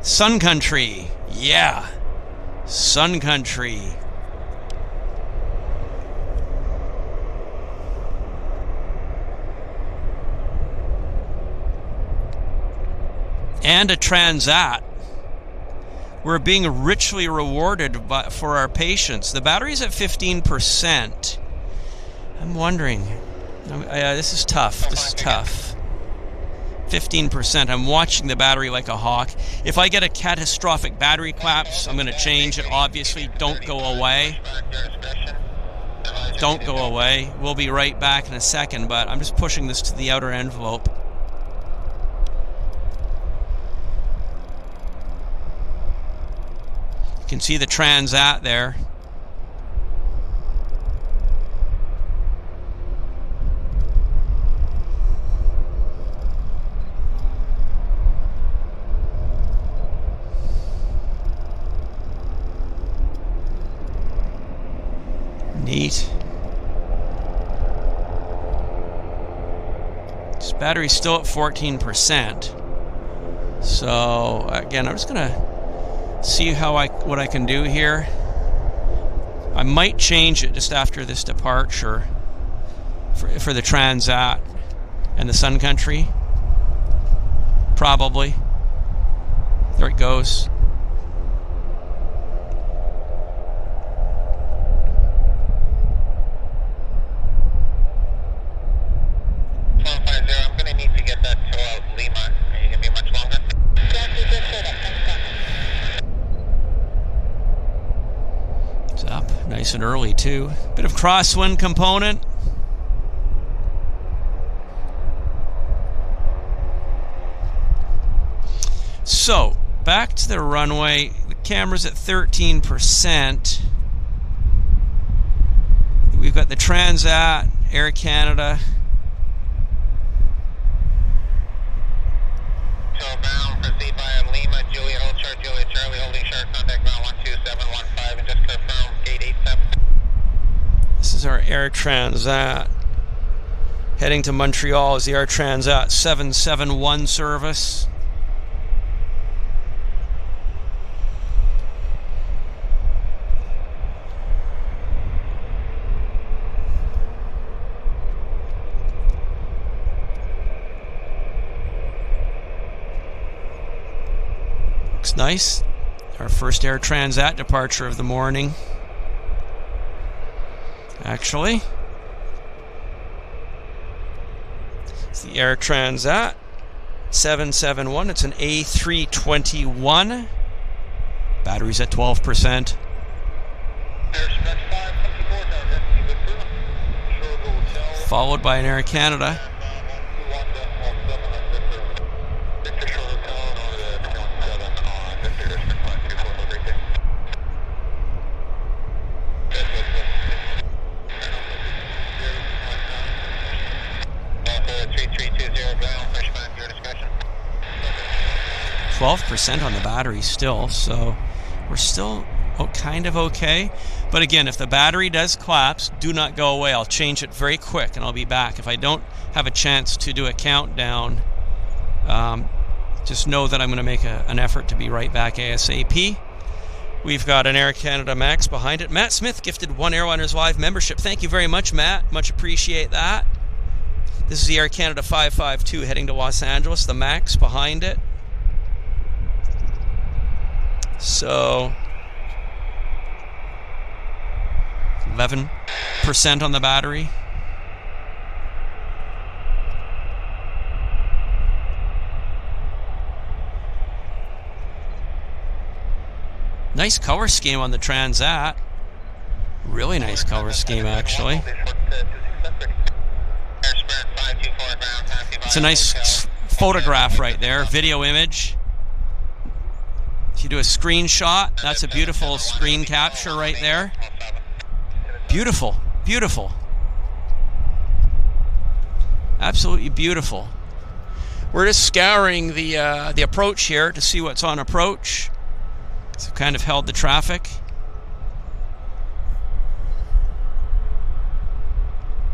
Sun Country. Yeah. Sun Country. And a Transat. We're being richly rewarded for our patience. The battery's at 15%. I'm wondering. This is tough. This is tough. 15%. I'm watching the battery like a hawk. If I get a catastrophic battery collapse, I'm going to change it. Obviously, don't go away. Don't go away. We'll be right back in a second, but I'm just pushing this to the outer envelope. You can see the Transat there. Neat. This battery's still at 14%. So again, I'm just gonna see what I can do here. I might change it just after this departure for the Transat and the Sun Country. Probably. There it goes. I'm going to need to get that to Lima. Are you going to be much longer? It's up nice and early too. Bit of crosswind component. So, back to the runway. The camera's at 13%. We've got the Transat, Air Canada. So bound, proceed via Lima, Juliet, hold short, Juliet, Charlie, holding short, contact ground 12715, and just confirm, gate 87. This is our Air Transat. Heading to Montreal is the Air Transat 771 service. Looks nice. Our first Air Transat departure of the morning. Actually, it's the Air Transat 771. It's an A321. Battery's at 12%. Followed by an Air Canada. %, on the battery still, so we're still kind of okay. But again, if the battery does collapse, do not go away. I'll change it very quick and I'll be back. If I don't have a chance to do a countdown, just know that I'm going to make an effort to be right back ASAP. We've got an Air Canada Max behind it. Matt Smith gifted 1 Airliners Live membership. Thank you very much, Matt. Much appreciate that. This is the Air Canada 552 heading to Los Angeles. The Max behind it. So 11% on the battery. Nice color scheme on the Transat. Really nice color scheme, actually. It's a nice photograph right there, video image. If you do a screenshot, that's a beautiful screen capture right there. Beautiful, beautiful. Absolutely beautiful. We're just scouring the approach here to see what's on approach. So kind of held the traffic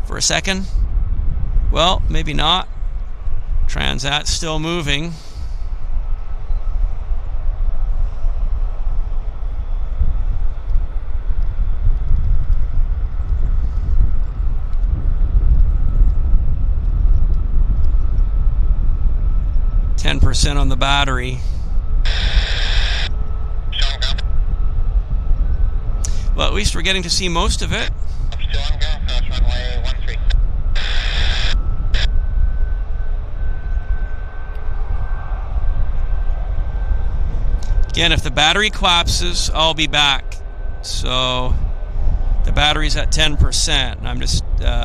for a second. Well, maybe not. Transat's still moving. %, on the battery. Well, at least we're getting to see most of it. Still on go, cross runway 13. Again, if the battery collapses, I'll be back. So the battery's at 10%, and I'm just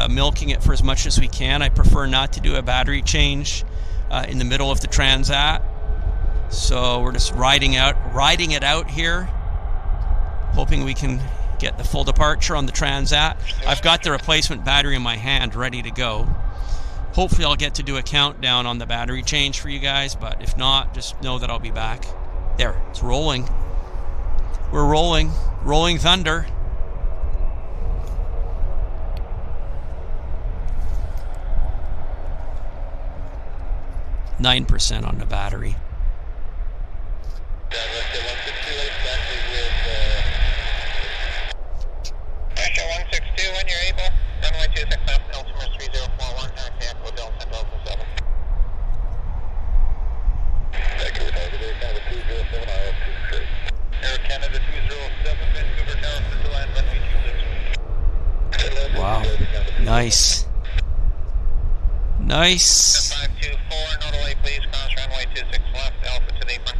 milking it for as much as we can. I prefer not to do a battery change in the middle of the Transat. So we're just riding it out here, hoping we can get the full departure on the Transat. I've got the replacement battery in my hand ready to go. Hopefully I'll get to do a countdown on the battery change for you guys, but if not, just know that I'll be back. There, it's rolling. We're rolling. Rolling thunder. 9% on the battery. Russia 162 when you're able. Runway 26 left, altimeter 3041, taxi Echo Delta Delta 7. Vancouver Air Canada 207, IL 23. Air Canada 207, Vancouver Tower, Central Land, runway 26. Wow. Nice. Nice. 524, no delay please, cross runway 26 left, Alpha to the 1.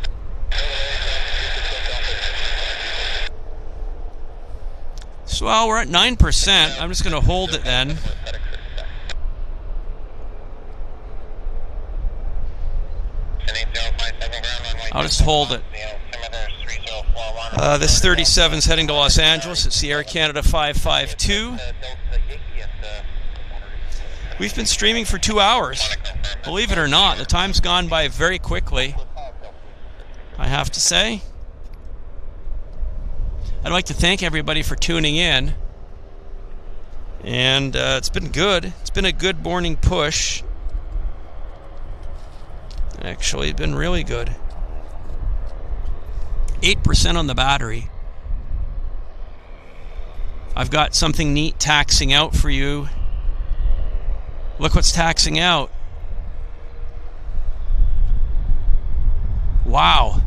So, well, we're at 9%. I'm just going to hold it then. I'll just hold it. This 37 is heading to Los Angeles. It's the Air Canada 552. We've been streaming for 2 hours. Believe it or not, the time's gone by very quickly, I have to say. I'd like to thank everybody for tuning in. And it's been good. It's been a good morning push. Actually, it's been really good. 8% on the battery. I've got something neat taxing out for you. Look what's taxing out. Wow.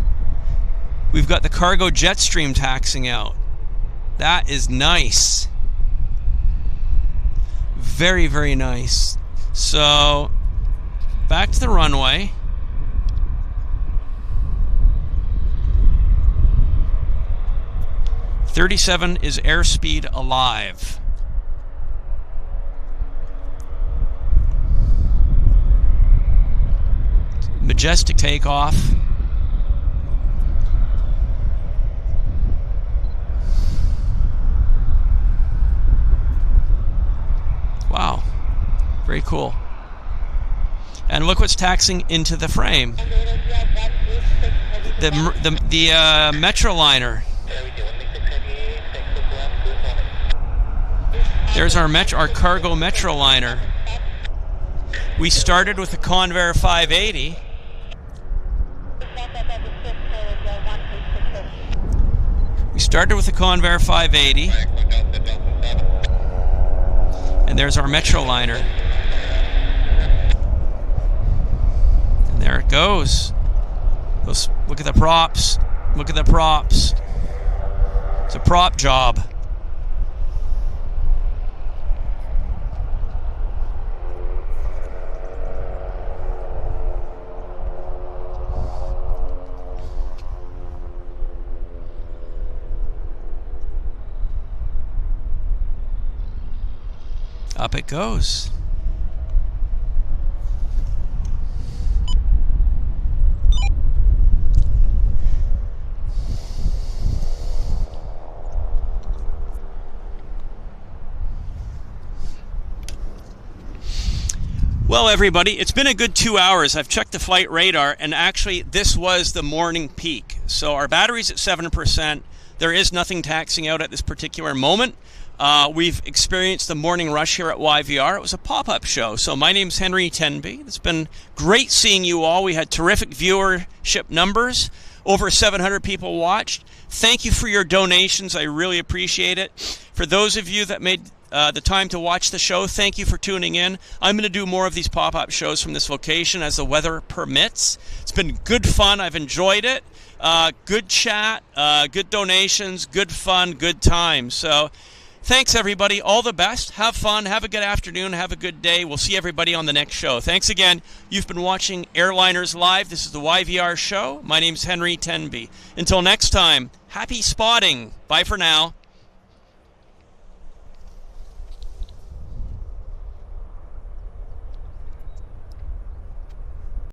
We've got the Cargojet stream taxing out. That is nice. Very, very nice. So, back to the runway. .37 is airspeed alive. Majestic takeoff. Wow, very cool. And look what's taxing into the frame. The Metroliner. There's our cargo Metroliner. We started with the Convair 580. We started with the Convair 580. And there's our Metroliner. And there it goes. Look at the props. Look at the props. It's a prop job. Up it goes. Well, everybody, it's been a good 2 hours. I've checked the flight radar, and actually this was the morning peak. So our battery's at 7%. There is nothing taxing out at this particular moment. We've experienced the morning rush here at YVR. It was a pop-up show. So my name's Henry Tenby. It's been great seeing you all. We had terrific viewership numbers. Over 700 people watched. Thank you for your donations. I really appreciate it. For those of you that made the time to watch the show, thank you for tuning in. I'm going to do more of these pop-up shows from this location as the weather permits. It's been good fun. I've enjoyed it. Good chat, good donations, good fun, good time. So thanks, everybody. All the best. Have fun. Have a good afternoon. Have a good day. We'll see everybody on the next show. Thanks again. You've been watching Airliners Live. This is the YVR show. My name's Henry Tenby. Until next time, happy spotting. Bye for now.